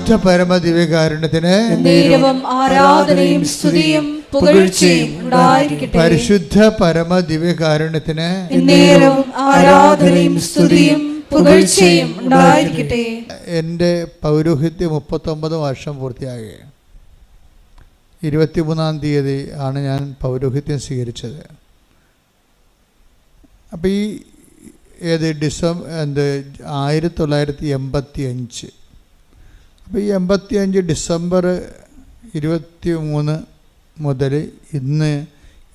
പരിശുദ്ധ പരമദിവ്യകാരുണ്യത്തിന് ആരാധനയും സ്തുതിയും പുകഴ്ചയും ഉണ്ടായിരിക്കട്ടെ. പരിശുദ്ധ പരമദിവ്യകാരുണ്യത്തിന് ആരാധനയും സ്തുതിയും പുകഴ്ചയും ഉണ്ടായിരിക്കട്ടെ. എൻ്റെ പൗരോഹിത്യം 39 വർഷം പൂർത്തിയായി. 23-ാം തീയതി ആണ് ഞാൻ പൗരോഹിത്യം സ്വീകരിച്ചത്. അപ്പോൾ ഈ 1985. അപ്പോൾ ഈ 85 ഡിസംബർ 23 മുതൽ ഇന്ന്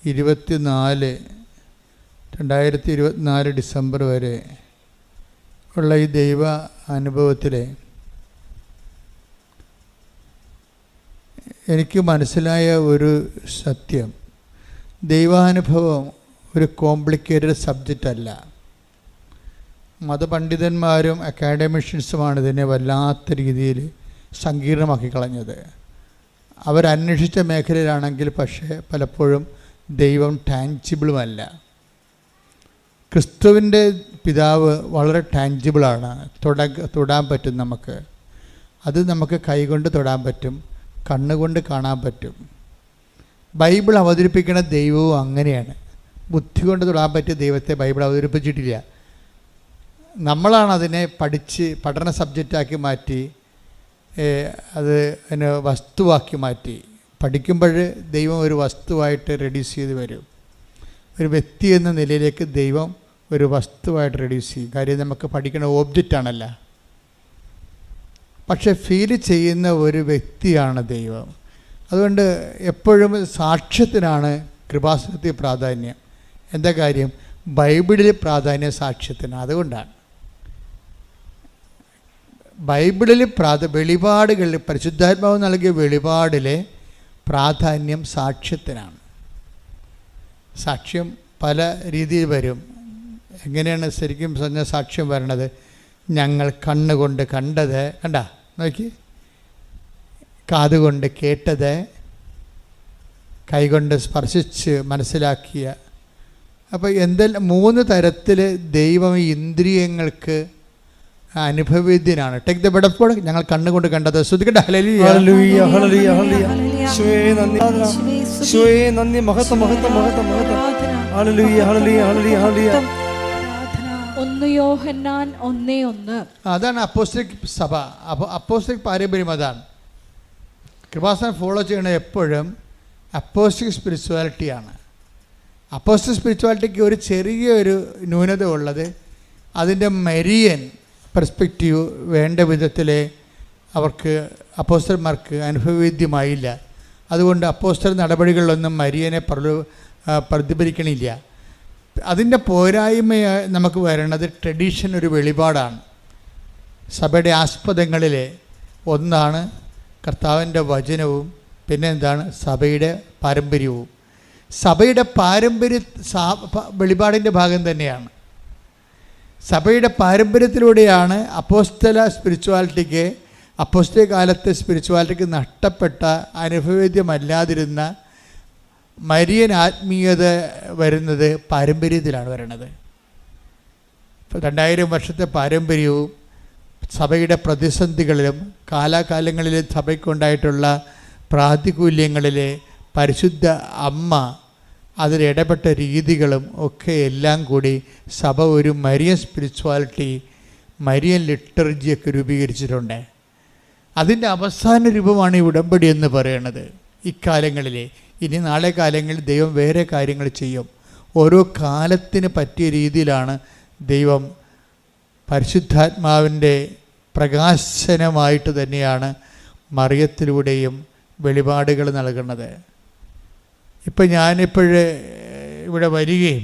2024 ഡിസംബർ വരെ ഉള്ള ഈ ദൈവ അനുഭവത്തിൽ എനിക്ക് മനസ്സിലായ ഒരു സത്യം, ദൈവാനുഭവം ഒരു കോംപ്ലിക്കേറ്റഡ് സബ്ജക്റ്റ് അല്ല. മതപണ്ഡിതന്മാരും അക്കാഡമിഷ്യൻസുമാണ് ഇതിനെ വല്ലാത്ത രീതിയിൽ സങ്കീർണമാക്കി കളഞ്ഞത്. അവരന്വേഷിച്ച മേഖലയിലാണെങ്കിൽ പക്ഷേ പലപ്പോഴും ദൈവം ടാൻജിബിളുമല്ല. ക്രിസ്തുവിൻ്റെ പിതാവ് വളരെ ടാൻജിബിളാണ്, തൊടാൻ പറ്റും. അത് നമുക്ക് കൈകൊണ്ട് തൊടാൻ പറ്റും, കണ്ണുകൊണ്ട് കാണാൻ പറ്റും. ബൈബിൾ അവതരിപ്പിക്കുന്ന ദൈവവും അങ്ങനെയാണ്. ബുദ്ധി കൊണ്ട് തൊടാൻ പറ്റിയ ദൈവത്തെ ബൈബിൾ അവതരിപ്പിച്ചിട്ടില്ല. നമ്മളാണ് അതിനെ പഠന സബ്ജക്റ്റാക്കി മാറ്റി അതിനെ വസ്തുവാക്കി മാറ്റി. പഠിക്കുമ്പോൾ ദൈവം ഒരു വസ്തുവായിട്ട് റെഡ്യൂസ് ചെയ്ത് വരും. ഒരു വ്യക്തി എന്ന നിലയിലേക്ക് ദൈവം ഒരു വസ്തുവായിട്ട് റെഡ്യൂസ് ചെയ്യും. കാര്യം നമുക്ക് പഠിക്കുന്ന ഓബ്ജക്റ്റാണല്ല, പക്ഷെ ഫീൽ ചെയ്യുന്ന ഒരു വ്യക്തിയാണ് ദൈവം. അതുകൊണ്ട് എപ്പോഴും സാക്ഷ്യത്തിനാണ് കൃപാസനത്തിൽ പ്രാധാന്യം. എന്താ കാര്യം? ബൈബിളിൽ പ്രാധാന്യം സാക്ഷ്യത്തിന്. അതുകൊണ്ടാണ് ബൈബിളിൽ വെളിപാടുകളിൽ പരിശുദ്ധാത്മാവ് നൽകിയ വെളിപാടിലെ പ്രാധാന്യം സാക്ഷ്യത്തിനാണ്. സാക്ഷ്യം പല രീതിയിൽ വരും. എങ്ങനെയാണ് ശരിക്കും പറഞ്ഞ സാക്ഷ്യം വരണത്? ഞങ്ങൾ കണ്ണുകൊണ്ട് കണ്ടത്, നോക്കി, കാതുകൊണ്ട് കേട്ടത്, കൈകൊണ്ട് സ്പർശിച്ച് മനസ്സിലാക്കിയ. അപ്പോൾ എന്തെല്ലാം 3 തരത്തിൽ ദൈവം ഇന്ദ്രിയങ്ങൾക്ക് അനുഭവേദ്യനാണ്. Take the bed of God. ഞങ്ങൾ കണ്ണുകൊണ്ട് കണ്ടത്. ശ്രദ്ധിക്കട്ടെ. ഹല്ലേലൂയ ഹല്ലേലൂയ ഹല്ലേലൂയ ഹല്ലേലൂയ. യേശുവേ നന്ദി, യേശുവേ നന്ദി, മഹത്വം മഹത്വം മഹത്വം മഹത്വം. ഹല്ലേലൂയ ഹല്ലേലൂയ ഹല്ലേലൂയ ഹല്ലേലൂയ. 1 യോഹന്നാൻ 1:1. അതാണ് അപ്പോസ്തലിക് സഭ, അപ്പോസ്തലിക് പാരമ്പര്യം. അതാണ് കൃപാസനം ഫോളോ ചെയ്യണ എപ്പോഴും അപ്പോസ്തലിക് സ്പിരിച്വാലിറ്റിയാണ്. അപ്പോസ്തലിക് സ്പിരിച്വാലിറ്റിക്ക് ഒരു ചെറിയൊരു ന്യൂനത ഉള്ളത്, അതിൻ്റെ മരിയൻ പെർസ്പെക്റ്റീവ് വേണ്ട വിധത്തിൽ അവർക്ക് അപ്പോസ്തലന്മാർക്ക് അനുഭവവേദ്യമായില്ല. അതുകൊണ്ട് അപ്പോസ്തല നടപടികളിലൊന്നും മരിയനെ പ്രതിഫലിക്കണില്ല. അതിൻ്റെ പോരായ്മയായി നമുക്ക് വരണത് ട്രഡീഷൻ, ഒരു വെളിപാടാണ്. സഭയുടെ ആസ്പദങ്ങളിൽ ഒന്നാണ് കർത്താവിൻ്റെ വചനവും, പിന്നെ എന്താണ് സഭയുടെ പാരമ്പര്യവും. സഭയുടെ വെളിപാടിൻ്റെ ഭാഗം തന്നെയാണ്. സഭയുടെ പാരമ്പര്യത്തിലൂടെയാണ് അപ്പോസ്തല സ്പിരിച്വാലിറ്റിക്ക്, അപ്പോസ്തലിക കാലത്തെ സ്പിരിച്വാലിറ്റിക്ക് നഷ്ടപ്പെട്ട അനുഭവേദ്യമല്ലാതിരുന്ന മരിയൻ ആത്മീയത വരുന്നത് പാരമ്പര്യത്തിലാണ് വരുന്നത്. ഇപ്പോൾ 2000 വർഷത്തെ പാരമ്പര്യവും സഭയുടെ പ്രതിസന്ധികളിലും കാലാകാലങ്ങളിലും സഭയ്ക്കുണ്ടായിട്ടുള്ള പ്രാതികൂല്യങ്ങളിലെ പരിശുദ്ധ അമ്മ അതിലിടപെട്ട രീതികളും ഒക്കെ എല്ലാം കൂടി സഭ ഒരു മരിയൻ സ്പിരിച്വാലിറ്റി, മരിയൻ ലിറ്റർജിയൊക്കെ രൂപീകരിച്ചിട്ടുണ്ട്. അതിൻ്റെ അവസാന രൂപമാണ് ഈ ഉടമ്പടി എന്ന് പറയുന്നത്. ഇക്കാലങ്ങളിലെ, ഇനി നാളെ കാലങ്ങളിൽ ദൈവം വേറെ കാര്യങ്ങൾ ചെയ്യും. ഓരോ കാലത്തിന് പറ്റിയ രീതിയിലാണ് ദൈവം പരിശുദ്ധാത്മാവിൻ്റെ പ്രകാശനമായിട്ട് തന്നെയാണ് മറിയത്തിലൂടെയും വെളിപാടുകൾ നൽകുന്നത്. ഇപ്പം ഞാനിപ്പോഴേ ഇവിടെ വരികയും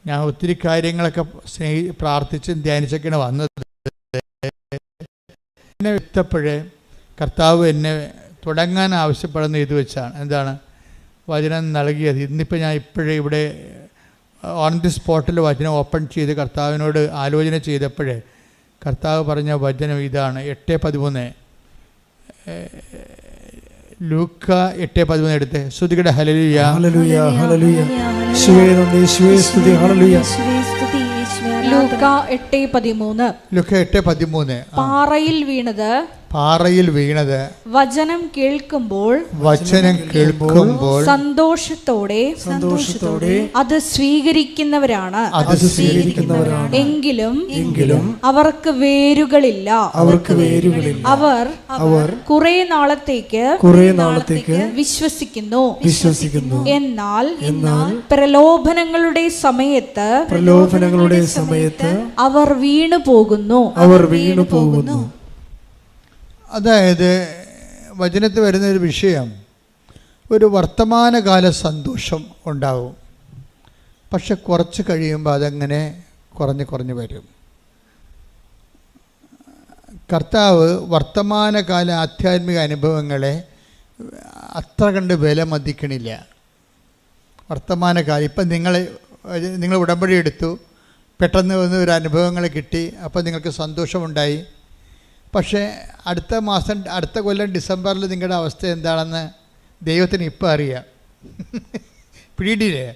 ഞാൻ ഒത്തിരി കാര്യങ്ങളൊക്കെ പ്രാർത്ഥിച്ചും ധ്യാനിച്ചൊക്കെയാണ് വന്നത്. എന്നെ എത്തപ്പോഴേ കർത്താവ് എന്നെ തുടങ്ങാൻ ആവശ്യപ്പെടുന്ന ഇത് വെച്ചാണ്. എന്താണ്? വചനം നൽകിയത്. ഇന്നിപ്പോൾ ഞാൻ ഇപ്പോഴേ ഇവിടെ ഓൺ ദി സ്പോട്ടിൽ വചനം ഓപ്പൺ ചെയ്ത് കർത്താവിനോട് ആലോചന ചെയ്തപ്പോഴേ കർത്താവ് പറഞ്ഞ വചനം ഇതാണ്. 8:13 ലൂക്ക 8:13 എടുത്ത് ശ്രുതികടെ. ഹല്ലേലൂയ ഹല്ലേലൂയ ഹല്ലേലൂയ. യേശുവേ നന്ദി, യേശുവേ സ്തുതി. ഹല്ലേലൂയ. ലൂക്ക 8:13. പാറയിൽ വീണത് പാറയിൽ വീണത് വചനം കേൾക്കുമ്പോൾ സന്തോഷത്തോടെ അത് സ്വീകരിക്കുന്നവരാണ്. എങ്കിലും അവർക്ക് വേരുകളില്ല. അവർ കുറെ നാളത്തേക്ക് വിശ്വസിക്കുന്നു. എന്നാൽ പ്രലോഭനങ്ങളുടെ സമയത്ത് അവർ വീണു പോകുന്നു. അതായത് വചനത്തിൽ വരുന്നൊരു വിഷയം, ഒരു വർത്തമാനകാല സന്തോഷം ഉണ്ടാവും, പക്ഷെ കുറച്ച് കഴിയുമ്പോൾ അതങ്ങനെ കുറഞ്ഞ് വരും. കർത്താവ് വർത്തമാനകാല ആധ്യാത്മിക അനുഭവങ്ങളെ അത്ര കണ്ട് വില മതിക്കണില്ല. വർത്തമാനകാലം ഇപ്പം നിങ്ങൾ ഉടമ്പടി എടുത്തു, പെട്ടെന്ന് വന്ന് ഒരു അനുഭവങ്ങൾ കിട്ടി, അപ്പോൾ നിങ്ങൾക്ക് സന്തോഷമുണ്ടായി. പക്ഷേ അടുത്ത കൊല്ലം ഡിസംബറിൽ നിങ്ങളുടെ അവസ്ഥ എന്താണെന്ന് ദൈവത്തിന് ഇപ്പം അറിയാം. പിടിയില്ലേ?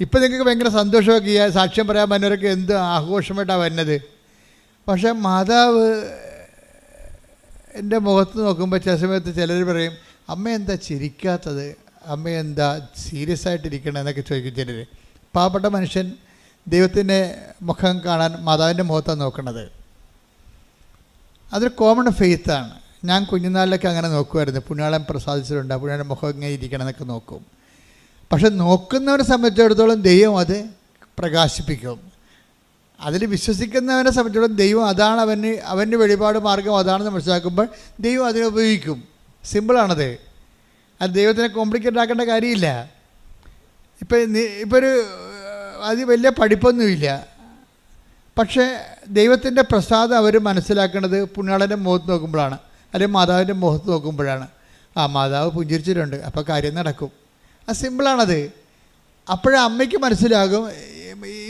ഇപ്പം നിങ്ങൾക്ക് ഭയങ്കര സന്തോഷമൊക്കെ ചെയ്യുക, സാക്ഷ്യം പറയാൻ വന്നവരൊക്കെ എന്ത് ആഘോഷമായിട്ടാണ് വരുന്നത്. പക്ഷേ മാതാവ് എൻ്റെ മുഖത്ത് നോക്കുമ്പോൾ ചില സമയത്ത് ചിലർ പറയും, അമ്മ എന്താ ചിരിക്കാത്തത്, അമ്മ എന്താ സീരിയസ് ആയിട്ടിരിക്കണം എന്നൊക്കെ ചോദിക്കും ചിലർ. പാവപ്പെട്ട മനുഷ്യൻ ദൈവത്തിൻ്റെ മുഖം കാണാൻ മാതാവിൻ്റെ മുഖത്താണ് നോക്കുന്നത്. അതൊരു കോമൺ ഫെയ്ത്താണ്. ഞാൻ കുഞ്ഞുനാളിലൊക്കെ അങ്ങനെ നോക്കുമായിരുന്നു. പുണ്യാളൻ പ്രസാദിച്ചിട്ടുണ്ട്, പുണ്യാളൻ്റെ മുഖം ഇങ്ങനെ ഇരിക്കണം എന്നൊക്കെ നോക്കും. പക്ഷെ നോക്കുന്നവരെ സംബന്ധിച്ചിടത്തോളം ദൈവം അത് പ്രകാശിപ്പിക്കും. അതിൽ വിശ്വസിക്കുന്നവനെ സംബന്ധിച്ചിടത്തോളം ദൈവം അതാണ് അവൻ്റെ വെളിപാട് മാർഗം അതാണെന്ന് മനസ്സിലാക്കുമ്പോൾ ദൈവം അതിനെ ഉപയോഗിക്കും. സിമ്പിളാണത്. അത് ദൈവത്തിനെ കോംപ്ലിക്കേറ്റ് ആക്കേണ്ട കാര്യമില്ല. ഇപ്പോൾ ഒരു അത് വലിയ പഠിപ്പൊന്നുമില്ല, പക്ഷേ ദൈവത്തിൻ്റെ പ്രസാദം അവർ മനസ്സിലാക്കുന്നത് പുണ്യാളൻ്റെ മുഖത്ത് നോക്കുമ്പോഴാണ്, അല്ലെങ്കിൽ മാതാവിൻ്റെ മുഖത്ത് നോക്കുമ്പോഴാണ്. മാതാവ് പുഞ്ചിരിച്ചിട്ടുണ്ട്, അപ്പോൾ കാര്യം നടക്കും. അത് സിമ്പിളാണത്. അപ്പോഴേ അമ്മയ്ക്ക് മനസ്സിലാകും,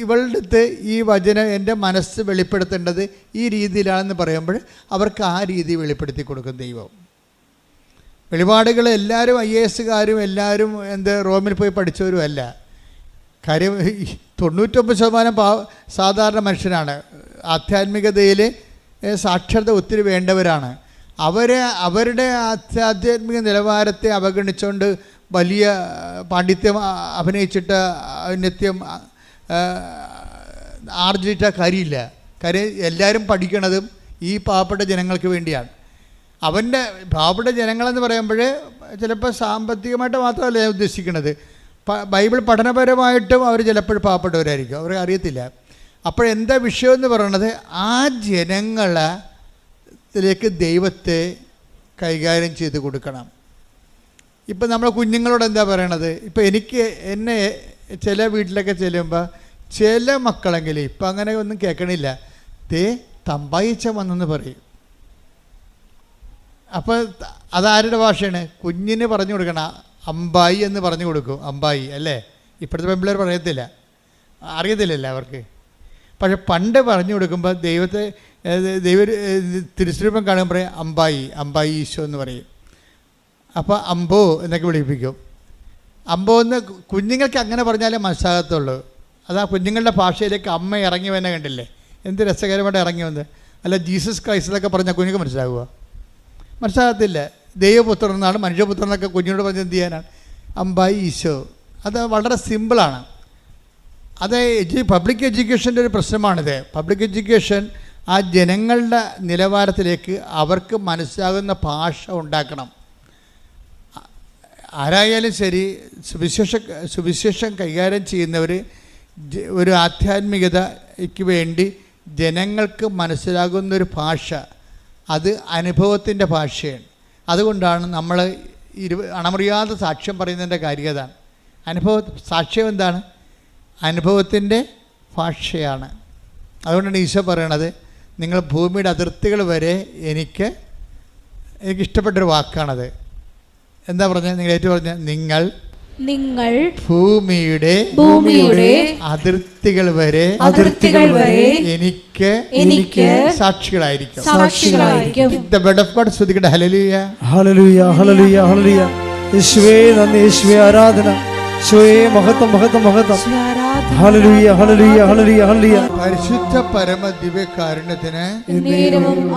ഇവളുടെ അടുത്ത് ഈ വചനം എൻ്റെ മനസ്സ് വെളിപ്പെടുത്തേണ്ടത് ഈ രീതിയിലാണെന്ന് പറയുമ്പോൾ അവർക്ക് ആ രീതി വെളിപ്പെടുത്തി കൊടുക്കും ദൈവം. വെളിപാടുകൾ എല്ലാവരും IAS-കാരും എല്ലാവരും റോമിൽ പോയി പഠിച്ചവരും അല്ല. കാര്യം 99% സാധാരണ മനുഷ്യരാണ്. ആധ്യാത്മികതയിൽ സാക്ഷരത ഒത്തിരി വേണ്ടവരാണ്. അവരുടെ ആധ്യാത്മിക നിലവാരത്തെ അവഗണിച്ചുകൊണ്ട് വലിയ പാണ്ഡിത്യം അഭിനയിച്ചിട്ട് നിത്യം ആർജിച്ച കാര്യമില്ല. കാര്യം എല്ലാവരും പഠിക്കണതും ഈ പാവപ്പെട്ട ജനങ്ങൾക്ക് വേണ്ടിയാണ്. പാവപ്പെട്ട ജനങ്ങളെന്ന് പറയുമ്പോൾ ചിലപ്പോൾ സാമ്പത്തികമായിട്ട് മാത്രമല്ല ഞാൻ ഉദ്ദേശിക്കുന്നത്, ബൈബിൾ പഠനപരമായിട്ടും അവർ ചിലപ്പോൾ പാവപ്പെട്ടവരായിരിക്കും, അവർക്ക് അറിയത്തില്ല. അപ്പോഴെന്താ വിഷയമെന്ന് പറയണത്, ആ ജനങ്ങളിലേക്ക് ദൈവത്തെ കൈകാര്യം ചെയ്ത് കൊടുക്കണം. ഇപ്പം നമ്മൾ കുഞ്ഞുങ്ങളോട് എന്താ പറയണത്? ഇപ്പം എന്നെ ചില വീട്ടിലൊക്കെ ചെല്ലുമ്പോൾ ചില മക്കളെങ്കിലും ഇപ്പം അങ്ങനെ ഒന്നും കേൾക്കണില്ല, തമ്പായിച്ച വന്നെന്ന് പറയും. അപ്പോൾ അതാരുടെ ഭാഷയാണ്? കുഞ്ഞിന് പറഞ്ഞു കൊടുക്കണം, അമ്പായി എന്ന് പറഞ്ഞു കൊടുക്കും. അമ്പായി അല്ലേ? ഇപ്പോഴത്തെ പെൺപിള്ളേർ അറിയത്തില്ലല്ലോ അവർക്ക്. പക്ഷെ പണ്ട് പറഞ്ഞു കൊടുക്കുമ്പോൾ ദൈവ തിരുസ്വരൂപം കാണുമ്പോൾ അമ്പായി ഈശോ എന്ന് പറയും. അപ്പോൾ അമ്പോ എന്നൊക്കെ വിളിപ്പിക്കും. അമ്പോ എന്ന് കുഞ്ഞുങ്ങൾക്ക് അങ്ങനെ പറഞ്ഞാലേ മനസ്സിലാകത്തുള്ളൂ. അത് ആ കുഞ്ഞുങ്ങളുടെ ഭാഷയിലേക്ക് അമ്മ ഇറങ്ങി വന്നെ കണ്ടില്ലേ? എന്ത് രസകരമായിട്ട് ഇറങ്ങി വന്ന്. അല്ല ജീസസ് ക്രൈസ്റ്റ് എന്നൊക്കെ പറഞ്ഞാൽ കുഞ്ഞുങ്ങൾക്ക് മനസ്സിലാകുക? മനസ്സിലാകത്തില്ല. ദൈവപുത്രൻ എന്നാണ്, മനുഷ്യപുത്രൻ എന്നൊക്കെ കുഞ്ഞിനോട് പറഞ്ഞ് എന്ത് ചെയ്യാനാണ്? അമ്പായി ഈശോ. അത് വളരെ സിമ്പിളാണ്. അത് പബ്ലിക് എഡ്യൂക്കേഷൻ്റെ ഒരു പ്രശ്നമാണിത്. പബ്ലിക് എഡ്യൂക്കേഷൻ ആ ജനങ്ങളുടെ നിലവാരത്തിലേക്ക് അവർക്ക് മനസ്സിലാകുന്ന ഭാഷ ഉണ്ടാക്കണം. ആരായാലും ശരി, സുവിശേഷം കൈകാര്യം ചെയ്യുന്നവർ ഒരു ആധ്യാത്മികതയ്ക്ക് വേണ്ടി ജനങ്ങൾക്ക് മനസ്സിലാകുന്നൊരു ഭാഷ, അത് അനുഭവത്തിൻ്റെ ഭാഷയാണ്. അതുകൊണ്ടാണ് നമ്മൾ അണമുറിയാതെ സാക്ഷ്യം പറയുന്നതിൻ്റെ കാര്യം അതാണ്. സാക്ഷ്യം എന്താണ്? അനുഭവത്തിൻ്റെ ഭാഷയാണ്. അതുകൊണ്ടാണ് ഈശോ പറയണത്, നിങ്ങൾ ഭൂമിയുടെ അതിർത്തികൾ വരെ എനിക്കിഷ്ടപ്പെട്ടൊരു വാക്കാണത്. എന്താ പറഞ്ഞത്? നിങ്ങൾ ഏറ്റു പറഞ്ഞ നിങ്ങൾ ഭൂമിയുടെ അതിർത്തികൾ വരെ എനിക്ക് സാക്ഷികളായിരിക്കും. The word of God സ്തുതിക്കട്ടെ. ഹല്ലേലൂയ, ഹല്ലേലൂയ, ഹല്ലേലൂയ, ഹല്ലേലൂയ. യേശുവേ നന്ദി, യേശുവേ ആരാധന, യേശുവേ മഹത്വം, മഹത്വം, മഹത്വം. ഹല്ലേലൂയ, ഹല്ലേലൂയ, ഹല്ലേലൂയ, ഹല്ലേലൂയ. പരിശുദ്ധ പരമ ദിവ്യകാരുണ്യത്തിന്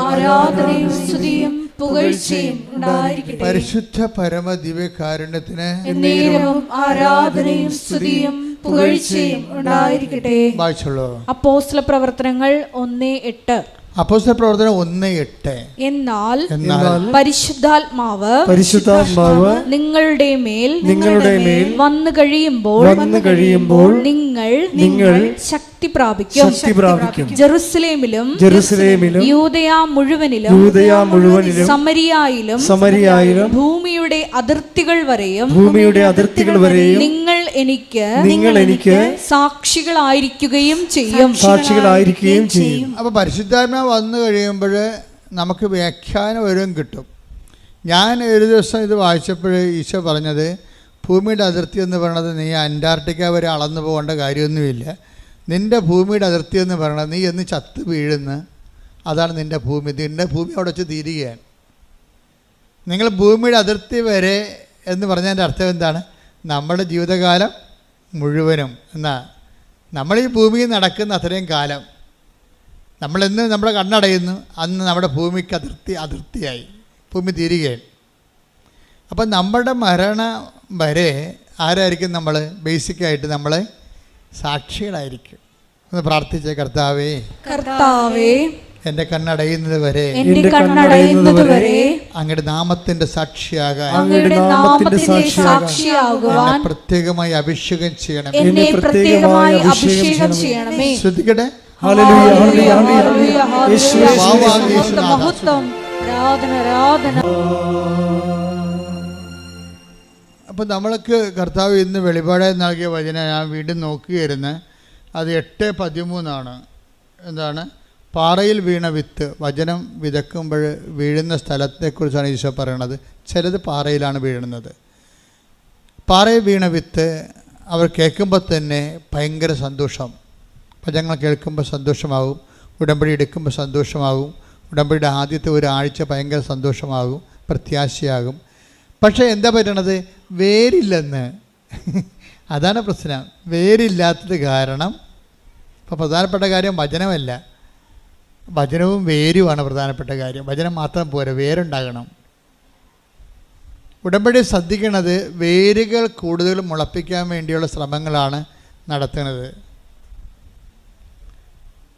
ആരാധനയും സ്തുതിയും പുകഴ്ചയും ഉണ്ടായിരിക്കട്ടെ. പരിശുദ്ധ പരമ ദിവ്യകാരുണ്യത്തിന് എന്നേരവും ആരാധനയും സ്തുതിയും പുകഴ്ചയും ഉണ്ടായിരിക്കട്ടെ. വായിച്ചോളൂ. അപ്പോസ്തല പ്രവർത്തനങ്ങൾ 1:8. അപ്പോസ്തല പ്രവർത്തനം 1:8. എന്നാൽ പരിശുദ്ധാത്മാവ് നിങ്ങളുടെ മേൽ വന്നു കഴിയുമ്പോൾ നിങ്ങൾ ശക്തി പ്രാപിക്കും. ജെറുസലേമിലും യൂദയ മുഴുവനിലും സമരിയായിലും ഭൂമിയുടെ അതിർത്തികൾ വരെയും നിങ്ങൾ എനിക്ക് സാക്ഷികളായിരിക്കുകയും ചെയ്യും. അപ്പോൾ പരിശുദ്ധാത്മാവ് വന്നു കഴിയുമ്പോൾ നമുക്ക് വ്യാഖ്യാനം ഓരോന്നും കിട്ടും. ഞാൻ ഒരു ദിവസം ഇത് വായിച്ചപ്പോൾ ഈശോ പറഞ്ഞത്, ഭൂമിയുടെ അതിർത്തി എന്ന് പറയുന്നത് നീ അന്റാർട്ടിക്ക വരെ അളന്നു പോകേണ്ട കാര്യമൊന്നുമില്ല. നിൻ്റെ ഭൂമിയുടെ അതിർത്തി എന്ന് പറയുന്നത് നീ എന്ന് ചത്ത് വീഴുന്ന അതാണ് നിൻ്റെ ഭൂമി. നിൻ്റെ ഭൂമി അവിടെ വെച്ച് തീരുകയാണ്. നിങ്ങൾ ഭൂമിയുടെ അതിർത്തി വരെ എന്ന് പറഞ്ഞതിൻ്റെ അർത്ഥം എന്താണ്? നമ്മുടെ ജീവിതകാലം മുഴുവനും എന്നാ. നമ്മൾ ഈ ഭൂമിയിൽ നടക്കുന്ന അത്രയും കാലം നമ്മളെന്ന് നമ്മുടെ കണ്ണടയുന്നു, അന്ന് നമ്മുടെ ഭൂമിക്ക് അതിർത്തിയായി, ഭൂമി തീരുകയാണ്. അപ്പം നമ്മുടെ മരണം വരെ ആരായിരിക്കും? നമ്മൾ ബേസിക്കായിട്ട് നമ്മൾ സാക്ഷികളായിരിക്കും. ഒന്ന് പ്രാർത്ഥിച്ചേ, കർത്താവേ എൻ്റെ കണ്ണടയുന്നത് വരെ അങ്ങയുടെ നാമത്തിന്റെ സാക്ഷിയാകാൻ പ്രത്യേകമായി അഭിഷേകം ചെയ്യണമേ. ശ്രദ്ധിക്കട്ടെ. അപ്പോൾ നമ്മൾക്ക് കർത്താവ് ഇന്ന് വെളിപാടായി നൽകിയ വചനം ഞാൻ വീണ്ടും നോക്കുകയായിരുന്നു. അത് 8:13 എന്താണ്? പാറയിൽ വീണ വിത്ത്. വചനം വിതക്കുമ്പോൾ വീഴുന്ന സ്ഥലത്തെക്കുറിച്ചാണ് ഈശോ പറയണത്. ചിലത് പാറയിലാണ് വീഴുന്നത്. പാറയിൽ വീണ വിത്ത് അവർ കേൾക്കുമ്പോൾ തന്നെ ഭയങ്കര സന്തോഷം. വചനങ്ങൾ കേൾക്കുമ്പോൾ സന്തോഷമാകും, ഉടമ്പടി എടുക്കുമ്പോൾ സന്തോഷമാകും, ഉടമ്പടിയുടെ ആദ്യത്തെ ഒരാഴ്ച ഭയങ്കര സന്തോഷമാകും, പ്രത്യാശയാകും. പക്ഷേ എന്താ പറ്റണത്? വേരില്ലെന്ന്. അതാണ് പ്രശ്നം. വേരില്ലാത്തത് കാരണം ഇപ്പോൾ പ്രധാനപ്പെട്ട കാര്യം വചനമല്ല, വചനവും വേരുമാണ് പ്രധാനപ്പെട്ട കാര്യം. വചനം മാത്രം പോരാ, വേരുണ്ടാകണം. ഉടമ്പടി ശ്രദ്ധിക്കുന്നത് വേരുകൾ കൂടുതൽ മുളപ്പിക്കാൻ വേണ്ടിയുള്ള ശ്രമങ്ങളാണ് നടത്തുന്നത്.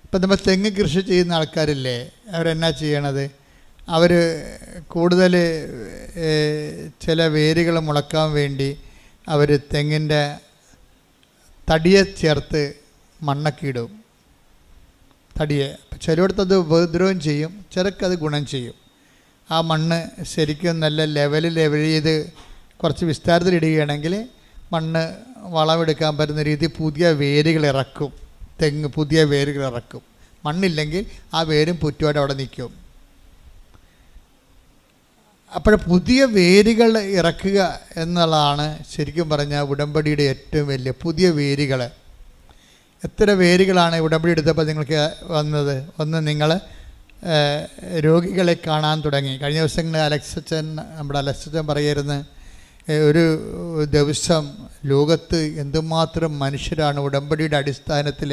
ഇപ്പം നമ്മൾ തെങ്ങ് കൃഷി ചെയ്യുന്ന ആൾക്കാരില്ലേ, അവരെന്നാ ചെയ്യണത്? അവർ കൂടുതൽ ചില വേരുകൾ മുളക്കാൻ വേണ്ടി അവർ തെങ്ങിൻ്റെ തടിയെ ചേർത്ത് മണ്ണൊക്കെ ഇടും. തടിയെ ചിലയിടത്തത് ഉപദ്രവം ചെയ്യും, ചിലക്കത് ഗുണം ചെയ്യും. ആ മണ്ണ് ശരിക്കും നല്ല ലെവൽ ചെയ്ത് കുറച്ച് വിസ്താരത്തിലിടുകയാണെങ്കിൽ മണ്ണ് വളമെടുക്കാൻ പറ്റുന്ന രീതി പുതിയ വേരുകൾ ഇറക്കും. തെങ്ങ് പുതിയ വേരുകൾ ഇറക്കും. മണ്ണില്ലെങ്കിൽ ആ വേരും പുറ്റുമായിട്ട് അവിടെ നിൽക്കും. അപ്പോൾ പുതിയ വേരുകൾ ഇറക്കുക എന്നുള്ളതാണ് ശരിക്കും പറഞ്ഞാൽ ഉടമ്പടിയുടെ ഏറ്റവും വലിയ പുതിയ വേരുകൾ. എത്ര വേരുകളാണ് ഉടമ്പടി എടുത്തപ്പോൾ നിങ്ങൾക്ക് വന്നത്? ഒന്ന്, നിങ്ങൾ രോഗികളെ കാണാൻ തുടങ്ങി. കഴിഞ്ഞ ദിവസങ്ങളിൽ നമ്മുടെ അലക്സച്ചൻ പറയായിരുന്നു, ഒരു ദിവസം ലോകത്ത് എന്തുമാത്രം മനുഷ്യരാണ് ഉടമ്പടിയുടെ അടിസ്ഥാനത്തിൽ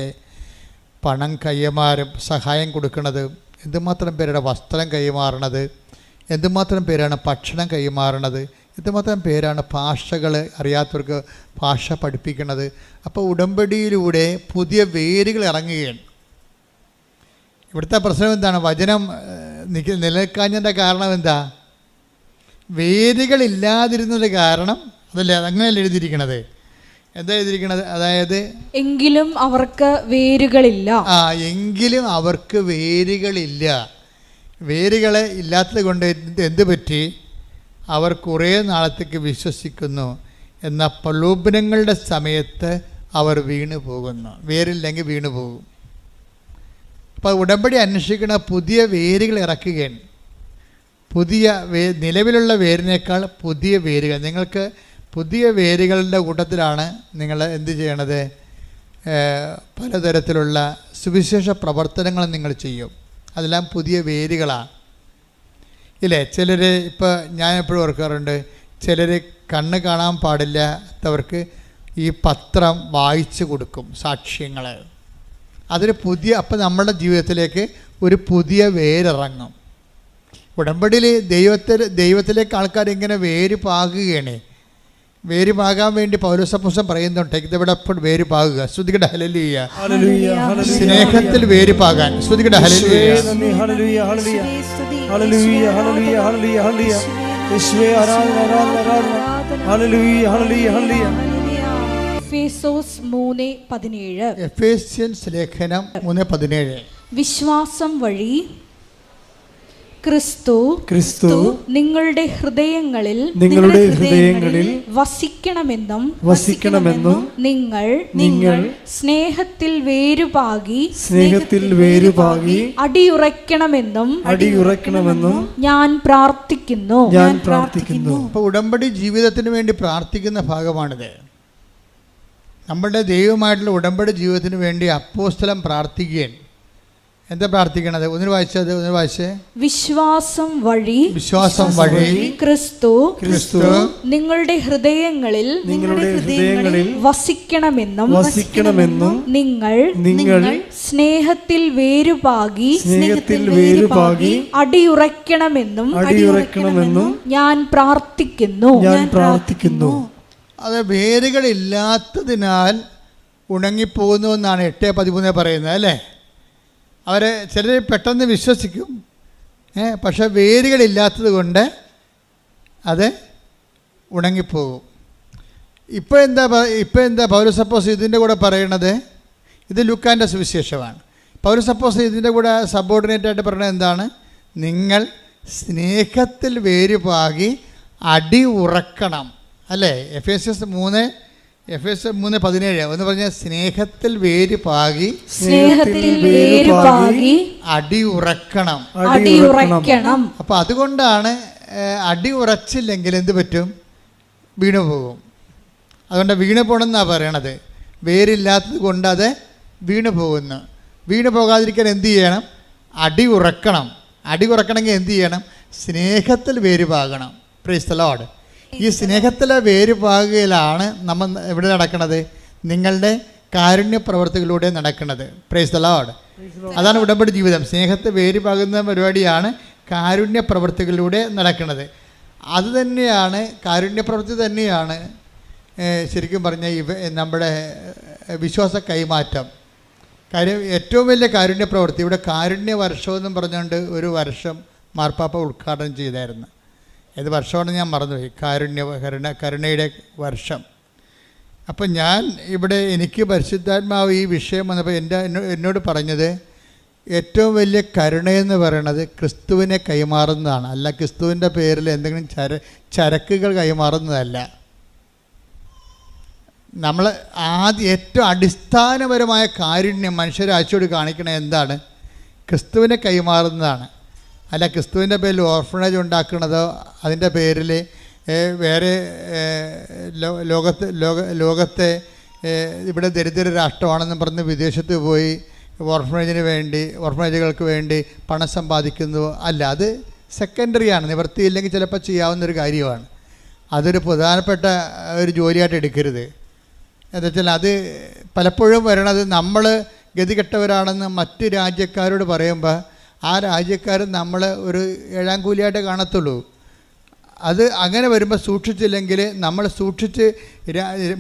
പണം കൈമാറും, സഹായം കൊടുക്കുന്നത്, എന്തുമാത്രം പേരുടെ വസ്ത്രം കൈമാറണത്, എന്തുമാത്രം പേരാണ് ഭക്ഷണം കൈമാറണത്, എന്തുമാത്രം പേരാണ് ഭാഷകൾ അറിയാത്തവർക്ക് ഭാഷ പഠിപ്പിക്കുന്നത്. അപ്പോൾ ഉടമ്പടിയിലൂടെ പുതിയ വേരുകൾ ഇറങ്ങുകയാണ്. ഇവിടുത്തെ പ്രശ്നം എന്താണ്? വചനം നിലനിൽക്കാഞ്ഞതിൻ്റെ കാരണം എന്താ? വേരുകളില്ലാതിരുന്നത് കാരണം. അതല്ലേ, അങ്ങനെയല്ല എഴുതിയിരിക്കണത്. എന്താ എഴുതിയിരിക്കണത്? അതായത് എങ്കിലും അവർക്ക് വേരുകളില്ല. എങ്കിലും അവർക്ക് വേരുകളില്ല. വേരുകളെ ഇല്ലാത്തത് കൊണ്ട് എന്ത് പറ്റി? അവർ കുറേ നാളത്തേക്ക് വിശ്വസിക്കുന്നു, എന്നാൽ പ്രലോഭനങ്ങളുടെ സമയത്ത് അവർ വീണു പോകുന്നു. വേരില്ലെങ്കിൽ വീണു പോകും. അപ്പോൾ ഉടമ്പടി അന്വേഷിക്കുന്ന പുതിയ വേരുകൾ ഇറക്കുകയാണ്. പുതിയ നിലവിലുള്ള വേരിനേക്കാൾ പുതിയ വേരുകൾ. നിങ്ങൾക്ക് പുതിയ വേരുകളുടെ കൂട്ടത്തിലാണ് നിങ്ങൾ എന്ത് ചെയ്യണത്? പലതരത്തിലുള്ള സുവിശേഷ പ്രവർത്തനങ്ങൾ നിങ്ങൾ ചെയ്യും. അതെല്ലാം പുതിയ വേരുകളാണ് ഇല്ലേ? ചിലർ, ഇപ്പോൾ ഞാൻ എപ്പോഴും ഓർക്കാറുണ്ട്, ചിലർ കണ്ണ് കാണാൻ പാടില്ലാത്തവർക്ക് ഈ പത്രം വായിച്ചു കൊടുക്കും, സാക്ഷ്യങ്ങൾ. അതൊരു പുതിയ, അപ്പം നമ്മുടെ ജീവിതത്തിലേക്ക് ഒരു പുതിയ വേരിറങ്ങും. ഉടമ്പടിയിൽ ദൈവത്തിലേക്ക് ആൾക്കാർ ഇങ്ങനെ വേര് പാകുകയാണ്. വേര് പാകാൻ വേണ്ടി പൗലോസപ്പോസ്തലൻ പറയുന്നുണ്ട്, ടേക്ക് ദ ബെഡ് അപ്പ്, വേര് പാകുക. സ്തുതിക്കട്ടെ, ഹല്ലേലൂയ. സ്നേഹത്തിൽ വേര് പാകാൻ. സ്തുതിക്കട്ടെ, ഹല്ലേലൂയ. എഫേസ്യൻസ് ലേഖനം 3:17. വിശ്വാസം വഴി ക്രിസ്തു നിങ്ങളുടെ ഹൃദയങ്ങളിൽ വസിക്കണമെന്നും നിങ്ങൾ സ്നേഹത്തിൽ വേരുപാകി അടിയുറയ്ക്കണമെന്നും ഞാൻ പ്രാർത്ഥിക്കുന്നു. അപ്പോൾ ഉടമ്പടി ജീവിതത്തിന് വേണ്ടി പ്രാർത്ഥിക്കുന്ന ഭാഗമാണിത്. നമ്മുടെ ദൈവമായിട്ടുള്ള ഉടമ്പടി ജീവിതത്തിന് വേണ്ടി അപ്പോസ്തലൻ പ്രാർത്ഥിക്കുകയാണ്. എന്താ പ്രാർത്ഥിക്കണത്? ഒന്ന് വായിച്ചേ. വിശ്വാസം വഴി ക്രിസ്തു നിങ്ങളുടെ ഹൃദയങ്ങളിൽ വസിക്കണമെന്നും നിങ്ങൾ സ്നേഹത്തിൽ വേരുപാകി അടിയുറയ്ക്കണമെന്നും ഞാൻ പ്രാർത്ഥിക്കുന്നു. അത് വേരുകളില്ലാത്തതിനാൽ ഉണങ്ങിപ്പോകുന്നു എന്നാണ് 8:13 പറയുന്നത്, അല്ലേ? ചിലർ പെട്ടെന്ന് വിശ്വസിക്കും, പക്ഷെ വേരുകളില്ലാത്തത് കൊണ്ട് അത് ഉണങ്ങിപ്പോകും. ഇപ്പോൾ എന്താ പൗലോസപ്പോസ്തലൻ ഇതിൻ്റെ കൂടെ പറയണത്? ഇത് ലൂക്കാൻ്റെ സുവിശേഷമാണ്. പൗലോസപ്പോസ്തലൻ ഇതിൻ്റെ കൂടെ സബോർഡിനേറ്റായിട്ട് പറയുന്നത് എന്താണ്? നിങ്ങൾ സ്നേഹത്തിൽ വേരുപാകി അടി ഉറക്കണം, അല്ലേ? എഫേസ്യസ് 3:17 ഒന്ന് പറഞ്ഞ സ്നേഹത്തിൽ വേരുപാകി അടി ഉറക്കണം. അപ്പം അതുകൊണ്ടാണ് അടി ഉറച്ചില്ലെങ്കിൽ എന്ത് പറ്റും? വീണു പോകും. അതുകൊണ്ട് വീണു പോകണമെന്നാണ് പറയണത്. വേരില്ലാത്തത് കൊണ്ട് അത് വീണു പോകുന്നു. വീണു പോകാതിരിക്കാൻ എന്ത് ചെയ്യണം? അടി ഉറക്കണം. അടി ഉറക്കണമെങ്കിൽ എന്ത് ചെയ്യണം? സ്നേഹത്തിൽ വേരുപാകണം. Price the Lord. ഈ സ്നേഹത്തിലെ വേരുപാകയിലാണ് നമ്മൾ എവിടെ നടക്കുന്നത്? നിങ്ങളുടെ കാരുണ്യ പ്രവർത്തികളിലൂടെ നടക്കുന്നത്. Price the Lord. അതാണ് ഉടമ്പടി ജീവിതം. സ്നേഹത്തെ വേരുപാകുന്ന പരിപാടിയാണ് കാരുണ്യ പ്രവർത്തികളിലൂടെ നടക്കുന്നത്. അത് തന്നെയാണ്, കാരുണ്യ പ്രവൃത്തി തന്നെയാണ് ശരിക്കും പറഞ്ഞാൽ നമ്മുടെ വിശ്വാസ കൈമാറ്റം. കാര്യം ഏറ്റവും വലിയ കാരുണ്യ പ്രവൃത്തി. ഇവിടെ കാരുണ്യ വർഷമെന്നും പറഞ്ഞുകൊണ്ട് ഒരു വർഷം മാർപ്പാപ്പ ഉദ്ഘാടനം ചെയ്തായിരുന്നു. ഏത് വർഷമാണെന്ന് ഞാൻ മറന്നുപോയി. കരുണയുടെ വർഷം. അപ്പം ഞാൻ ഇവിടെ എനിക്ക് പരിശുദ്ധാത്മാവ് ഈ വിഷയം വന്നപ്പോൾ എന്നോട് പറഞ്ഞത് ഏറ്റവും വലിയ കരുണയെന്ന് പറയണത് ക്രിസ്തുവിനെ കൈമാറുന്നതാണ്, അല്ല ക്രിസ്തുവിൻ്റെ പേരിൽ എന്തെങ്കിലും ചരക്കുകൾ കൈമാറുന്നതല്ല. നമ്മൾ ഏറ്റവും അടിസ്ഥാനപരമായ കാരുണ്യം മനുഷ്യരാശിയോട് കാണിക്കണത് എന്താണ്? ക്രിസ്തുവിനെ കൈമാറുന്നതാണ്. അല്ല ക്രിസ്തുവിൻ്റെ പേരിൽ ഓർഫണേജ് ഉണ്ടാക്കുന്നതോ അതിൻ്റെ പേരിൽ വേറെ ലോകത്തെ ഇവിടെ ദരിദ്ര രാഷ്ട്രമാണെന്ന് പറഞ്ഞ് വിദേശത്ത് പോയി ഓർഫണേജുകൾക്ക് വേണ്ടി പണം സമ്പാദിക്കുന്നതോ അല്ല. അത് സെക്കൻഡറിയാണ്. നിവൃത്തിയില്ലെങ്കിൽ ചിലപ്പോൾ ചെയ്യാവുന്നൊരു കാര്യമാണ്. അതൊരു പ്രധാനപ്പെട്ട ഒരു ജോലിയായിട്ട് എടുക്കരുത്. എന്താ വെച്ചാൽ അത് പലപ്പോഴും വരണത് നമ്മൾ ഗതികെട്ടവരാണെന്ന് മറ്റ് രാജ്യക്കാരോട് പറയുമ്പോൾ ആ രാജ്യക്കാർ നമ്മൾ ഒരു ഏഴാം കൂലിയായിട്ട് കാണത്തുള്ളൂ. അത് അങ്ങനെ വരുമ്പോൾ സൂക്ഷിച്ചില്ലെങ്കിൽ നമ്മൾ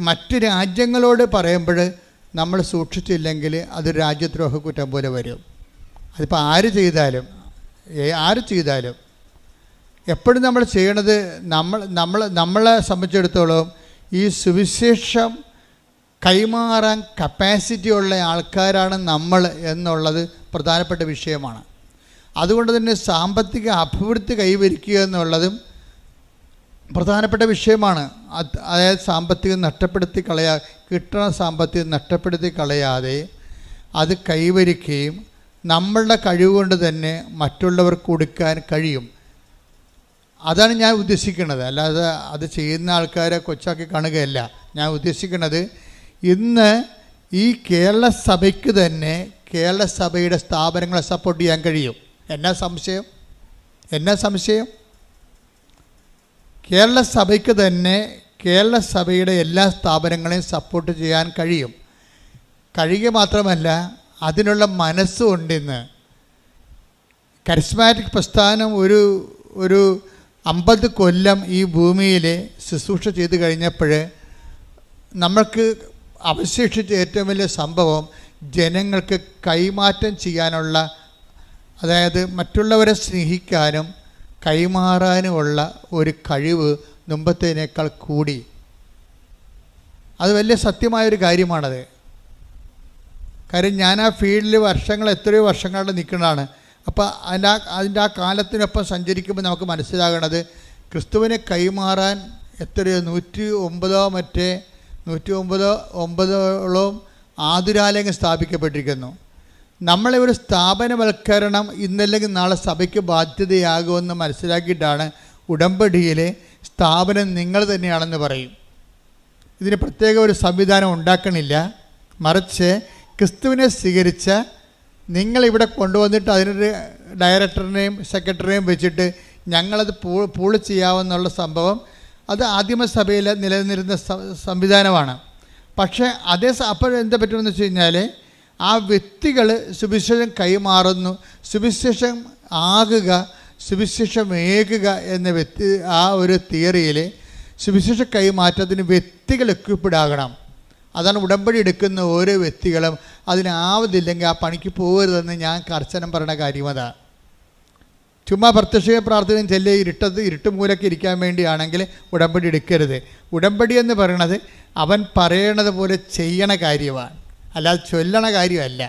മറ്റ് രാജ്യങ്ങളോട് പറയുമ്പോൾ നമ്മൾ സൂക്ഷിച്ചില്ലെങ്കിൽ അത് രാജ്യദ്രോഹ കുറ്റം പോലെ വരും. അതിപ്പോൾ ആര് ചെയ്താലും എപ്പോഴും നമ്മൾ ചെയ്യണത് നമ്മളെ സംബന്ധിച്ചിടത്തോളം ഈ സുവിശേഷം കൈമാറാൻ കപ്പാസിറ്റി ഉള്ള ആൾക്കാരാണ് നമ്മൾ എന്നുള്ളത് പ്രധാനപ്പെട്ട വിഷയമാണ്. അതുകൊണ്ട് തന്നെ സാമ്പത്തിക അഭിവൃദ്ധി കൈവരിക്കുക എന്നുള്ളതും പ്രധാനപ്പെട്ട വിഷയമാണ്. അതായത് കിട്ടുന്ന സാമ്പത്തികം നഷ്ടപ്പെടുത്തി കളയാതെ അത് കൈവരിക്കുകയും നമ്മളുടെ കഴിവുകൊണ്ട് തന്നെ മറ്റുള്ളവർക്ക് കൊടുക്കാൻ കഴിയും. അതാണ് ഞാൻ ഉദ്ദേശിക്കുന്നത്. അല്ലാതെ അത് ചെയ്യുന്ന ആൾക്കാരെ കൊച്ചാക്കി കാണുകയല്ല. ഞാൻ ഉദ്ദേശിക്കുന്നത് ഇന്ന് ഈ കേരള സഭയ്ക്ക് തന്നെ കേരള സഭയുടെ സ്ഥാപനങ്ങളെ സപ്പോർട്ട് ചെയ്യാൻ കഴിയും. എന്നാ സംശയം? കേരള സഭയ്ക്ക് തന്നെ കേരള സഭയുടെ എല്ലാ സ്ഥാപനങ്ങളെയും സപ്പോർട്ട് ചെയ്യാൻ കഴിയുക മാത്രമല്ല അതിനുള്ള മനസ്സും ഉണ്ടിന്ന്. കരിസ്മാറ്റിക് പ്രസ്ഥാനം ഒരു 50 കൊല്ലം ഈ ഭൂമിയിൽ ശുശ്രൂഷ ചെയ്ത് കഴിഞ്ഞപ്പോൾ നമ്മൾക്ക് അവശേഷിച്ച ഏറ്റവും വലിയ സംഭവം ജനങ്ങൾക്ക് കൈമാറ്റം ചെയ്യാനുള്ള, അതായത് മറ്റുള്ളവരെ സ്നേഹിക്കാനും കൈമാറാനുമുള്ള ഒരു കഴിവ് മുമ്പത്തേനേക്കാൾ കൂടി. അത് വലിയ സത്യമായൊരു കാര്യമാണത്. കാര്യം ഞാൻ ആ ഫീൽഡിൽ എത്രയോ വർഷങ്ങളുടെ നിൽക്കുന്നതാണ്. അപ്പോൾ അതിൻ്റെ ആ കാലത്തിനൊപ്പം സഞ്ചരിക്കുമ്പോൾ നമുക്ക് മനസ്സിലാകണത് ക്രിസ്തുവിനെ കൈമാറാൻ എത്രയോ 109 ആതുരാലയങ്ങൾ സ്ഥാപിക്കപ്പെട്ടിരിക്കുന്നു. നമ്മളെ ഒരു സ്ഥാപനവൽക്കരണം ഇന്നല്ലെങ്കിൽ നാളെ സഭയ്ക്ക് ബാധ്യതയാകുമെന്ന് മനസ്സിലാക്കിയിട്ടാണ് ഉടമ്പടിയിലെ സ്ഥാപനം നിങ്ങൾ തന്നെയാണെന്ന് പറയും. ഇതിന് പ്രത്യേക ഒരു സംവിധാനം ഉണ്ടാക്കണില്ല, മറിച്ച് ക്രിസ്തുവിനെ സ്വീകരിച്ച നിങ്ങളിവിടെ കൊണ്ടുവന്നിട്ട് അതിനൊരു ഡയറക്ടറിനെയും സെക്രട്ടറിയെയും വെച്ചിട്ട് ഞങ്ങളത് പൂള് ചെയ്യാമെന്നുള്ള സംഭവം അത് ആദിമസഭയിൽ നിലനിന്നിരുന്ന സംവിധാനമാണ്. പക്ഷേ അപ്പോൾ എന്താ പറ്റുമെന്ന് വെച്ച് കഴിഞ്ഞാൽ ആ വ്യക്തികൾ സുവിശേഷം കൈമാറുന്നു, സുവിശേഷം ആകുക, സുവിശേഷമേകുക എന്ന ആ ഒരു തിയറിയിൽ സുവിശേഷ കൈമാറ്റത്തിന് വ്യക്തികൾ എക്വിപ്പിഡാകണം. അതാണ് ഉടമ്പടി എടുക്കുന്ന ഓരോ വ്യക്തികളും അതിനാവതില്ലെങ്കിൽ ആ പണിക്ക് പോകരുതെന്ന് ഞാൻ കർശനം പറയുന്ന കാര്യം അതാണ്. ചുമ്മാ പ്രത്യക്ഷ പ്രാർത്ഥനയും ചെല്ല് ഇരുട്ട് മൂലക്ക് ഇരിക്കാൻ വേണ്ടിയാണെങ്കിൽ ഉടമ്പടി എടുക്കരുത്. ഉടമ്പടി എന്ന് പറയണത് അവൻ പറയണത് പോലെ ചെയ്യണ കാര്യമാണ്, അല്ലാതെ ചൊല്ലണ കാര്യമല്ല.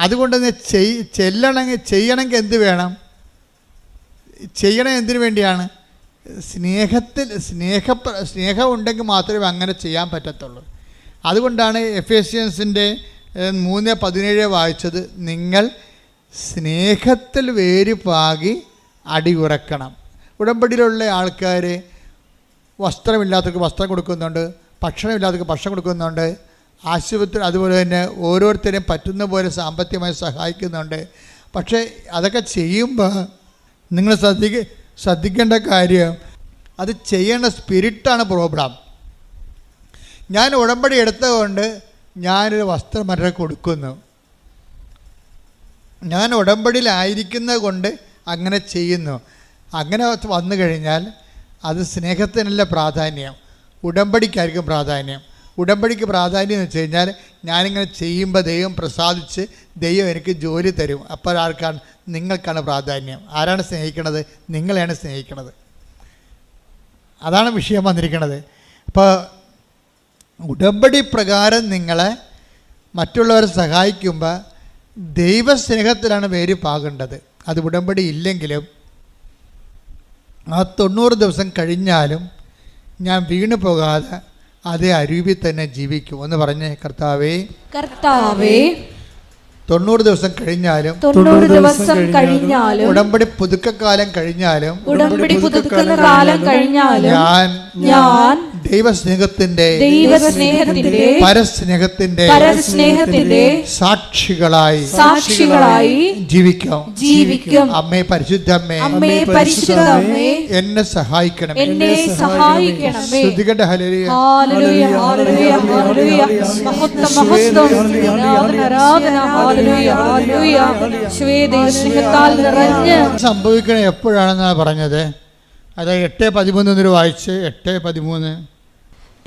അതുകൊണ്ട് തന്നെ ചെയ്യണമെങ്കിൽ എന്ത് വേണം? ചെയ്യണം എന്തിനു വേണ്ടിയാണ്? സ്നേഹം ഉണ്ടെങ്കിൽ മാത്രമേ അങ്ങനെ ചെയ്യാൻ പറ്റത്തുള്ളൂ. അതുകൊണ്ടാണ് എഫേസ്യൻസിൻ്റെ 3:17 വായിച്ചത്, നിങ്ങൾ സ്നേഹത്തിൽ വേരുപാകി അടിയുറക്കണം. ഉടമ്പടിയിലുള്ള ആൾക്കാർ വസ്ത്രമില്ലാത്തവർക്ക് വസ്ത്രം കൊടുക്കുന്നുണ്ട്, ഭക്ഷണമില്ലാത്തവർക്ക് ഭക്ഷണം കൊടുക്കുന്നുണ്ട്, ആശുപത്രി അതുപോലെ തന്നെ ഓരോരുത്തരെയും പറ്റുന്ന പോലെ സാമ്പത്തികമായി സഹായിക്കുന്നുണ്ട്. പക്ഷേ അതൊക്കെ ചെയ്യുമ്പോൾ നിങ്ങൾ ശ്രദ്ധിക്കേണ്ട കാര്യം, അത് ചെയ്യേണ്ട സ്പിരിറ്റാണ് പ്രോബ്ലം. ഞാൻ ഉടമ്പടി എടുത്തതുകൊണ്ട് ഞാനൊരു വസ്ത്രം മറ്റേ കൊടുക്കുന്നു, ഞാൻ ഉടമ്പടിയിലായിരിക്കുന്നത് കൊണ്ട് അങ്ങനെ ചെയ്യുന്നു. അങ്ങനെ വന്നു കഴിഞ്ഞാൽ അത് സ്നേഹത്തിനല്ല പ്രാധാന്യം, ഉടമ്പടിക്കായിരിക്കും പ്രാധാന്യം. ഉടമ്പടിക്ക് പ്രാധാന്യം എന്ന് വെച്ച് കഴിഞ്ഞാൽ ഞാനിങ്ങനെ ചെയ്യുമ്പോൾ ദൈവം പ്രസാദിച്ച് ദൈവം എനിക്ക് ജോലി തരും. അപ്പോൾ ആർക്കാണ്? നിങ്ങൾക്കാണ് പ്രാധാന്യം. ആരാണ് സ്നേഹിക്കണത്? നിങ്ങളെയാണ് സ്നേഹിക്കണത്. അതാണ് വിഷയം വന്നിരിക്കുന്നത്. അപ്പോൾ ഉടമ്പടി പ്രകാരം നിങ്ങളെ മറ്റുള്ളവരെ സഹായിക്കുമ്പോൾ ദൈവസ്നേഹത്തിലാണ് വേര് പാകേണ്ടത്. അത് ഉടമ്പടി ഇല്ലെങ്കിലും ആ 90 ദിവസം കഴിഞ്ഞാലും ഞാൻ വീണു പോകാതെ അതേ അരൂപിൽ തന്നെ ജീവിക്കും എന്ന് പറഞ്ഞ് കർത്താവേ 90 ദിവസം കഴിഞ്ഞാലും ഉടമ്പടി പുതുക്കക്കാലം കഴിഞ്ഞാലും ഞാൻ ദൈവസ്നേഹത്തിന്റെ പരസ്നേഹത്തിന്റെ സാക്ഷികളായി ജീവിക്കും. അമ്മേ പരിശുദ്ധമ്മേ എന്നെ സഹായിക്കണം. ശ്രുതികട ഹല്ലേലൂയ. സംഭവിക്കണ എപ്പോഴാണെന്നാണ് പറഞ്ഞത്. അതായത് 8:13 വായിച്ച് 8:13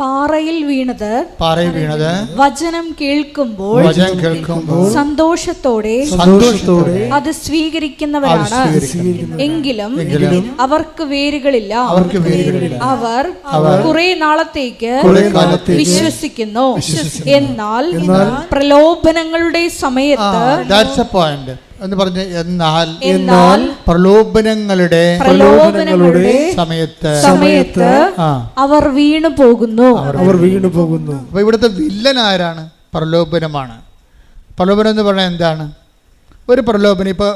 പാറയിൽ വീണത് വചനം കേൾക്കുമ്പോൾ സന്തോഷത്തോടെ അത് സ്വീകരിക്കുന്നവരാണ്. എങ്കിലും അവർക്ക് വേരുകളില്ല. അവർ കുറെ നാളത്തേക്ക് വിശ്വസിക്കുന്നു. എന്നാൽ പ്രലോഭനങ്ങളുടെ സമയത്ത് എന്ന് പറഞ്ഞ എന്നാൽ പ്രലോഭനങ്ങളുടെ സമയത്ത് അവർ വീണു പോകുന്നു. അപ്പൊ ഇവിടുത്തെ വില്ലൻ ആരാണ്? പ്രലോഭനമാണ്. പ്രലോഭനം എന്ന് പറഞ്ഞാൽ എന്താണ്? ഒരു പ്രലോഭനം. ഇപ്പോൾ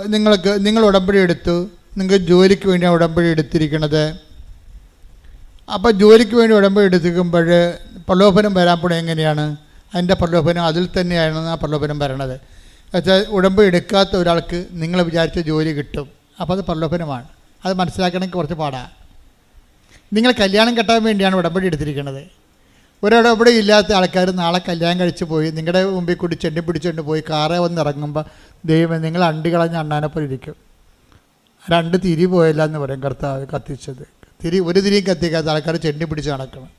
നിങ്ങൾ ഉടമ്പടി എടുത്തു, നിങ്ങൾ ജോലിക്ക് വേണ്ടിയാണ് ഉടമ്പടി എടുത്തിരിക്കുന്നത്. അപ്പോൾ ജോലിക്ക് വേണ്ടി ഉടമ്പടി എടുത്തിരിക്കുമ്പോൾ പ്രലോഭനം വരാൻ പോണത് എങ്ങനെയാണ്? അതിൻ്റെ പ്രലോഭനം അതിൽ തന്നെയാണ് ആ പ്രലോഭനം വരണത്. വെച്ചാൽ ഉടമ്പടി എടുക്കാത്ത ഒരാൾക്ക് നിങ്ങൾ വിചാരിച്ച ജോലി കിട്ടും. അപ്പോൾ അത് പ്രലോഭനമാണ്. അത് മനസ്സിലാക്കണമെങ്കിൽ കുറച്ച് പാടാണ്. നിങ്ങൾ കല്യാണം കെട്ടാൻ വേണ്ടിയാണ് ഉടമ്പടി എടുത്തിരിക്കുന്നത്. ഒരിടപെടെ ഇല്ലാത്ത ആൾക്കാർ നാളെ കല്യാണം കഴിച്ച് പോയി നിങ്ങളുടെ മുമ്പിൽ കൂടി ചെണ്ടി പിടിച്ചുകൊണ്ട് പോയി കാറേ വന്ന് ഇറങ്ങുമ്പോൾ ദൈവം നിങ്ങൾ അണ്ടി കളഞ്ഞ അണ്ണാനെപ്പോലെ ഇരിക്കും. 2 തിരി പോയില്ല എന്ന് പറയും കർത്താവ് കത്തിച്ചത്. ഒരു തിരിയും കത്തിക്കാത്ത ആൾക്കാർ ചെണ്ടി പിടിച്ച് നടക്കണം.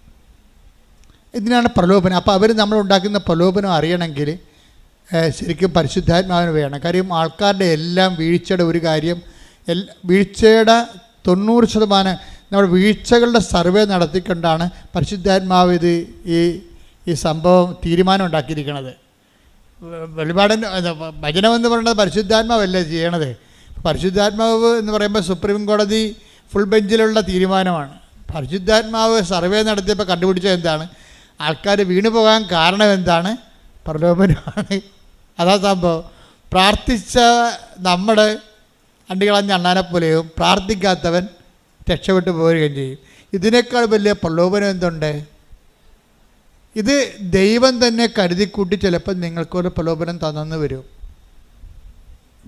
ഇതിനാണ് പ്രലോഭനം. അപ്പോൾ അവർ നമ്മളുണ്ടാക്കുന്ന പ്രലോഭനം അറിയണമെങ്കിൽ ശരിക്കും പരിശുദ്ധാത്മാവിന് വേണം. കാര്യം ആൾക്കാരുടെ എല്ലാം വീഴ്ചയുടെ ഒരു കാര്യം, വീഴ്ചയുടെ 90% നമ്മൾ വീഴ്ചകളുടെ സർവേ നടത്തിക്കൊണ്ടാണ് പരിശുദ്ധാത്മാവ് ഇത് ഈ സംഭവം തീരുമാനം ഉണ്ടാക്കിയിരിക്കുന്നത്. വെളിപാടൻ ഭജനം എന്ന് പറയുന്നത് പരിശുദ്ധാത്മാവല്ലേ ചെയ്യണത്. പരിശുദ്ധാത്മാവ് എന്ന് പറയുമ്പോൾ സുപ്രീം കോടതി ഫുൾ ബെഞ്ചിലുള്ള തീരുമാനമാണ്. പരിശുദ്ധാത്മാവ് സർവേ നടത്തിയപ്പോൾ കണ്ടുപിടിച്ചത് എന്താണ്? ആൾക്കാർ വീണു പോകാൻ കാരണം എന്താണ്? പ്രലോഭനമാണ്. അതാ സംഭവം. പ്രാർത്ഥിച്ച നമ്മുടെ അണ്ടികളഞ്ഞ അണ്ണാനെപ്പോലെയും പ്രാർത്ഥിക്കാത്തവൻ രക്ഷപ്പെട്ടു പോവുകയും ചെയ്യും. ഇതിനേക്കാൾ വലിയ പ്രലോഭനം എന്തുണ്ട്? ഇത് ദൈവം തന്നെ കരുതിക്കൂട്ടി ചിലപ്പോൾ നിങ്ങൾക്കൊരു പ്രലോഭനം തന്നെന്ന് വരും.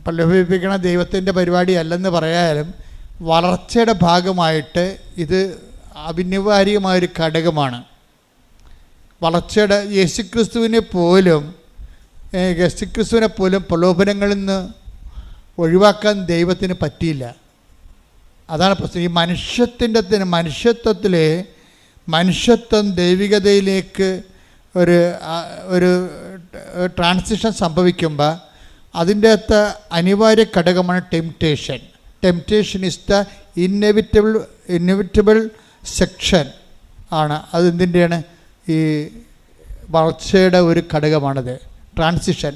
പ്രലോഭിപ്പിക്കണ ദൈവത്തിൻ്റെ പരിപാടി അല്ലെന്ന് പറയാനും വളർച്ചയുടെ ഭാഗമായിട്ട് ഇത് അഭിനിവാര്യമായൊരു ഘടകമാണ്. വളർച്ചയുടെ യേശുക്രിസ്തുവിനെ പോലും പ്രലോഭനങ്ങളിൽ നിന്ന് ഒഴിവാക്കാൻ ദൈവത്തിന് പറ്റിയില്ല. അതാണ് പ്രശ്നം. ഈ മനുഷ്യത്വം ദൈവികതയിലേക്ക് ഒരു ട്രാൻസിഷൻ സംഭവിക്കുമ്പോൾ അതിൻ്റെ അകത്ത് അനിവാര്യ ഘടകമാണ് temptation. Temptation is the inevitable section ആണ്. അതെന്തിൻ്റെയാണ്? ഈ വളർച്ചയുടെ ഒരു ഘടകമാണത്. ട്രാൻസിഷൻ,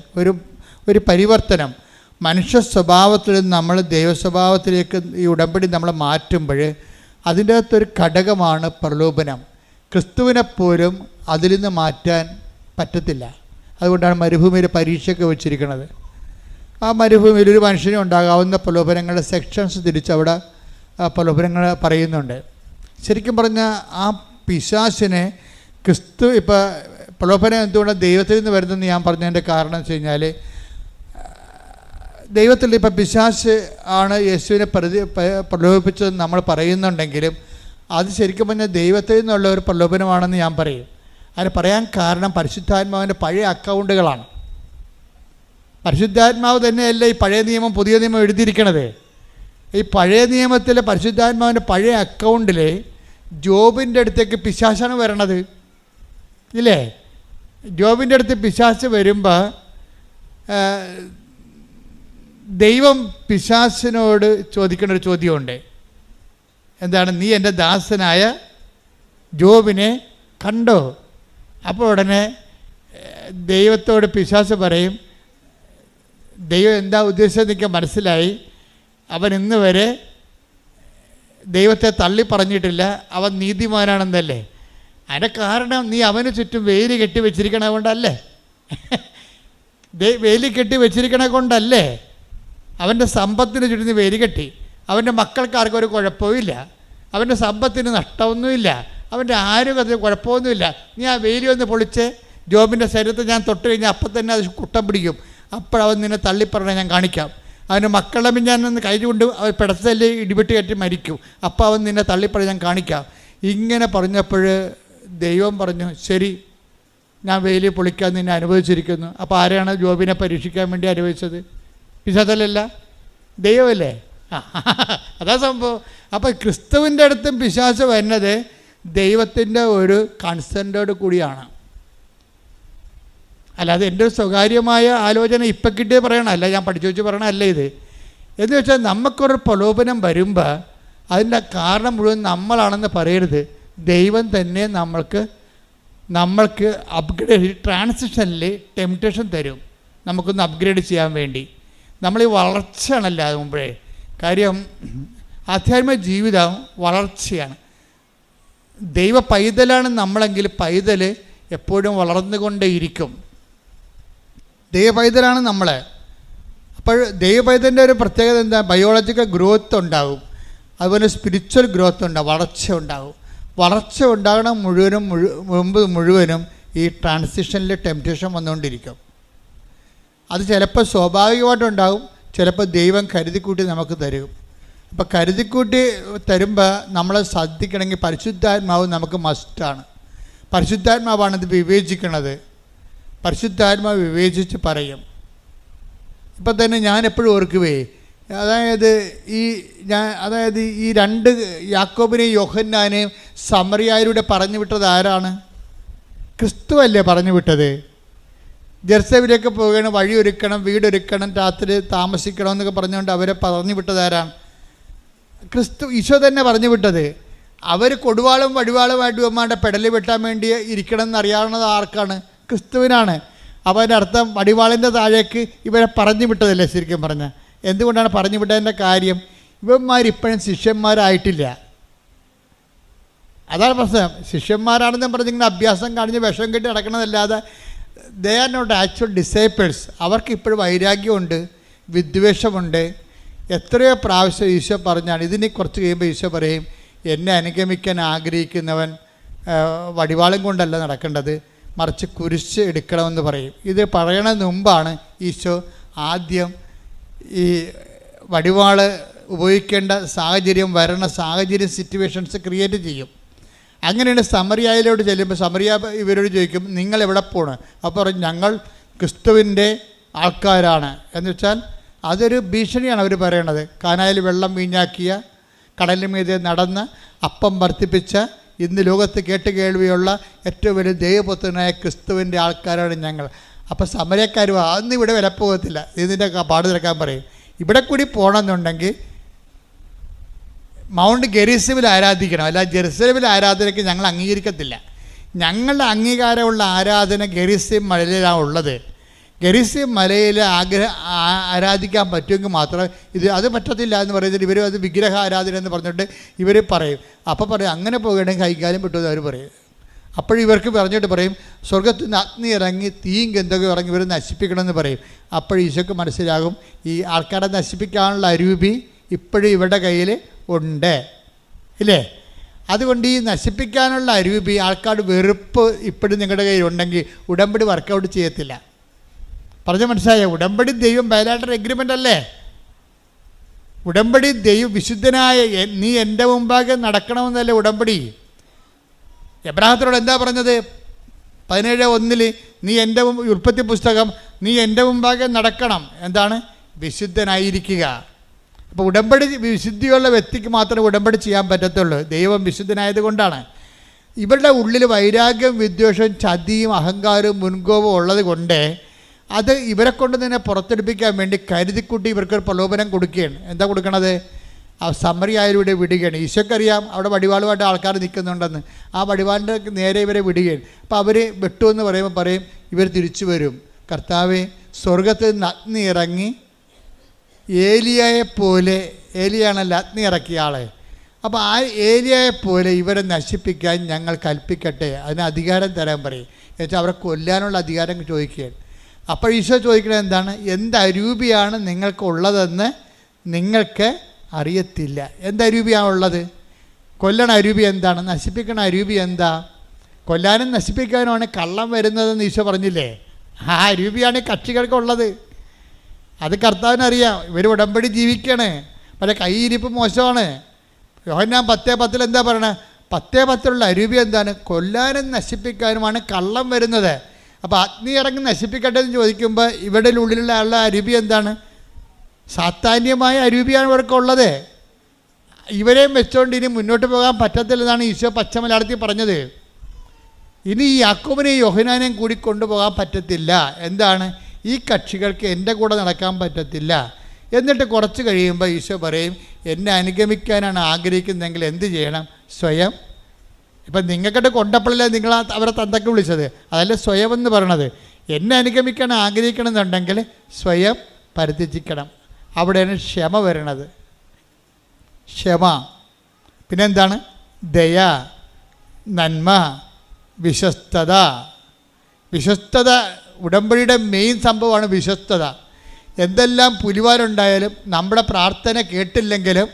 ഒരു പരിവർത്തനം. മനുഷ്യ സ്വഭാവത്തിൽ നിന്ന് നമ്മൾ ദൈവസ്വഭാവത്തിലേക്ക് ഈ ഉടമ്പടി നമ്മൾ മാറ്റുമ്പോൾ അതിൻ്റെ അകത്തൊരു ഘടകമാണ് പ്രലോഭനം. ക്രിസ്തുവിനെപ്പോലും അതിൽ നിന്ന് മാറ്റാൻ പറ്റത്തില്ല. അതുകൊണ്ടാണ് മരുഭൂമിയിൽ പരീക്ഷയൊക്കെ വെച്ചിരിക്കുന്നത്. ആ മരുഭൂമിയിൽ ഒരു മനുഷ്യന് ഉണ്ടാകാവുന്ന പ്രലോഭനങ്ങളുടെ സെക്ഷൻസ് തിരിച്ചവിടെ പ്രലോഭനങ്ങൾ പറയുന്നുണ്ട്. ശരിക്കും പറഞ്ഞാൽ ആ പിശാചിനെ ക്രിസ്തു ഇപ്പോൾ പ്രലോഭനം എന്തുകൊണ്ട് ദൈവത്തിൽ നിന്ന് വരുന്നതെന്ന് ഞാൻ പറഞ്ഞതിൻ്റെ കാരണം വെച്ച് കഴിഞ്ഞാൽ, ദൈവത്തിൽ ഇപ്പോൾ പിശാച് ആണ് യേശുവിനെ പ്രലോഭിപ്പിച്ചതെന്ന് നമ്മൾ പറയുന്നുണ്ടെങ്കിലും അത് ശരിക്കും പറഞ്ഞാൽ ദൈവത്തിൽ നിന്നുള്ള ഒരു പ്രലോഭനമാണെന്ന് ഞാൻ പറയും. അതിന് പറയാൻ കാരണം പരിശുദ്ധാത്മാവിൻ്റെ പഴയ അക്കൗണ്ടുകളാണ്. പരിശുദ്ധാത്മാവ് തന്നെയല്ല ഈ പഴയ നിയമം പുതിയ നിയമം എഴുതിയിരിക്കണത്. ഈ പഴയ നിയമത്തിലെ പരിശുദ്ധാത്മാവിൻ്റെ പഴയ അക്കൗണ്ടിൽ ജോബിൻ്റെ അടുത്തേക്ക് പിശാചാണ് വരണത്, ഇല്ലേ? ജോബിൻ്റെ അടുത്ത് പിശാച് വരുമ്പോൾ ദൈവം പിശാചിനോട് ചോദിക്കുന്ന ഒരു ചോദ്യമുണ്ട്. എന്താണ്? നീ എൻ്റെ ദാസനായ ജോബിനെ കണ്ടോ? അപ്പോൾ ഉടനെ ദൈവത്തോട് പിശാച് പറയും, ദൈവം എന്താ ഉദ്ദേശിച്ചത് എനിക്ക് മനസ്സിലായി. അവൻ ഇന്ന് വരെ ദൈവത്തെ തള്ളി പറഞ്ഞിട്ടില്ല, അവൻ നീതിമാനാണെന്നല്ലേ. അതിൻ്റെ കാരണം നീ അവന് ചുറ്റും വേലി കെട്ടി വെച്ചിരിക്കണ കൊണ്ടല്ലേ? വേലി കെട്ടി വെച്ചിരിക്കണ കൊണ്ടല്ലേ? അവൻ്റെ സമ്പത്തിന് ചുറ്റും നീ വേലി കെട്ടി. അവൻ്റെ മക്കൾക്കാർക്കും ഒരു കുഴപ്പമില്ല, അവൻ്റെ സമ്പത്തിന് നഷ്ടമൊന്നുമില്ല, അവൻ്റെ ആരോഗ്യത്തിന് കുഴപ്പമൊന്നുമില്ല. നീ ആ വേലി ഒന്ന് പൊളിച്ച് ജോബിൻ്റെ ശരീരത്തിൽ ഞാൻ തൊട്ട് കഴിഞ്ഞാൽ അപ്പം തന്നെ അത് കുട്ടം പിടിക്കും. അപ്പോഴവൻ നിന്നെ തള്ളിപ്പറഞ്ഞ ഞാൻ കാണിക്കാം. അവൻ്റെ മക്കളെ ഞാൻ കൈ കൊണ്ട് അവൻ പിടത്തല് ഇടിവിട്ട് കയറ്റി മരിക്കും. അപ്പോൾ അവൻ നിന്നെ തള്ളിപ്പറഞ്ഞ ഞാൻ കാണിക്കാം. ഇങ്ങനെ പറഞ്ഞപ്പോൾ ദൈവം പറഞ്ഞു, ശരി, ഞാൻ വേലി പൊളിക്കാൻ നിന്നെ അനുവദിച്ചിരിക്കുന്നു. അപ്പോൾ ആരെയാണ് ജോബിനെ പരീക്ഷിക്കാൻ വേണ്ടി അനുവദിച്ചത്? പിശാചല്ല, ദൈവമല്ലേ? അതാ സംഭവം. അപ്പോൾ ക്രിസ്തുവിൻ്റെ അടുത്തും പിശാച് വരുന്നത് ദൈവത്തിൻ്റെ ഒരു കൺസെൻറ്റോട് കൂടിയാണ്. അല്ലാതെ എൻ്റെ ഒരു സ്വകാര്യമായ ആലോചന ഇപ്പം കിട്ടിയ പറയണമല്ല, ഞാൻ പഠിച്ചു വെച്ച് പറയണമല്ല ഇത്. എന്ന് വെച്ചാൽ നമുക്കൊരു പ്രലോഭനം വരുമ്പോൾ അതിൻ്റെ കാരണം മുഴുവൻ നമ്മളാണെന്ന് പറയരുത്. ദൈവം തന്നെ നമ്മൾക്ക് അപ്ഗ്രേഡ് ട്രാൻസിഷനിൽ ടെംപ്റ്റേഷൻ തരും, നമുക്കൊന്ന് അപ്ഗ്രേഡ് ചെയ്യാൻ വേണ്ടി. നമ്മൾ ഈ വളർച്ചയാണല്ലോ അത് മുമ്പേ. കാര്യം ആധ്യാത്മിക ജീവിതം വളർച്ചയാണ്. ദൈവ പൈതലാണ് നമ്മളെങ്കിൽ പൈതൽ എപ്പോഴും വളർന്നുകൊണ്ടേയിരിക്കും. ദൈവപൈതലാണ് നമ്മൾ. അപ്പോൾ ദൈവപൈതലിൻ്റെ ഒരു പ്രത്യേകത എന്താ? ബയോളജിക്കൽ ഗ്രോത്ത് ഉണ്ടാകും, അതുപോലെ സ്പിരിച്വൽ ഗ്രോത്ത് ഉണ്ടാകും, വളർച്ച ഉണ്ടാകും. വളർച്ച ഉണ്ടാകണം മുഴുവനും ഈ ട്രാൻസിഷനിൽ ടെംപ്റ്റേഷൻ വന്നുകൊണ്ടിരിക്കും. അത് ചിലപ്പോൾ സ്വാഭാവികമായിട്ടുണ്ടാകും, ചിലപ്പോൾ ദൈവം കരുതിക്കൂട്ടി നമുക്ക് തരും. അപ്പോൾ കരുതിക്കൂട്ടി തരുമ്പോൾ നമ്മളെ ശ്രദ്ധിക്കണമെങ്കിൽ പരിശുദ്ധാത്മാവ് നമുക്ക് മസ്റ്റാണ്. പരിശുദ്ധാത്മാവാണ് ഇത് വിവേചിക്കുന്നത്. പരിശുദ്ധാത്മാവ് വിവേചിച്ച് പറയും. ഇപ്പം തന്നെ ഞാൻ എപ്പോഴും ഓർക്കുവേ, അതായത് ഈ രണ്ട് യാക്കോബിനെയും യോഹന്നാനെയും സമറിയായിലൂടെ പറഞ്ഞു വിട്ടത് ആരാണ്? ക്രിസ്തു അല്ലേ പറഞ്ഞു വിട്ടത്? ജെറുസലേമിലേക്ക് പോകണം, വഴിയൊരുക്കണം, വീടൊരുക്കണം, രാത്രി താമസിക്കണം എന്നൊക്കെ പറഞ്ഞുകൊണ്ട് അവരെ പറഞ്ഞു വിട്ടത് ആരാണ്? ക്രിസ്തു, ഈശോ തന്നെ പറഞ്ഞു വിട്ടത്. അവർ കൊടുവാളും വടിവാളുമായിട്ട് ഇവന്മാരുടെ പെടല് വെട്ടാൻ വേണ്ടി ഇരിക്കണം എന്നറിയാവുന്നത് ആർക്കാണ്? ക്രിസ്തുവിനാണ്. അപ്പോൾ അതിൻ്റെ അർത്ഥം വടിവാളിൻ്റെ താഴേക്ക് ഇവരെ പറഞ്ഞു വിട്ടതല്ലേ ശരിക്കും പറഞ്ഞാൽ. എന്തുകൊണ്ടാണ് പറഞ്ഞു വിട്ടതിൻ്റെ കാര്യം? ഇവന്മാരിപ്പോഴും ശിഷ്യന്മാരായിട്ടില്ല. അതാണ് പ്രശ്നം. ശിഷ്യന്മാരാണെന്ന് പറഞ്ഞിങ്ങനെ അഭ്യാസം കാണിച്ച് വിഷം കെട്ടി നടക്കണതല്ലാതെ they are not actual disciples. അവർക്ക് ഇപ്പോഴും വൈരാഗ്യമുണ്ട്, വിദ്വേഷമുണ്ട്. എത്രയോ പ്രാവശ്യം ഈശോ പറഞ്ഞാണ്. ഇതിനെ കുറച്ച് കഴിയുമ്പോൾ ഈശോ പറയും, എന്നെ അനുഗമിക്കാൻ ആഗ്രഹിക്കുന്നവൻ വടിവാളും കൊണ്ടല്ല നടക്കേണ്ടത്, മറിച്ച് കുരിശ് എടുക്കണമെന്ന് പറയും. ഇത് പറയണതിന് മുമ്പാണ് ഈശോ ആദ്യം ഈ വടിവാള് ഉപയോഗിക്കേണ്ട സാഹചര്യം വരണ സാഹചര്യം സിറ്റുവേഷൻസ് ക്രിയേറ്റ് ചെയ്യും. അങ്ങനെയാണ് സമറിയായിലോട്ട് ചെല്ലുമ്പോൾ സമറിയ ഇവരോട് ചോദിക്കും, നിങ്ങൾ എവിടെ പോണ്? അപ്പോൾ പറയും, ഞങ്ങൾ ക്രിസ്തുവിൻ്റെ ആൾക്കാരാണ്. എന്ന് വെച്ചാൽ അതൊരു ഭീഷണിയാണ് അവർ പറയണത്. കാനായിൽ വെള്ളം വീഞ്ഞാക്കിയ, കടലിന് മീതെ നടന്ന് അപ്പം വർദ്ധിപ്പിച്ച, ഇന്ന് ലോകത്ത് കേട്ടുകേൾവിയുള്ള ഏറ്റവും വലിയ ദൈവപുത്രനായ ക്രിസ്തുവിൻ്റെ ആൾക്കാരാണ് ഞങ്ങൾ. അപ്പോൾ സമരക്കാർ അന്ന് ഇവിടെ വില പോകത്തില്ല, ഇതിൻ്റെ പാട് തിരക്കാൻ പറയും. ഇവിടെ കൂടി പോകണമെന്നുണ്ടെങ്കിൽ മൗണ്ട് ഗെറിസിമിൽ ആരാധിക്കണം, അല്ല ജെറുസലേമിൽ ആരാധനയ്ക്ക് ഞങ്ങൾ അംഗീകരിക്കത്തില്ല. ഞങ്ങളുടെ അംഗീകാരമുള്ള ആരാധന ഗെറിസിം മലയിലാണ് ഉള്ളത്. ഗെറിസിം മലയിൽ ആരാധിക്കാൻ പറ്റുമെങ്കിൽ മാത്രം അത് പറ്റത്തില്ല എന്ന് പറയുന്നത് ഇവർ അത് വിഗ്രഹ ആരാധന എന്ന് പറഞ്ഞിട്ട് ഇവർ പറയും. അപ്പോൾ പറയും, അങ്ങനെ പോകണമെങ്കിൽ കൈകാര്യം പറ്റുമെന്ന് അവർ പറയും. അപ്പോഴിവർക്ക് പറഞ്ഞിട്ട് പറയും, സ്വർഗത്തിൽ നിന്ന് അഗ്നി ഇറങ്ങി തീയും ഗന്ധകം ഇറങ്ങി ഇവർ നശിപ്പിക്കണമെന്ന് പറയും. അപ്പോൾ ഈശോക്ക് മനസ്സിലാകും, ഈ ആൾക്കാരെ നശിപ്പിക്കാനുള്ള അരൂപി ഇപ്പോഴും ഇവരുടെ കയ്യിൽ ഉണ്ട്, ഇല്ലേ? അതുകൊണ്ട് ഈ നശിപ്പിക്കാനുള്ള അരൂപി, ആൾക്കാരുടെ വെറുപ്പ് ഇപ്പോഴും നിങ്ങളുടെ കയ്യിൽ ഉണ്ടെങ്കിൽ ഉടമ്പടി വർക്കൗട്ട് ചെയ്യത്തില്ല. പറഞ്ഞ മനസ്സിലായോ? ഉടമ്പടി ദൈവം ബയലാറ്ററൽ എഗ്രിമെൻ്റ് അല്ലേ? ഉടമ്പടി ദൈവം വിശുദ്ധനായ നീ എൻ്റെ മുമ്പാകെ നടക്കണമെന്നല്ലേ ഉടമ്പടി. എബ്രാഹത്തോട് എന്താ പറഞ്ഞത്? 17:1 നീ എൻ്റെ ഉൽപ്പത്തി പുസ്തകം, നീ എൻ്റെ മുമ്പാകെ നടക്കണം. എന്താണ്? വിശുദ്ധനായിരിക്കുക. അപ്പോൾ ഉടമ്പടി വിശുദ്ധിയുള്ള വ്യക്തിക്ക് മാത്രമേ ഉടമ്പടി ചെയ്യാൻ പറ്റത്തുള്ളൂ. ദൈവം വിശുദ്ധനായത് കൊണ്ടാണ്. ഇവരുടെ ഉള്ളിൽ വൈരാഗ്യം, വിദ്വേഷവും, ചതിയും, അഹങ്കാരവും, മുൻകോപവും ഉള്ളത് കൊണ്ട് അത് ഇവരെ കൊണ്ട് തന്നെ പുറത്തെടുപ്പിക്കാൻ വേണ്ടി കരുതിക്കുട്ടി ഇവർക്കൊരു പ്രലോഭനം കൊടുക്കുകയാണ്. എന്താ കൊടുക്കണത്? ആ സമറിയായിലൂടെ വിടുകയാണ്. ഈശോക്കറിയാം അവിടെ വടിവാളുമായിട്ട് ആൾക്കാർ നിൽക്കുന്നുണ്ടെന്ന്. ആ വടിവാളിൻ്റെ നേരെ ഇവരെ വിടുകയാണ്. അപ്പോൾ അവർ വെട്ടുമെന്ന് പറയുമ്പോൾ പറയും, ഇവർ തിരിച്ചു വരും. കർത്താവേ, സ്വർഗത്തിൽ നിന്ന് അഗ്നി ഇറങ്ങി ഏലിയായെപ്പോലെ, ഏലിയാണല്ലോ അഗ്നി ഇറക്കിയ ആളെ, അപ്പോൾ ആ ഏലിയായെപ്പോലെ ഇവരെ നശിപ്പിക്കാൻ ഞങ്ങൾ കൽപ്പിക്കട്ടെ, അതിന് അധികാരം തരാൻ പറയും. എന്നുവെച്ചാൽ അവരെ കൊല്ലാനുള്ള അധികാരം ചോദിക്കുകയാണ്. അപ്പോൾ ഈശോ ചോദിക്കുന്നത് എന്താണ്? എന്ത് അരൂപിയാണ് നിങ്ങൾക്കുള്ളതെന്ന് നിങ്ങൾക്ക് അറിയത്തില്ല. എന്ത് അരൂപിയാണുള്ളത്? കൊല്ലണ അരൂപി എന്താണ്? നശിപ്പിക്കണ അരൂപി എന്താ? കൊല്ലാനും നശിപ്പിക്കാനുമാണ് കള്ളം വരുന്നതെന്ന് ഈശോ പറഞ്ഞില്ലേ? ആ അരൂപിയാണ് കക്ഷികൾക്കുള്ളത്. അത് കർത്താവിനറിയാം. ഇവർ ഉടമ്പടി ജീവിക്കണേ, പല കൈയിരിപ്പ് മോശമാണ്. യോഹന്നാൻ 10:10 എന്താ പറയണേ? 10:10 അരൂപി എന്താണ്? കൊല്ലാനും നശിപ്പിക്കാനുമാണ് കള്ളം വരുന്നത്. അപ്പോൾ അഗ്നി ഇറങ്ങി നശിപ്പിക്കട്ടെ എന്ന് ചോദിക്കുമ്പോൾ ഇവിടെ ഉള്ളിലുള്ള ആളുടെ അരൂപി എന്താണ്? സാത്താന്യമായ അരൂപിയാണ് ഇവർക്കുള്ളത്. ഇവരെയും വെച്ചുകൊണ്ട് ഇനി മുന്നോട്ട് പോകാൻ പറ്റത്തില്ലെന്നാണ് ഈശോ പച്ച മലയാളത്തിൽ പറഞ്ഞത്. ഇനി ഈ യാക്കോബിനെയും യോഹന്നാനെയും കൂടി കൊണ്ടുപോകാൻ പറ്റത്തില്ല. എന്താണ്? ഈ കക്ഷികൾക്ക് എൻ്റെ കൂടെ നടക്കാൻ പറ്റത്തില്ല. എന്നിട്ട് കുറച്ച് കഴിയുമ്പോൾ ഈശോ പറയും, എന്നെ അനുഗമിക്കാനാണ് ആഗ്രഹിക്കുന്നതെങ്കിൽ എന്ത് ചെയ്യണം? സ്വയം. ഇപ്പം നിങ്ങൾക്കിട്ട് കൊണ്ടപ്പോഴല്ലേ നിങ്ങൾ അവരെ തന്തക്ക് വിളിച്ചത്? അതല്ലേ സ്വയം എന്ന് പറയണത്. എന്നെ അനുഗമിക്കാൻ ആഗ്രഹിക്കണമെന്നുണ്ടെങ്കിൽ സ്വയം പരിത്യജിക്കണം. അവിടെയാണ് ക്ഷമ വരണത്. ക്ഷമ. പിന്നെന്താണ്? ദയ, നന്മ, വിശ്വസ്തത. വിശ്വസ്തത ഉടമ്പടിയുടെ മെയിൻ സംഭവമാണ് വിശ്വസ്തത. എന്തെല്ലാം പുലിവാലുണ്ടായാലും നമ്മുടെ പ്രാർത്ഥന കേട്ടില്ലെങ്കിലും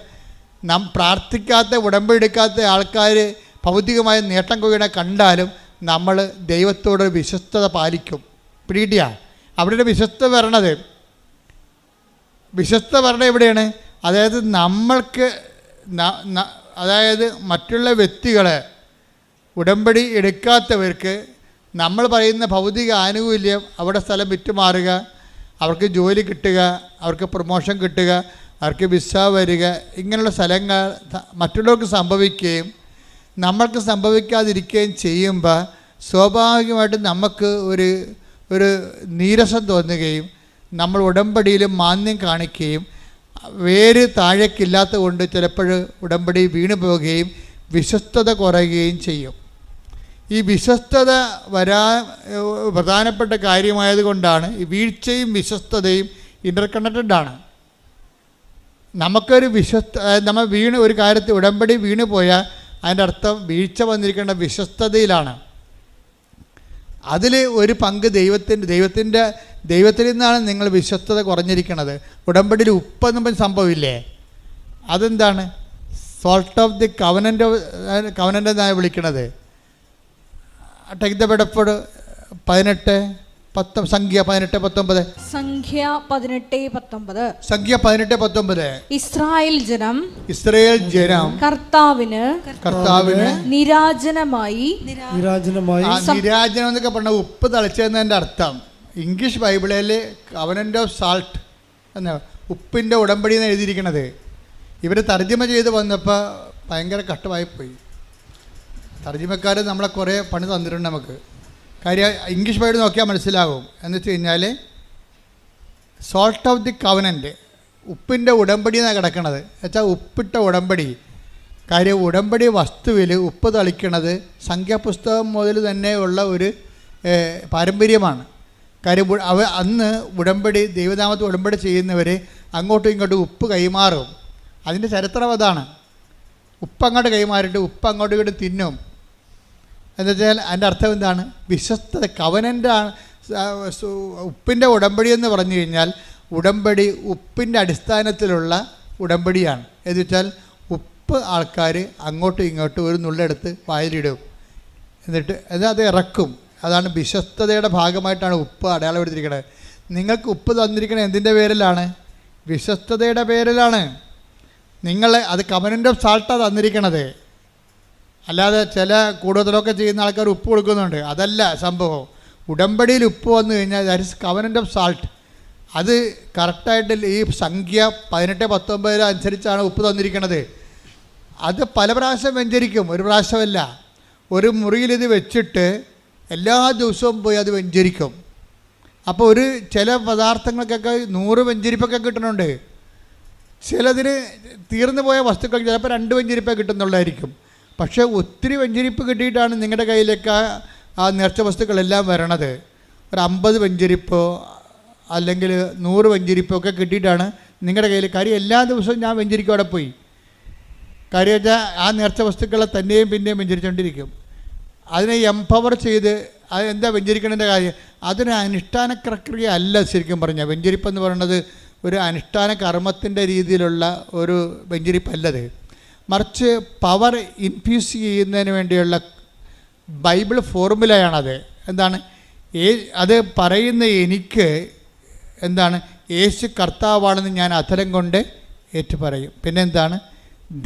പ്രാർത്ഥിക്കാത്ത ഉടമ്പടി എടുക്കാത്ത ആൾക്കാർ ഭൗതികമായ നേട്ടം കൊയ്യണ കണ്ടാലും നമ്മൾ ദൈവത്തോട് വിശ്വസ്തത പാലിക്കും. പിടികിട്ടിയ അവിടെ വിശ്വസ്ത വരണത്. വിശ്വസ്ത വരണ എവിടെയാണ്? അതായത് നമ്മൾക്ക്, അതായത് മറ്റുള്ള വ്യക്തികളെ ഉടമ്പടി എടുക്കാത്തവർക്ക് നമ്മൾ പറയുന്ന ഭൗതിക ആനുകൂല്യം, അവിടെ സ്ഥലം വിറ്റുമാറുക, അവർക്ക് ജോലി കിട്ടുക, അവർക്ക് പ്രൊമോഷൻ കിട്ടുക, അവർക്ക് വിസ വരിക, ഇങ്ങനെയുള്ള സ്ഥലങ്ങൾ മറ്റുള്ളവർക്ക് സംഭവിക്കുകയും നമ്മൾക്ക് സംഭവിക്കാതിരിക്കുകയും ചെയ്യുമ്പോൾ സ്വാഭാവികമായിട്ടും നമുക്ക് ഒരു നീരസം തോന്നുകയും നമ്മൾ ഉടമ്പടിയിൽ മാന്യം കാണിക്കുകയും വേര് താഴേക്കില്ലാത്ത കൊണ്ട് ചിലപ്പോൾ ഉടമ്പടി വീണു പോവുകയും വിശ്വസ്തത കുറയുകയും ചെയ്യും. ഈ വിശ്വസ്തത പ്രധാനപ്പെട്ട കാര്യമായതുകൊണ്ടാണ് ഈ വീഴ്ചയും വിശ്വസ്തതയും ഇൻ്റർകണക്റ്റഡാണ്. നമുക്കൊരു നമ്മൾ ഒരു കാര്യത്തിൽ ഉടമ്പടി വീണു പോയാൽ അതിൻ്റെ അർത്ഥം വീഴ്ച വന്നിരിക്കേണ്ട വിശ്വസ്തതയിലാണ്. അതിൽ ഒരു പങ്ക് ദൈവത്തിൽ നിന്നാണ് നിങ്ങൾ വിശ്വസ്തത കുറഞ്ഞിരിക്കുന്നത്. ഉടമ്പടിയിൽ ഉപ്പെന്നും സംഭവമില്ലേ, അതെന്താണ്? സോൾട്ട് ഓഫ് ദി കവനൻ്റ് എന്നാണ് വിളിക്കുന്നത്. ടേക്ക് ദ ബെഡഫോർഡ് 18:19 സംഖ്യ 18:19 ഇസ്രായേൽ ജനം കർത്താവിന് നിരാജനമായി. നിരാജനം എന്നൊക്കെ പറഞ്ഞ ഉപ്പ് തളിച്ചതിൻ്റെ അർത്ഥം ഇംഗ്ലീഷ് ബൈബിളിൽ കവനൻ്റ് ഓഫ് സാൾട്ട് എന്ന ഉപ്പിൻ്റെ ഉടമ്പടി എന്ന് എഴുതിയിരിക്കുന്നത്. ഇവർ തർജ്ജമ ചെയ്ത് വന്നപ്പോൾ ഭയങ്കര കഷ്ടമായിപ്പോയി. തർജ്ജമക്കാർ നമ്മളെ കുറേ പണി തന്നിട്ടുണ്ട് നമുക്ക്. കാര്യം ഇംഗ്ലീഷ് ബൈബിൾ നോക്കിയാൽ മനസ്സിലാകും. എന്ന് വെച്ച് കഴിഞ്ഞാൽ സോൾട്ട് ഓഫ് ദി കവനൻ്റ്, ഉപ്പിൻ്റെ ഉടമ്പടി എന്നാണ് കിടക്കണത്. വെച്ചാൽ ഉപ്പിട്ട ഉടമ്പടി. കാര്യം ഉടമ്പടി വസ്തുവിൽ ഉപ്പ് തളിക്കണത് സംഖ്യാപുസ്തകം മുതൽ തന്നെ ഉള്ള ഒരു പാരമ്പര്യമാണ്. കാര്യം അന്ന് ഉടമ്പടി ദൈവനാമത്തിൽ ഉടമ്പടി ചെയ്യുന്നവർ അങ്ങോട്ടും ഇങ്ങോട്ടും ഉപ്പ് കൈമാറും. അതിൻ്റെ ചരിത്രം അതാണ്. ഉപ്പ് അങ്ങോട്ട് കൈമാറിയിട്ട് ഉപ്പ് അങ്ങോട്ടും ഇങ്ങോട്ടും തിന്നും. എന്ന് വെച്ചാൽ അതിൻ്റെ അർത്ഥം എന്താണ്? വിശ്വസ്തത. കവനൻ്റാണ് ഉപ്പിൻ്റെ ഉടമ്പടി എന്ന് പറഞ്ഞു കഴിഞ്ഞാൽ ഉടമ്പടി ഉപ്പിൻ്റെ അടിസ്ഥാനത്തിലുള്ള ഉടമ്പടിയാണ്. എന്ന് വെച്ചാൽ ഉപ്പ് ആൾക്കാർ അങ്ങോട്ടും ഇങ്ങോട്ടും ഒരു നുള്ളെടുത്ത് വായിലിടും, എന്നിട്ട് അത് ഇറക്കും. അതാണ് വിശ്വസ്തതയുടെ ഭാഗമായിട്ടാണ് ഉപ്പ് അടയാളപ്പെടുത്തിയിരിക്കുന്നത്. നിങ്ങൾക്ക് ഉപ്പ് തന്നിരിക്കുന്നത് എന്തിൻ്റെ പേരിലാണ്? വിശ്വസ്തതയുടെ പേരിലാണ്. അത് കവനൻ്റ് ഓഫ് സാൾട്ടാണ് തന്നിരിക്കണത്. അല്ലാതെ ചില കൂടുതലൊക്കെ ചെയ്യുന്ന ആൾക്കാർ ഉപ്പ് കൊടുക്കുന്നുണ്ട്, അതല്ല സംഭവം. ഉടമ്പടിയിൽ ഉപ്പ് വന്നു കഴിഞ്ഞാൽ that is covenant of salt. അത് കറക്റ്റായിട്ട് ഈ സംഖ്യ 18:19 അനുസരിച്ചാണ് ഉപ്പ് തന്നിരിക്കുന്നത്. അത് പല പ്രാവശ്യം വെഞ്ചരിക്കും, ഒരു പ്രാവശ്യമല്ല. ഒരു മുറിയിൽ ഇത് വെച്ചിട്ട് എല്ലാ ദിവസവും പോയി അത് വെഞ്ചരിക്കും. അപ്പോൾ ചില പദാർത്ഥങ്ങൾക്കൊക്കെ 100 വെഞ്ചരിപ്പൊക്കെ കിട്ടുന്നുണ്ട്. ചിലതിന് തീർന്നു പോയ വസ്തുക്കൾ ചിലപ്പോൾ 2 വെഞ്ചരിപ്പേ കിട്ടുന്നുള്ളതായിരിക്കും. പക്ഷേ ഒത്തിരി വെഞ്ചരിപ്പ് കിട്ടിയിട്ടാണ് നിങ്ങളുടെ കയ്യിലേക്ക് ആ നേർച്ച വസ്തുക്കളെല്ലാം വരണത്. ഒരു 50 വെഞ്ചരിപ്പോ അല്ലെങ്കിൽ 100 വെഞ്ചരിപ്പോ ഒക്കെ കിട്ടിയിട്ടാണ് നിങ്ങളുടെ കയ്യിൽ. കാര്യം എല്ലാ ദിവസവും ഞാൻ വെഞ്ചരിക്കും അവിടെ പോയി. കാര്യം വെച്ചാൽ ആ നേർച്ച വസ്തുക്കളെ തന്നെയും പിന്നെയും വെഞ്ചരിച്ചുകൊണ്ടിരിക്കും. അതിനെ എംപവർ ചെയ്ത് എന്താ വെഞ്ചരിക്കണതിൻ്റെ കാര്യം? അതൊരു അനുഷ്ഠാന പ്രക്രിയ അല്ല. ശരിക്കും പറഞ്ഞാൽ വെഞ്ചരിപ്പെന്ന് പറയുന്നത് ഒരു അനുഷ്ഠാന കർമ്മത്തിൻ്റെ രീതിയിലുള്ള ഒരു വെഞ്ചരിപ്പല്ലത്. മറിച്ച് പവർ ഇൻഫ്യൂസ് ചെയ്യുന്നതിന് വേണ്ടിയുള്ള ബൈബിൾ ഫോർമുലയാണത്. എന്താണ് അത് പറയുന്ന? എനിക്ക് എന്താണ്? യേശു കർത്താവാണെന്ന് ഞാൻ അധരം കൊണ്ട് ഏറ്റുപറയും. പിന്നെ എന്താണ്?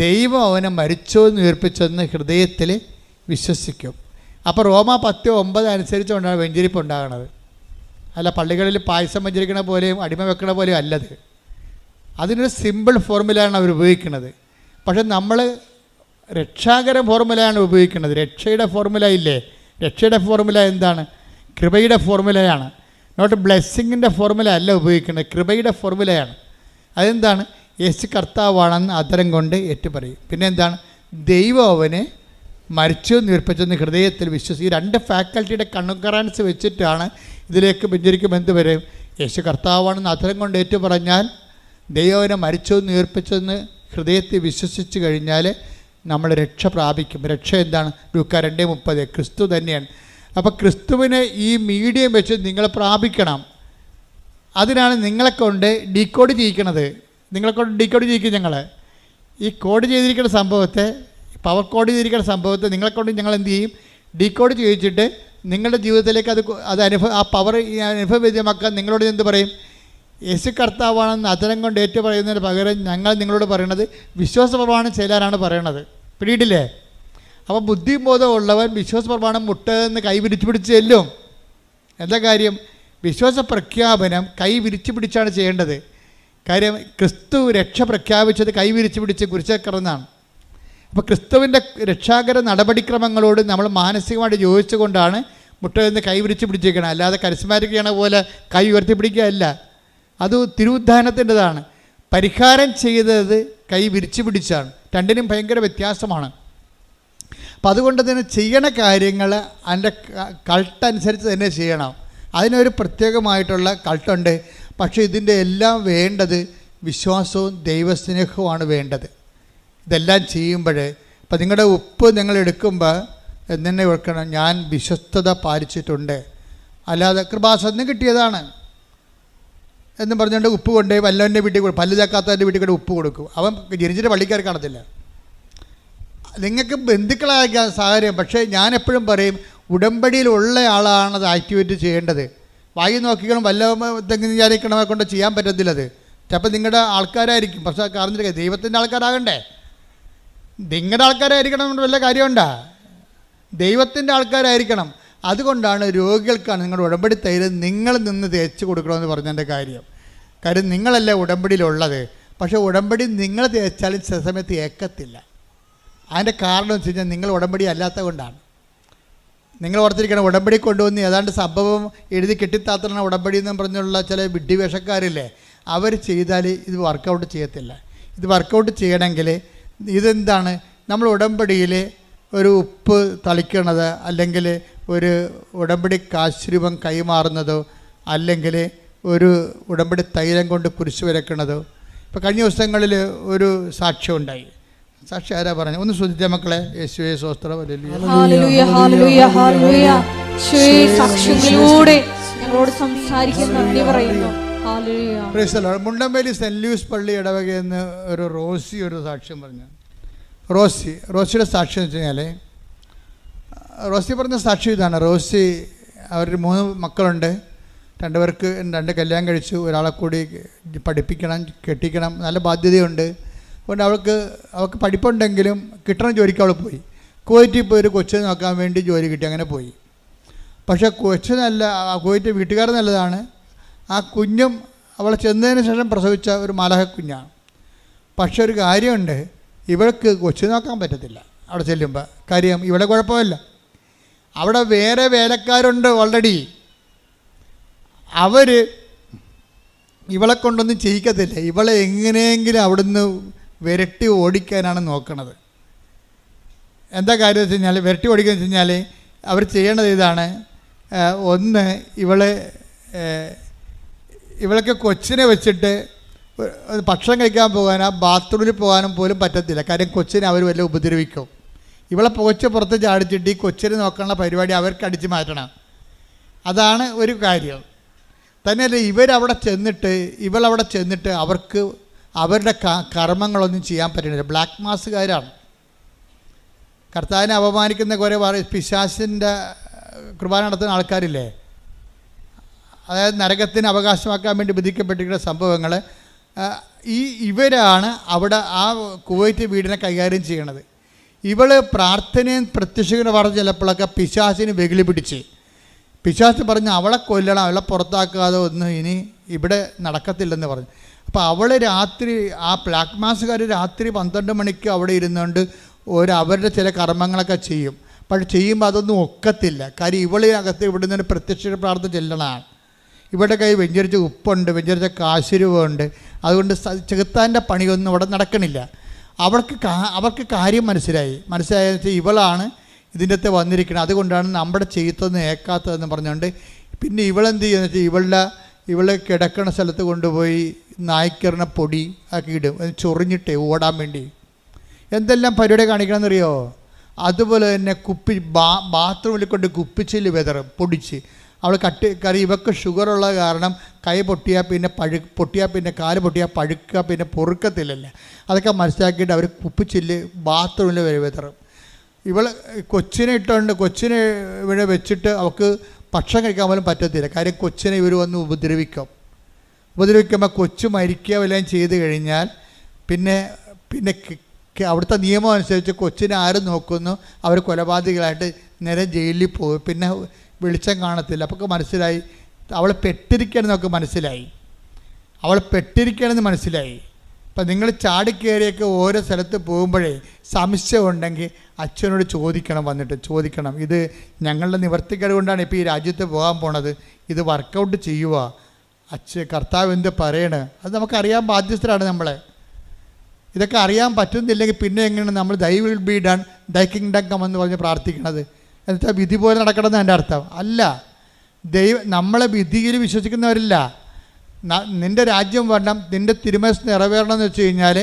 ദൈവം അവനെ മരിച്ചോ എന്ന് ഉയർപ്പിച്ചെന്ന് ഹൃദയത്തിൽ വിശ്വസിക്കും. അപ്പോൾ റോമ 10:9 അനുസരിച്ചുകൊണ്ടാണ് വെഞ്ചരിപ്പ് ഉണ്ടാകുന്നത്. അല്ല പള്ളികളിൽ പായസം വെഞ്ചരിക്കണ പോലെയും അടിമ വെക്കണ പോലെയും അല്ലത്. അതിനൊരു സിമ്പിൾ ഫോർമുലയാണ് അവർ ഉപയോഗിക്കുന്നത്. പക്ഷെ നമ്മൾ രക്ഷാകര ഫോർമുലയാണ് ഉപയോഗിക്കുന്നത്. രക്ഷയുടെ ഫോർമുല ഇല്ലേ? രക്ഷയുടെ ഫോർമുല എന്താണ്? കൃപയുടെ ഫോർമുലയാണ്. നോട്ട് ബ്ലെസ്സിങ്ങിൻ്റെ ഫോർമുല അല്ല ഉപയോഗിക്കുന്നത്, കൃപയുടെ ഫോർമുലയാണ്. അതെന്താണ്? യേശു കർത്താവാണെന്ന് അധരം കൊണ്ട് ഏറ്റുപറയും. പിന്നെ എന്താണ്? ദൈവം അവനെ മരിച്ചു ഉയർപ്പിച്ചെന്ന് ഹൃദയത്തിൽ വിശ്വസിക്കും. ഈ 2 ഫാക്കൽറ്റിയുടെ കണ്ണുക്കറാൻസ് വെച്ചിട്ടാണ് ഇതിലേക്ക് വെഞ്ചരിക്കും. എന്ത് വരും? യേശു കർത്താവാണെന്ന് അധരം കൊണ്ട് ഏറ്റുപറഞ്ഞാൽ ദൈവം അവനെ മരിച്ചു ഉയർപ്പിച്ചെന്ന് ഹൃദയത്തിൽ വിശ്വസിച്ച് കഴിഞ്ഞാൽ നമ്മൾ രക്ഷ പ്രാപിക്കും. രക്ഷ എന്താണ്? ലൂക്കാ 2:30 ക്രിസ്തു തന്നെയാണ്. അപ്പോൾ ക്രിസ്തുവിനെ ഈ മീഡിയം വെച്ച് നിങ്ങൾ പ്രാപിക്കണം. അതിനാണ് നിങ്ങളെക്കൊണ്ട് ഡീകോഡ് ചെയ്യിക്കണത്. നിങ്ങളെക്കൊണ്ട് ഡീകോഡ് ചെയ്യിക്കും. ഞങ്ങൾ ഈ കോഡ് ചെയ്തിരിക്കുന്ന സംഭവത്തെ, പവർ കോഡ് ചെയ്തിരിക്കുന്ന സംഭവത്തെ നിങ്ങളെക്കൊണ്ട് ഞങ്ങൾ എന്ത് ചെയ്യും? ഡീകോഡ് ചെയ്യിച്ചിട്ട് നിങ്ങളുടെ ജീവിതത്തിലേക്ക് ആ പവർ അനുഭവവേദ്യമാക്കാൻ നിങ്ങളോട് എന്ത് പറയും? യേശു കർത്താവാണെന്ന് അധരം കൊണ്ട് ഏറ്റു പറയുന്നതിന് പകരം ഞങ്ങൾ നിങ്ങളോട് പറയണത് വിശ്വാസപ്രമാണം ചെയ്യാനാണ് പറയണത്. പിടിയിട്ടില്ലേ? അപ്പോൾ ബുദ്ധിയും ബോധവും ഉള്ളവൻ വിശ്വാസ പ്രമാണം മുട്ടെന്ന് കൈ വിരിച്ചു പിടിച്ച് ചെല്ലും. എന്താ കാര്യം? വിശ്വാസ പ്രഖ്യാപനം കൈ വിരിച്ചു പിടിച്ചാണ് ചെയ്യേണ്ടത്. കാര്യം ക്രിസ്തു രക്ഷ പ്രഖ്യാപിച്ചത് കൈ വിരിച്ചു പിടിച്ച് കുരിശിൽ. അപ്പോൾ ക്രിസ്തുവിൻ്റെ രക്ഷാകര നടപടിക്രമങ്ങളോട് നമ്മൾ മാനസികമായിട്ട് യോജിച്ചുകൊണ്ടാണ് മുട്ടെന്ന് കൈ വിരിച്ചു പിടിച്ചിരിക്കണം. അല്ലാതെ കരിസ്മാറ്റിക് ചെയ്യണ പോലെ കൈ ഉയർത്തി പിടിക്കുകയല്ല. അത് തിരുവുദ്ധാനത്തിൻ്റെതാണ്. പരിഹാരം ചെയ്തത് കൈ വിരിച്ചു പിടിച്ചാണ്. രണ്ടിനും ഭയങ്കര വ്യത്യാസമാണ്. അപ്പം അതുകൊണ്ട് തന്നെ ചെയ്യണ കാര്യങ്ങൾ അതിൻ്റെ കൾട്ടനുസരിച്ച് തന്നെ ചെയ്യണം. അതിനൊരു പ്രത്യേകമായിട്ടുള്ള കൾട്ടുണ്ട്. പക്ഷേ ഇതിൻ്റെ എല്ലാം വേണ്ടത് വിശ്വാസവും ദൈവസ്നേഹവുമാണ് വേണ്ടത്. ഇതെല്ലാം ചെയ്യുമ്പോൾ ഇപ്പം നിങ്ങളുടെ ഉപ്പ് നിങ്ങൾ എടുക്കുമ്പോൾ എന്നെ ഓർക്കണം, ഞാൻ വിശ്വസ്തത പാലിച്ചിട്ടുണ്ട്. അല്ലാതെ കൃപാസനം കിട്ടിയതാണ് എന്ന് പറഞ്ഞുകൊണ്ട് ഉപ്പ് കൊണ്ടുപോയി വല്ലവൻ്റെ വീട്ടിൽ കൊടുക്കും. പല്ല് തേക്കാത്തവൻ്റെ വീട്ടിൽ കൂടെ ഉപ്പ് കൊടുക്കും. അവൻ ജനിച്ചിട്ട് പള്ളിക്കാർ കാണത്തില്ല. നിങ്ങൾക്ക് ബന്ധുക്കളായ സാഹചര്യം. പക്ഷേ ഞാൻ എപ്പോഴും പറയും, ഉടമ്പടിയിലുള്ള ആളാണ് അത് ആക്ടിവേറ്റ് ചെയ്യേണ്ടത്. വായി നോക്കിക്കണം വല്ല തെങ്ങിന് വിചാരിക്കണമെ കൊണ്ട് ചെയ്യാൻ പറ്റത്തില്ലത്. ചിലപ്പോൾ നിങ്ങളുടെ ആൾക്കാരായിരിക്കും. പക്ഷേ കാരണം ദൈവത്തിൻ്റെ ആൾക്കാരാകണ്ടേ? നിങ്ങളുടെ ആൾക്കാരായിരിക്കണം കൊണ്ട് വല്ല കാര്യമുണ്ടാ? ദൈവത്തിൻ്റെ ആൾക്കാരായിരിക്കണം. അതുകൊണ്ടാണ് രോഗികൾക്കാണ് നിങ്ങളുടെ ഉടമ്പടി തൈര് നിങ്ങൾ നിന്ന് തേച്ച് കൊടുക്കണമെന്ന് പറഞ്ഞതിൻ്റെ കാര്യം. കാര്യം നിങ്ങളല്ലേ ഉടമ്പടിയിലുള്ളത്. പക്ഷേ ഉടമ്പടി നിങ്ങൾ തേച്ചാലും ചില സമയത്ത് ഏക്കത്തില്ല. അതിൻ്റെ കാരണം വെച്ച് കഴിഞ്ഞാൽ നിങ്ങൾ ഉടമ്പടി അല്ലാത്ത കൊണ്ടാണ്. നിങ്ങൾ ഓർത്തിരിക്കണം, ഉടമ്പടി കൊണ്ടുവന്ന് ഏതാണ്ട് സംഭവം എഴുതി കെട്ടിത്താത്തണ ഉടമ്പടി എന്ന് പറഞ്ഞുള്ള ചില വിഡ്ഢിവേഷക്കാരില്ലേ, അവർ ചെയ്താൽ ഇത് വർക്കൗട്ട് ചെയ്യത്തില്ല. ഇത് വർക്കൗട്ട് ചെയ്യണമെങ്കിൽ ഇതെന്താണ്, നമ്മൾ ഉടമ്പടിയിൽ ഒരു ഉപ്പ് തളിക്കണത്, അല്ലെങ്കിൽ ഒരു ഉടമ്പടി കാശ്രൂപം കൈമാറുന്നതോ, അല്ലെങ്കിൽ ഒരു ഉടമ്പടി തൈലം കൊണ്ട് കുരിശ് വരയ്ക്കണതോ. ഇപ്പോൾ കഴിഞ്ഞ ദിവസങ്ങളിൽ ഒരു സാക്ഷ്യം ഉണ്ടായി. സാക്ഷി ആരാ പറഞ്ഞു? ഒന്ന് ശ്രദ്ധിച്ച മക്കളെ. യേശുവേ സ്തോത്രം. ഹല്ലേലൂയ ഹല്ലേലൂയ ഹല്ലേലൂയ. യേശുവേ സാക്ഷ്യങ്ങളിലൂടെ ഞങ്ങളോട് സംസാരിക്കുന്ന നന്ദി പറയുന്നു. ഹല്ലേലൂയ. Praise the Lord. Mundampeli Saint Louis പള്ളി ഇടവകയെന്ന് ഒരു റോസി ഒരു സാക്ഷ്യം പറഞ്ഞു. റോസിയുടെ സാക്ഷ്യം എന്ന് വെച്ച് കഴിഞ്ഞാൽ, റോസി പറഞ്ഞ സാക്ഷ്യം ഇതാണ്. റോസി അവർ 3 മക്കളുണ്ട്. 2 പേർക്ക് 2 കല്യാണം കഴിച്ചു. ഒരാളെ കൂടി പഠിപ്പിക്കണം, കെട്ടിക്കണം, നല്ല ബാധ്യതയുണ്ട്. അതുകൊണ്ട് അവൾക്ക് പഠിപ്പുണ്ടെങ്കിലും കിട്ടണ ജോലിക്ക് അവൾ പോയി. കുവൈറ്റിൽ പോയി ഒരു കൊച്ചിനെ നോക്കാൻ വേണ്ടി ജോലി കിട്ടി, അങ്ങനെ പോയി. പക്ഷേ കൊച്ചു നല്ല, കുവൈറ്റ് വീട്ടുകാർ നല്ലതാണ്. ആ കുഞ്ഞും അവളെ ചെന്നതിന് ശേഷം പ്രസവിച്ച ഒരു മാലാഹ കുഞ്ഞാണ്. പക്ഷെ ഒരു കാര്യമുണ്ട്, ഇവൾക്ക് കൊച്ചു നോക്കാൻ പറ്റത്തില്ല അവിടെ ചെല്ലുമ്പോൾ. കാര്യം ഇവിടെ കുഴപ്പമില്ല, അവിടെ വേറെ വേലക്കാരുണ്ട് ഓൾറെഡി. അവർ ഇവളെ കൊണ്ടൊന്നും ചെയ്യിക്കത്തില്ല. ഇവളെ എങ്ങനെയെങ്കിലും അവിടുന്ന് വിരട്ടി ഓടിക്കാനാണ് നോക്കണത്. എന്താ കാര്യം വെച്ച് കഴിഞ്ഞാൽ, വിരട്ടി ഓടിക്കുക വെച്ച് കഴിഞ്ഞാൽ അവർ ചെയ്യണത് ഇതാണ്. ഒന്ന്, ഇവൾക്ക് കൊച്ചിനെ വെച്ചിട്ട് ഭക്ഷണം കഴിക്കാൻ പോകാനോ ബാത്റൂമിൽ പോകാനും പോലും പറ്റത്തില്ല. കാര്യം കൊച്ചിനെ അവർ വല്ല ഉപദ്രവിക്കും. ഇവളെ കൊച്ച് പുറത്ത് ചാടിച്ചിട്ട് ഈ കൊച്ചിനെ നോക്കാനുള്ള പരിപാടി അവർക്ക് അടിച്ചു മാറ്റണം. അതാണ് ഒരു കാര്യം. തന്നെയല്ല, ഇവളവിടെ ചെന്നിട്ട് അവർക്ക് അവരുടെ കർമ്മങ്ങളൊന്നും ചെയ്യാൻ പറ്റുന്നില്ല. ബ്ലാക്ക് മാസുകാരാണ്. കർത്താവിനെ അപമാനിക്കുന്ന കുറേ പിശാചിൻ്റെ കുർബാന നടത്തുന്ന ആൾക്കാരില്ലേ, അതായത് നരകത്തിന് അവകാശമാക്കാൻ വേണ്ടി വിധിക്കപ്പെട്ടിരിക്കുന്ന സംഭവങ്ങൾ, ഇവരാണ് അവിടെ ആ കുവൈറ്റ് വീടിനെ കൈകാര്യം ചെയ്യണത്. ഇവൾ പ്രാർത്ഥനയും പ്രത്യക്ഷങ്ങളും പറഞ്ഞ് ചിലപ്പോഴൊക്കെ പിശാചിന് വെകിളി പിടിച്ച് പിശാച് പറഞ്ഞ് അവളെ കൊല്ലണം, അവളെ പുറത്താക്കാതെ ഒന്നും ഇനി ഇവിടെ നടക്കത്തില്ലെന്ന് പറഞ്ഞു. അപ്പോൾ അവൾ രാത്രി, ആ ബ്ലാക്ക് മാസുകാർ രാത്രി 12 മണിക്ക് അവിടെ ഇരുന്നുകൊണ്ട് അവരുടെ ചില കർമ്മങ്ങളൊക്കെ ചെയ്യും. പക്ഷെ ചെയ്യുമ്പോൾ അതൊന്നും ഒക്കത്തില്ല. കാര്യം ഇവളിനകത്ത് ഇവിടുന്ന് ഒരു പ്രത്യക്ഷ പ്രാർത്ഥന ചെല്ലണമാണ്. ഇവിടെ കൈ വെഞ്ചരിച്ച ഉപ്പുണ്ട്, വെഞ്ചരിച്ച കാശുരൂപമുണ്ട്. അതുകൊണ്ട് ചെകുത്താൻ്റെ പണിയൊന്നും ഇവിടെ നടക്കണില്ല. അവർക്ക് കാര്യം മനസ്സിലായെന്ന് വെച്ചാൽ ഇവളാണ് ഇതിൻ്റെ അകത്ത് വന്നിരിക്കുന്നത്. അതുകൊണ്ടാണ് നമ്മുടെ ചെയ്യത്തൊന്നും ഏക്കാത്തതെന്ന് പറഞ്ഞുകൊണ്ട് പിന്നെ ഇവളെന്ത് ചെയ്യുന്നത് വെച്ചാൽ ഇവളെ കിടക്കണ സ്ഥലത്ത് കൊണ്ടുപോയി നായ്ക്കറിന പൊടി ആക്കി ഇടും, ചൊറിഞ്ഞിട്ടേ ഓടാൻ വേണ്ടി. എന്തെല്ലാം പരിപാടി കാണിക്കണമെന്നറിയോ? അതുപോലെ തന്നെ ബാത്റൂമിൽ കൊണ്ട് കുപ്പിച്ചില് വെതറും പൊടിച്ച് അവൾ കറി. ഇവക്ക് ഷുഗറുള്ള കാരണം കൈ പൊട്ടിയാൽ പിന്നെ കാല് പൊട്ടിയാൽ പഴുക്കുക, പിന്നെ പൊറുക്കത്തില്ലല്ലേ. അതൊക്കെ മനസ്സിലാക്കിയിട്ട് അവർ കുപ്പിച്ചില് ബാത്റൂമിൽ വെതറും. കൊച്ചിനെ ഇവിടെ വെച്ചിട്ട് അവൾക്ക് ഭക്ഷണം കഴിക്കാൻ പോലും പറ്റത്തില്ല. കാര്യം കൊച്ചിനെ ഇവർ വന്ന് ഉപദ്രവിക്കുമ്പോൾ കൊച്ചു മരിക്കുക വല്ലതും ചെയ്ത് കഴിഞ്ഞാൽ പിന്നെ അവിടുത്തെ നിയമം അനുസരിച്ച് കൊച്ചിനെ ആരും നോക്കുന്നു, അവർ കൊലപാതകികളായിട്ട് നേരെ ജയിലിൽ പോകും. പിന്നെ വെളിച്ചം കാണത്തില്ല. അപ്പോൾ മനസ്സിലായി അവൾ പെട്ടിരിക്കണമെന്നൊക്കെ മനസ്സിലായി. അവൾ പെട്ടിരിക്കണമെന്ന് മനസ്സിലായി. അപ്പം നിങ്ങൾ ചാടിക്കയറിയൊക്കെ ഓരോ സ്ഥലത്ത് പോകുമ്പോഴേ സംശയം ഉണ്ടെങ്കിൽ അച്ഛനോട് ചോദിക്കണം, വന്നിട്ട് ചോദിക്കണം, ഇത് ഞങ്ങളുടെ നിവർത്തിക്കേട് കൊണ്ടാണ് ഇപ്പോൾ ഈ രാജ്യത്ത് പോകാൻ പോണത്, ഇത് വർക്കൗട്ട് ചെയ്യുക, കർത്താവ് എന്ത് പറയണേ, അത് നമുക്കറിയാൻ ബാധ്യസ്ഥരാണ് നമ്മളെ. ഇതൊക്കെ അറിയാൻ പറ്റുന്നില്ലെങ്കിൽ പിന്നെ എങ്ങനെയാണ് നമ്മൾ thy will be done, thy kingdom come എന്ന് പറഞ്ഞ് പ്രാർത്ഥിക്കണത്? എന്നുവെച്ചാൽ വിധി പോലെ നടക്കണമെന്ന് എൻ്റെ അർത്ഥം അല്ല. നമ്മളെ വിധിയിൽ വിശ്വസിക്കുന്നവരില്ല. നിൻ്റെ രാജ്യം വരണം, നിൻ്റെ തിരുമനസ് നിറവേറണം എന്ന് വെച്ച് കഴിഞ്ഞാൽ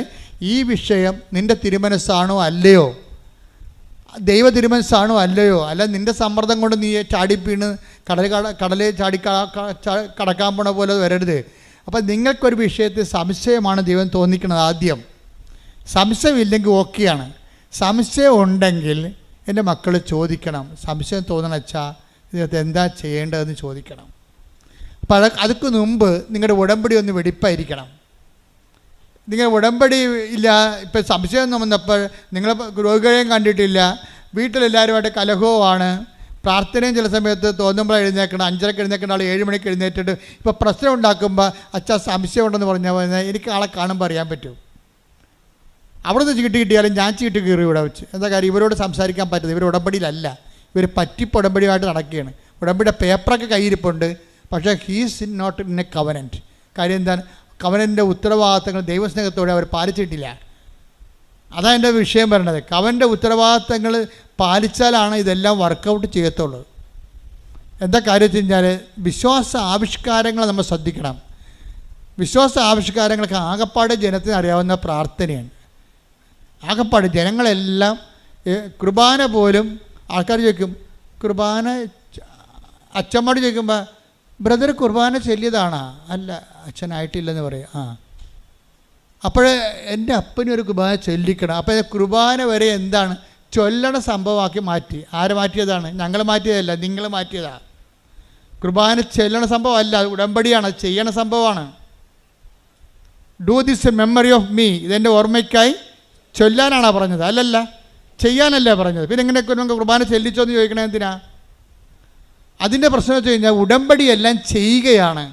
ഈ വിഷയം നിൻ്റെ തിരുമനസ്സാണോ അല്ലയോ, ദൈവ തിരുമനസ്സാണോ അല്ലയോ, അല്ല നിൻ്റെ സമ്മർദ്ദം കൊണ്ട് നീ ചാടിപ്പീണ് കടലിൽ കടക്കാൻ പോണ പോലെ വരരുത്. അപ്പം നിങ്ങൾക്കൊരു വിഷയത്തിൽ സംശയമാണ് ദൈവം തോന്നിക്കുന്നത്. ആദ്യം സംശയമില്ലെങ്കിൽ ഓക്കെയാണ്. സംശയം ഉണ്ടെങ്കിൽ എൻ്റെ മക്കൾ ചോദിക്കണം, സംശയം തോന്നണച്ചാൽ ഇതിനകത്ത് എന്താ ചെയ്യേണ്ടതെന്ന് ചോദിക്കണം. അപ്പോൾ അതിക്ക് മുമ്പ് നിങ്ങളുടെ ഉടമ്പടി ഒന്ന് വെടിപ്പായിരിക്കണം. നിങ്ങൾ ഉടമ്പടി ഇല്ല, ഇപ്പം സംശയം ഒന്നും വന്നപ്പോൾ നിങ്ങൾ രോഗികളെയും കണ്ടിട്ടില്ല, വീട്ടിലെല്ലാവരുമായിട്ട് കലഹവുമാണ്, പ്രാർത്ഥനയും ചില സമയത്ത് തോന്നുമ്പോൾ എഴുന്നേക്കണം, 5:30 എഴുന്നേക്കേണ്ട ആൾ 7 മണിക്ക് എഴുന്നേറ്റിട്ട് ഇപ്പോൾ പ്രശ്നം ഉണ്ടാക്കുമ്പോൾ അച്ഛാ സംശയം ഉണ്ടെന്ന് പറഞ്ഞാൽ എനിക്ക് ആളെ കാണുമ്പോൾ അറിയാൻ പറ്റും. അവിടുന്ന് ചീട്ട് കിട്ടിയാലും ഞാൻ ചീട്ട് കീറി ഇവിടെ വെച്ച് എന്താ കാര്യം, ഇവരോട് സംസാരിക്കാൻ പറ്റുന്നത്, ഇവർ ഉടമ്പടിയിലല്ല, ഇവർ പറ്റിപ്പ് ഉടമ്പടിയുമായിട്ട് നടക്കുകയാണ്. ഉടമ്പടിയുടെ പേപ്പറൊക്കെ കയ്യിരിപ്പുണ്ട്, പക്ഷേ he's not in a covenant. കാര്യം എന്താണ്, കവനൻ്റെ ഉത്തരവാദിത്തങ്ങൾ ദൈവസ്നേഹത്തോടെ അവർ പാലിച്ചിട്ടില്ല. അതാണ് എൻ്റെ വിഷയം പറയണത്. കവൻ്റെ ഉത്തരവാദിത്തങ്ങൾ പാലിച്ചാലാണ് ഇതെല്ലാം വർക്കൗട്ട് ചെയ്യത്തുള്ളൂ. എന്താ കാര്യം വെച്ച് കഴിഞ്ഞാൽ വിശ്വാസ ആവിഷ്കാരങ്ങൾ നമ്മൾ ശ്രദ്ധിക്കണം. വിശ്വാസ ആവിഷ്കാരങ്ങൾക്ക് ആകപ്പാട് ജനത്തിന് അറിയാവുന്ന പ്രാർത്ഥനയാണ്. ആകപ്പാട് ജനങ്ങളെല്ലാം കുർബാന പോലും ആൾക്കാർ ചോദിക്കും, കുർബാന അച്ഛന്മാർ ചോദിക്കുമ്പോൾ ബ്രദർ കുർബാന ചൊല്ലിയതാണോ? അല്ല അച്ഛനായിട്ടില്ലെന്ന് പറയും. അപ്പോൾ എൻ്റെ അപ്പനൊരു കുർബാന ചൊല്ലിക്കണം. അപ്പോൾ കുർബാന വരെ എന്താണ് ചൊല്ലണ സംഭവമാക്കി മാറ്റി. ആരെ മാറ്റിയതാണ്? ഞങ്ങൾ മാറ്റിയതല്ല, നിങ്ങൾ മാറ്റിയതാണ്. കുർബാന ചൊല്ലണ സംഭവമല്ല, ഉടമ്പടിയാണ്, ചെയ്യണ സംഭവമാണ്. Do this memory of me, ഇതെൻ്റെ ഓർമ്മയ്ക്കായി ചൊല്ലാനാണോ പറഞ്ഞത്? അല്ലല്ല, ചെയ്യാനല്ല പറഞ്ഞത്. പിന്നെ എങ്ങനെയൊക്കെ നമുക്ക് കുർബാന ചൊല്ലിച്ചോ എന്ന് ചോദിക്കണേ എന്തിനാ? അതിൻ്റെ പ്രശ്നം വെച്ച് കഴിഞ്ഞാൽ ഉടമ്പടിയെല്ലാം ചെയ്യുകയാണ്.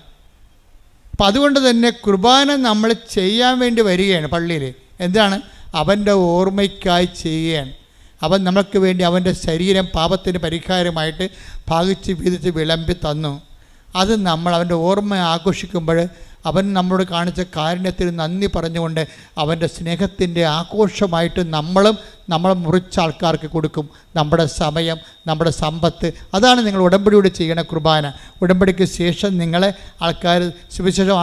അപ്പം അതുകൊണ്ട് തന്നെ കുർബാന നമ്മൾ ചെയ്യാൻ വേണ്ടി വരികയാണ് പള്ളിയിൽ. എന്താണ്? അവൻ്റെ ഓർമ്മയ്ക്കായി ചെയ്യുകയാണ്. അവൻ നമുക്ക് വേണ്ടി അവൻ്റെ ശരീരം പാപത്തിന് പരിഹാരമായിട്ട് ഭാഗിച്ച് വീതിച്ച് വിളമ്പി തന്നു. അത് നമ്മൾ അവൻ്റെ ഓർമ്മ ആഘോഷിക്കുമ്പോൾ അവൻ നമ്മളോട് കാണിച്ച കാരുണ്യത്തിന് നന്ദി പറഞ്ഞുകൊണ്ട് അവൻ്റെ സ്നേഹത്തിൻ്റെ ആഘോഷമായിട്ട് നമ്മൾ മുറിച്ച ആൾക്കാർക്ക് കൊടുക്കും. നമ്മുടെ സമയം, നമ്മുടെ സമ്പത്ത്, അതാണ് നിങ്ങൾ ഉടമ്പടിയോട് ചെയ്യണ കുർബാന. ഉടമ്പടിക്ക് ശേഷം നിങ്ങളെ ആൾക്കാർ സുവിശേഷം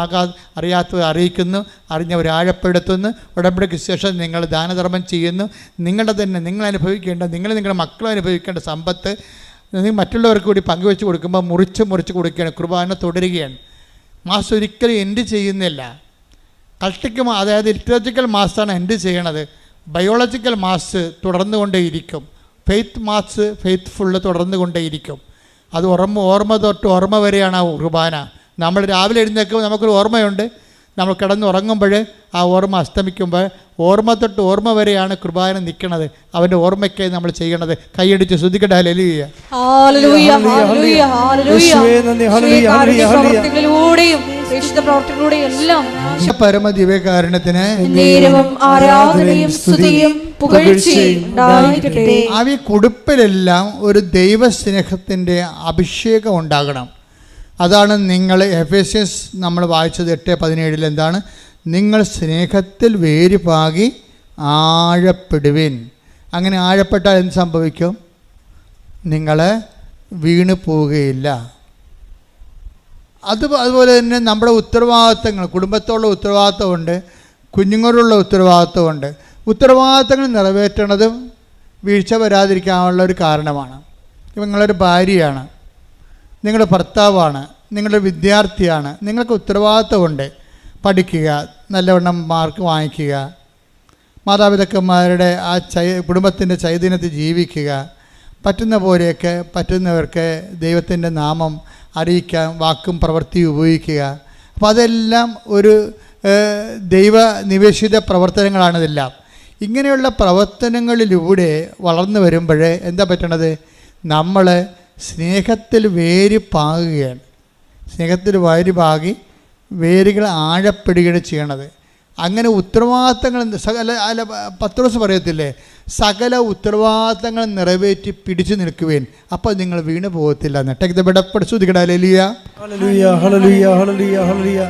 അറിയാത്തവർ അറിയിക്കുന്നു, അറിഞ്ഞവർ ആഴപ്പെടുത്തുന്നു. ഉടമ്പടിക്ക് ശേഷം നിങ്ങൾ ദാനധർമ്മം ചെയ്യുന്നു. നിങ്ങളുടെ തന്നെ നിങ്ങൾ അനുഭവിക്കേണ്ട, നിങ്ങളുടെ മക്കളും അനുഭവിക്കേണ്ട സമ്പത്ത് നിങ്ങൾ മറ്റുള്ളവർക്ക് കൂടി പങ്കുവെച്ച് കൊടുക്കുമ്പോൾ മുറിച്ച് കൊടുക്കുകയാണ്. കുർബാന തുടരുകയാണ്. മാസ് ഒരിക്കലും എൻഡ് ചെയ്യുന്നില്ല. കൾട്ടിക്ക് അതായത് ലിറ്ററേച്ചറിക്കൽ മാസാണ് എൻഡ് ചെയ്യണത്. ബയോളജിക്കൽ മാസ് തുടർന്നു കൊണ്ടേയിരിക്കും. ഫെയ്ത്ത് മാസ് ഫെയ്ത്ത്ഫുള്ള് തുടർന്നു കൊണ്ടേയിരിക്കും. അത് ഓർമ്മ തൊട്ട് ഓർമ്മ വരെയാണ് ആ കുർബാന. നമ്മൾ രാവിലെ എഴുന്നേൽക്കുമ്പോൾ നമുക്കൊരു ഓർമ്മയുണ്ട്. നമ്മൾ കിടന്നുറങ്ങുമ്പോൾ ആ ഓർമ്മ അസ്തമിക്കുമ്പോൾ ഓർമ്മ തൊട്ട് ഓർമ്മ വരെയാണ് കുർബാന നിൽക്കുന്നത്. അവൻ്റെ ഓർമ്മയ്ക്കായി നമ്മൾ ചെയ്യണത്. കൈയടിച്ച് ശ്രദ്ധിക്കട്ടെ. ഹല്ലേലൂയ, ഹല്ലേലൂയ, ഹല്ലേലൂയ, ഹല്ലേലൂയ. പരമ ദിവ്യകാരുണ്യത്തിന് ആരാധനയും സ്തുതിയും പുകഴ്ചയും ഉണ്ടായിരിക്കട്ടെ. ആ കുടുംബത്തിലെല്ലാം ഒരു ദൈവസ്നേഹത്തിൻ്റെ അഭിഷേകം ഉണ്ടാകണം. അതാണ് നിങ്ങൾ എഫേസ്യൻസ് നമ്മൾ വായിച്ചത് 8:17 എന്താണ്? നിങ്ങൾ സ്നേഹത്തിൽ വേരുപാകി ആഴപ്പെടുവിൻ. അങ്ങനെ ആഴപ്പെട്ടാൽ എന്ത് സംഭവിക്കും? നിങ്ങൾ വീണു പോവുകയില്ല. അതുപോലെ തന്നെ നമ്മുടെ ഉത്തരവാദിത്തങ്ങൾ, കുടുംബത്തോടുള്ള ഉത്തരവാദിത്തമുണ്ട്, കുഞ്ഞുങ്ങളോടുള്ള ഉത്തരവാദിത്തമുണ്ട്. ഉത്തരവാദിത്തങ്ങൾ നിറവേറ്റണതും വീഴ്ച വരാതിരിക്കാനുള്ള ഒരു കാരണമാണ്. നിങ്ങളൊരു ഭാര്യയാണ്, നിങ്ങളുടെ ഭർത്താവാണ്, നിങ്ങളുടെ വിദ്യാർത്ഥിയാണ്, നിങ്ങൾക്ക് ഉത്തരവാദിത്തമുണ്ട്. പഠിക്കുക, നല്ലവണ്ണം മാർക്ക് വാങ്ങിക്കുക, മാതാപിതാക്കന്മാരുടെ ആ കുടുംബത്തിൻ്റെ ചൈതന്യത്തിൽ ജീവിക്കുക, പറ്റുന്നവർക്ക് ദൈവത്തിൻ്റെ നാമം അറിയിക്കാൻ വാക്കും പ്രവൃത്തിയും ഉപയോഗിക്കുക. അപ്പോൾ അതെല്ലാം ഒരു ദൈവനിവേശിത പ്രവർത്തനങ്ങളാണിതെല്ലാം. ഇങ്ങനെയുള്ള പ്രവർത്തനങ്ങളിലൂടെ വളർന്നു വരുമ്പോൾ എന്താ പറ്റണത്? നമ്മൾ സ്നേഹത്തിൽ വേര് പാകുകയാണ്. സ്നേഹത്തിൽ വേര് പാകി വേരുകൾ ആഴപ്പെടുകയാണ് ചെയ്യണത്. അങ്ങനെ ഉത്തരവാദിത്തങ്ങൾ അല്ല പത്രോസ് പറയത്തില്ലേ, സകല ഉത്തരവാദിത്തങ്ങൾ നിറവേറ്റി പിടിച്ചു നിൽക്കുവേൻ, അപ്പോൾ നിങ്ങൾ വീണ് പോകത്തില്ല. ഹല്ലേലൂയ ഹല്ലേലൂയ ഹല്ലേലൂയ ഹല്ലേലൂയ.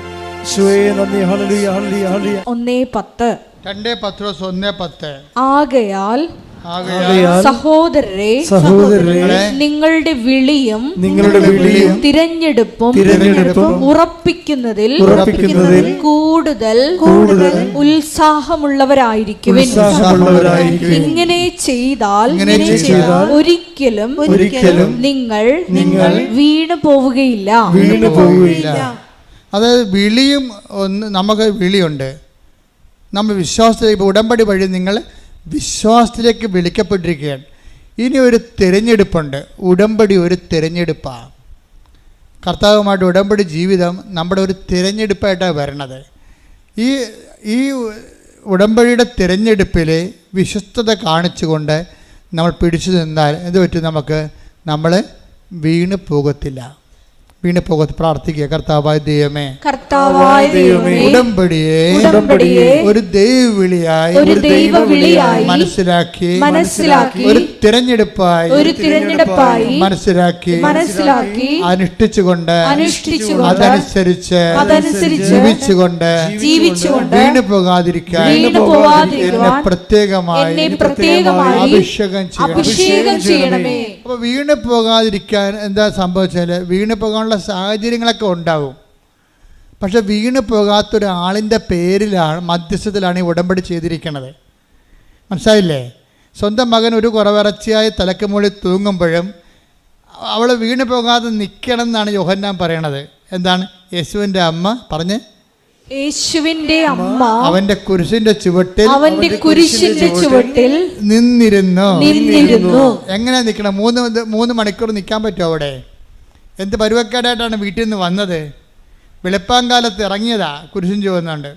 യേശുവേ നന്ദി. ഹല്ലേലൂയ ഹല്ലേലൂയ ഹല്ലേലൂയ. 1:10 2 പത്രോസ് 1:10. ആകയാൽ സഹോദരരെ നിങ്ങളുടെ വിളിയും തിരഞ്ഞെടുപ്പും ഉറപ്പിക്കുന്നതിൽ കൂടുതൽ ഉത്സാഹമുള്ളവരായിരിക്കുവിൻ. ഇങ്ങനെ ചെയ്താൽ ഒരിക്കലും നിങ്ങൾ വീണു പോവുകയില്ല. അതായത് വിളിയും നമുക്ക് വിളിയുണ്ട്. നമ്മൾ വിശ്വാസത്തിലേക്ക് ഉടമ്പടി വഴി നിങ്ങൾ വിശ്വാസത്തിലേക്ക് വിളിക്കപ്പെട്ടിരിക്കുകയാണ്. ഇനി ഒരു തിരഞ്ഞെടുപ്പുണ്ട്. ഉടമ്പടി ഒരു തിരഞ്ഞെടുപ്പാണ്. കർത്താവുമായിട്ട് ഉടമ്പടി ജീവിതം നമ്മുടെ ഒരു തിരഞ്ഞെടുപ്പായിട്ടാണ് വരണത്. ഈ ഉടമ്പടിയുടെ തിരഞ്ഞെടുപ്പിൽ വിശ്വസ്തത കാണിച്ചുകൊണ്ട് നമ്മൾ പിടിച്ചു നിന്നാൽ എന്ത് പറ്റും? നമ്മൾ വീണ് പോകത്തില്ല. പ്രാർത്ഥിക്കുക. കർത്താവായ ദൈവമേ, ഉടമ്പടിയെ ഒരു ദൈവവിളിയായി മനസ്സിലാക്കി ഒരു തിരഞ്ഞെടുപ്പായി മനസ്സിലാക്കി അനുഷ്ഠിച്ചുകൊണ്ട് അതനുസരിച്ച് ജീവിച്ചുകൊണ്ട് വീണു പോകാതിരിക്കാൻ എന്നെ പ്രത്യേകമായി അഭിഷേകം ചെയ്യണമേ. അപ്പോൾ വീണു പോകാതിരിക്കാൻ എന്താ സംഭവിച്ചാൽ, വീണു പോകാനുള്ള സാഹചര്യങ്ങളൊക്കെ ഉണ്ടാവും. പക്ഷെ വീണു പോകാത്തൊരാളിൻ്റെ പേരിലാണ്, മധ്യസ്ഥത്തിലാണ് ഈ ഉടമ്പടി ചെയ്തിരിക്കുന്നത്. മനസ്സിലായില്ലേ? സ്വന്തം മകൻ ഒരു കുറവിറച്ചിയായി തലക്ക് മുകളിൽ തൂങ്ങുമ്പോഴും അവൾ വീണു പോകാതെ നിൽക്കണം എന്നാണ് യോഹന്നാൻ പറയണത്. എന്താണ്? യേശുവിൻ്റെ അമ്മ പറഞ്ഞ് അവന്റെ കുരിശിന്റെ ചുവട്ടിൽ നിന്നിരുന്നു. എങ്ങനെ നിൽക്കണം? 3 മണിക്കൂർ നിൽക്കാൻ പറ്റുമോ അവിടെ? എന്ത് പരുവക്കേടായിട്ടാണ് വീട്ടിൽ നിന്ന് വന്നത്? വെളുപ്പാങ്കാലത്ത് ഇറങ്ങിയതാ, കുരിശും ചുവന്നുണ്ട്.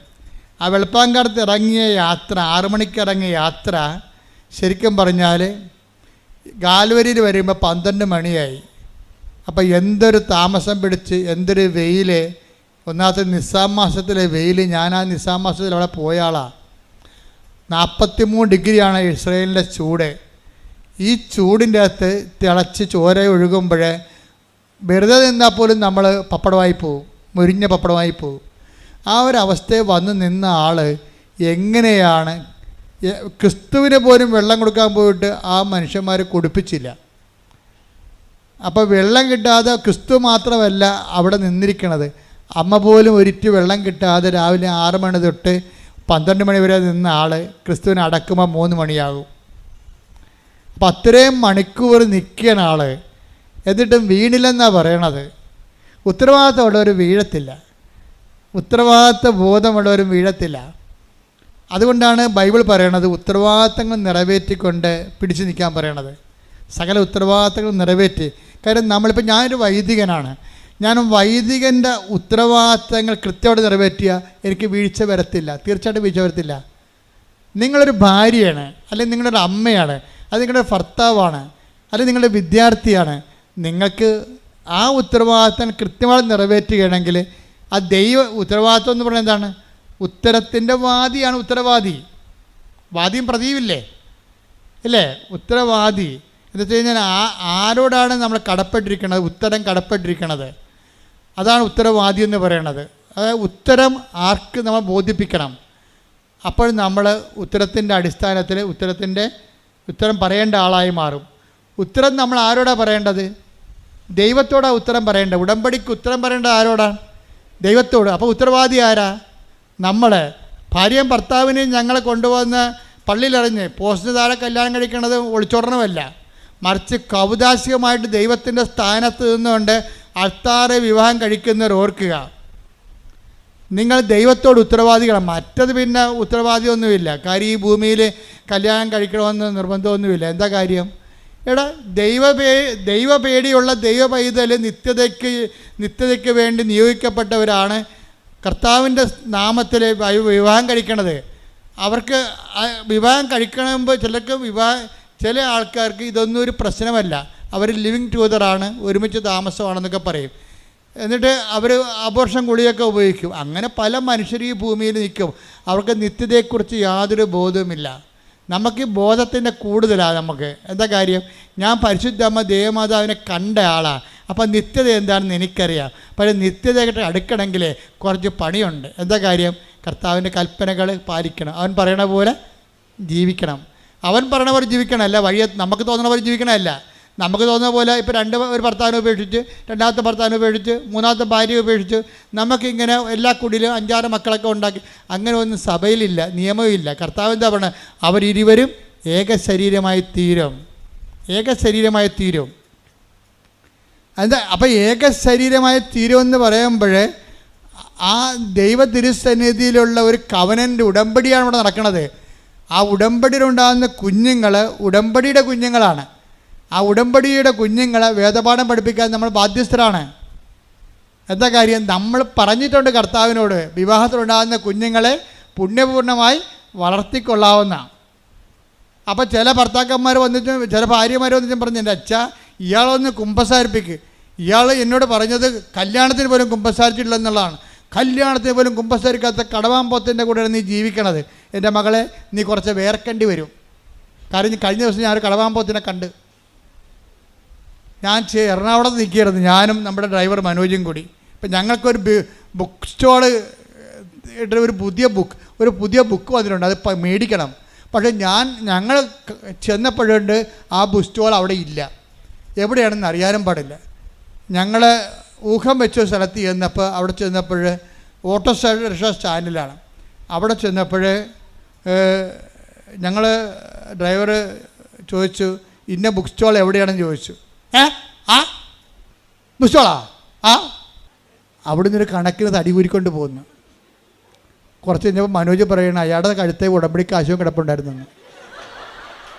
ആ വെളുപ്പാങ്കാലത്ത് ഇറങ്ങിയ യാത്ര, 6 മണിക്ക് ഇറങ്ങിയ യാത്ര ശരിക്കും പറഞ്ഞാൽ ഗാൽവരിയിൽ വരുമ്പോൾ 12 മണിയായി. അപ്പോൾ എന്തൊരു താമസം പിടിച്ച്, എന്തൊരു വെയിൽ. ഒന്നാമത്തെ നിസാം മാസത്തിലെ വെയിൽ. ഞാൻ ആ നിസാം മാസത്തിൽ അവിടെ പോയ ആളാണ്. 43 ഡിഗ്രിയാണ് ഇസ്രയേലിൻ്റെ ചൂട്. ഈ ചൂടിൻ്റെ അകത്ത് തിളച്ച് ചോര ഒഴുകുമ്പോൾ വെറുതെ നിന്നാൽ പോലും നമ്മൾ പപ്പടമായി പോവും, മുരിഞ്ഞ പപ്പടമായി പോവും. ആ ഒരു അവസ്ഥയിൽ വന്ന് നിന്ന ആൾ എങ്ങനെയാണ് ക്രിസ്തുവിന് പോലും വെള്ളം കൊടുക്കാൻ പോയിട്ട് ആ മനുഷ്യന്മാർ കുടിപ്പിച്ചില്ല. അപ്പോൾ വെള്ളം കിട്ടാതെ ക്രിസ്തു മാത്രമല്ല അവിടെ നിന്നിരിക്കണത്, അമ്മ പോലും ഒരിറ്റ് വെള്ളം കിട്ടാതെ രാവിലെ 6 മണി തൊട്ട് 12 മണി വരെ നിന്ന ആൾ ക്രിസ്തുവിനെ അടക്കുമ്പോൾ 3 മണിയാകും. അപ്പം അത്രയും മണിക്കൂർ നിൽക്കുന്ന ആൾ എന്നിട്ടും വീണില്ലെന്നാണ് പറയണത്. ഉത്തരവാദിത്തമുള്ളവർ വീഴത്തില്ല, ഉത്തരവാദിത്ത ബോധമുള്ളവരും വീഴത്തില്ല. അതുകൊണ്ടാണ് ബൈബിൾ പറയണത് ഉത്തരവാദിത്തങ്ങൾ നിറവേറ്റിക്കൊണ്ട് പിടിച്ചു നിൽക്കാൻ പറയണത്. സകല ഉത്തരവാദിത്തങ്ങൾ നിറവേറ്റി. കാര്യം നമ്മളിപ്പോൾ ഞാനൊരു വൈദികനാണ്, ഞാൻ വൈദികൻ്റെ ഉത്തരവാദിത്തങ്ങൾ കൃത്യമായിട്ട് നിറവേറ്റിയാൽ എനിക്ക് വീഴ്ച വരത്തില്ല, തീർച്ചയായിട്ടും വീഴ്ച വരത്തില്ല. നിങ്ങളൊരു ഭാര്യയാണ്, അല്ലെങ്കിൽ നിങ്ങളൊരു അമ്മയാണ്, അത് നിങ്ങളുടെ ഭർത്താവാണ്, അല്ലെങ്കിൽ നിങ്ങളുടെ വിദ്യാർത്ഥിയാണ്. നിങ്ങൾക്ക് ആ ഉത്തരവാദിത്തം കൃത്യമായിട്ട് നിറവേറ്റുകയാണെങ്കിൽ ആ ദൈവ ഉത്തരവാദിത്വം എന്ന് പറയുന്നത് എന്താണ്? ഉത്തരത്തിൻ്റെ വാദിയാണ് ഉത്തരവാദി. വാദിയും പ്രതിയുമില്ലേ ഇല്ലേ? ഉത്തരവാദി എന്ന് വെച്ച് കഴിഞ്ഞാൽ ആരോടാണ് നമ്മൾ കടപ്പെട്ടിരിക്കുന്നത്? ഉത്തരം കടപ്പെട്ടിരിക്കുന്നത്, അതാണ് ഉത്തരവാദി എന്ന് പറയണത്. അതായത് ഉത്തരം ആർക്ക് നമ്മൾ ബോധിപ്പിക്കണം. അപ്പോൾ നമ്മൾ ഉത്തരത്തിൻ്റെ അടിസ്ഥാനത്തിൽ ഉത്തരം പറയേണ്ട ആളായി മാറും. ഉത്തരം നമ്മൾ ആരോടാണ് പറയേണ്ടത്? ദൈവത്തോടാണ് ഉത്തരം പറയേണ്ടത്. ഉടമ്പടിക്ക് ഉത്തരം പറയേണ്ടത് ആരോടാണ്? ദൈവത്തോട്. അപ്പോൾ ഉത്തരവാദി ആരാ? നമ്മൾ. ഭാര്യയും ഭർത്താവിനെയും ഞങ്ങളെ കൊണ്ടുപോകുന്ന പള്ളിയിലറിഞ്ഞ് പോസ്റ്റിന് താഴെ കല്യാണം കഴിക്കുന്നത് ഒളിച്ചോടണമല്ല, മറിച്ച് കൗതാശികമായിട്ട് ദൈവത്തിൻ്റെ സ്ഥാനത്ത് നിന്നുകൊണ്ട് അൾത്താറെ വിവാഹം കഴിക്കുന്നവർ ഓർക്കുക, നിങ്ങൾ ദൈവത്തോട് ഉത്തരവാദികളാണ്. മറ്റത് പിന്നെ ഉത്തരവാദിയൊന്നുമില്ല. കാര്യം ഈ ഭൂമിയിൽ കല്യാണം കഴിക്കണമെന്ന് നിർബന്ധമൊന്നുമില്ല. എന്താ കാര്യം? എടാ ദൈവപേടിയുള്ള ദൈവ പൈതൽ നിത്യതയ്ക്ക് വേണ്ടി നിയോഗിക്കപ്പെട്ടവരാണ് കർത്താവിൻ്റെ നാമത്തിൽ വിവാഹം കഴിക്കണത്. അവർക്ക് വിവാഹം കഴിക്കണമെമ്പോൾ ചില ആൾക്കാർക്ക് ഇതൊന്നും ഒരു പ്രശ്നമല്ല. അവർ ലിവിങ് ടുഗദറാണ്, ഒരുമിച്ച് താമസമാണെന്നൊക്കെ പറയും. എന്നിട്ട് അവർ അബോർഷൻ ഗുളികയൊക്കെ ഉപയോഗിക്കും. അങ്ങനെ പല മനുഷ്യർ ഈ ഭൂമിയിൽ നിൽക്കും. അവർക്ക് നിത്യതയെക്കുറിച്ച് യാതൊരു ബോധവുമില്ല. നമുക്ക് ഈ ബോധത്തിൻ്റെ കൂടുതലാണ് നമുക്ക്. എന്താ കാര്യം? ഞാൻ പരിശുദ്ധമ്മ ദേവമാതാവിനെ കണ്ട ആളാണ്. അപ്പം നിത്യത എന്താണെന്ന് എനിക്കറിയാം. പക്ഷേ നിത്യതയായിട്ട് അടുക്കണമെങ്കിൽ കുറച്ച് പണിയുണ്ട്. എന്താ കാര്യം? കർത്താവിൻ്റെ കൽപ്പനകൾ പാലിക്കണം. അവൻ പറയണ പോലെ ജീവിക്കണം. അവൻ പറയണ പോലെ ജീവിക്കണമല്ല, വഴിയെ നമുക്ക് തോന്നുന്ന പോലെ ജീവിക്കണമല്ല. നമുക്ക് തോന്നുന്ന പോലെ ഇപ്പോൾ ഒരു ഭർത്താവിനെ ഉപേക്ഷിച്ച്, രണ്ടാമത്തെ ഭർത്താവിനെ ഉപേക്ഷിച്ച്, മൂന്നാമത്തെ ഭാര്യയെ ഉപേക്ഷിച്ച് നമുക്കിങ്ങനെ എല്ലാ കുടിയിലും 5-6 മക്കളൊക്കെ ഉണ്ടാക്കി, അങ്ങനെ ഒന്നും സഭയിലില്ല, നിയമമില്ല. കർത്താവ് എന്താ പറയുന്നത്? അവരിരുവരും ഏക ശരീരമായി തീരും. എന്താ അപ്പം ഏക ശരീരമായി തീരുമെന്ന് പറയുമ്പോൾ ആ ദൈവ തിരുസന്നിധിയിലുള്ള ഒരു കവനൻ്റ് ഉടമ്പടിയാണ് ഇവിടെ നടക്കുന്നത്. ആ ഉടമ്പടിയിലുണ്ടാകുന്ന കുഞ്ഞുങ്ങൾ ഉടമ്പടിയുടെ കുഞ്ഞുങ്ങളാണ്. ആ ഉടമ്പടിയുടെ കുഞ്ഞുങ്ങളെ വേദപാഠം പഠിപ്പിക്കാൻ നമ്മൾ ബാധ്യസ്ഥരാണ്. എന്താ കാര്യം? നമ്മൾ പറഞ്ഞിട്ടുണ്ട് കർത്താവിനോട്, വിവാഹത്തിലുണ്ടാകുന്ന കുഞ്ഞുങ്ങളെ പുണ്യപൂർണ്ണമായി വളർത്തിക്കൊള്ളാവുന്ന. അപ്പോൾ ചില ഭർത്താക്കന്മാർ വന്നിട്ട്, ചില ഭാര്യമാർ വന്നിട്ടും പറഞ്ഞു, എൻ്റെ അച്ഛാ ഇയാളൊന്ന് കുമ്പസാരിപ്പിക്ക്. ഇയാൾ എന്നോട് പറഞ്ഞത് കല്യാണത്തിന് പോലും കുമ്പസാരിച്ചിട്ടില്ലെന്നുള്ളതാണ്. കല്യാണത്തിന് പോലും കുമ്പസാരിക്കാത്ത കടവാമ്പോത്തിൻ്റെ കൂടെയാണ് നീ ജീവിക്കണത്. എൻ്റെ മകളെ, നീ കുറച്ച് വേർക്കേണ്ടി വരും. കാരണം കഴിഞ്ഞ ദിവസം ഞാനൊരു കടവാമ്പോത്തിനെ കണ്ട്. ഞാൻ എറണാകുളത്ത് നിൽക്കുകയായിരുന്നു, ഞാനും നമ്മുടെ ഡ്രൈവർ മനോജും കൂടി. ഇപ്പം ഞങ്ങൾക്കൊരു ബുക്ക് സ്റ്റോള് ഒരു പുതിയ ബുക്ക് വന്നിട്ടുണ്ട്, അത് മേടിക്കണം. പക്ഷേ ഞങ്ങൾ ചെന്നപ്പോഴുണ്ട് ആ ബുക്ക് സ്റ്റോൾ അവിടെ ഇല്ല. എവിടെയാണെന്ന് അറിയാനും പാടില്ല. ഞങ്ങൾ ഊഹം വെച്ച സ്ഥലത്ത് ചെന്നപ്പോൾ അവിടെ ചെന്നപ്പോൾ ഓട്ടോ റിക്ഷ സ്റ്റാൻഡിലാണ്. അവിടെ ചെന്നപ്പോൾ ഞങ്ങൾ ഡ്രൈവർ ചോദിച്ചു, ഇന്ന ബുക്ക് സ്റ്റോൾ എവിടെയാണെന്ന് ചോദിച്ചു. ബുക്ക് സ്റ്റോളാ? അവിടെ നിന്നൊരു കണക്കിന് തടി കൂരിക്കൊണ്ട് പോകുന്നു. കുറച്ച് കഴിഞ്ഞപ്പോൾ മനോജ് പറയണം, അയാളുടെ കഴുത്തെ ഉടമ്പടി കാശും കിടപ്പുണ്ടായിരുന്നു.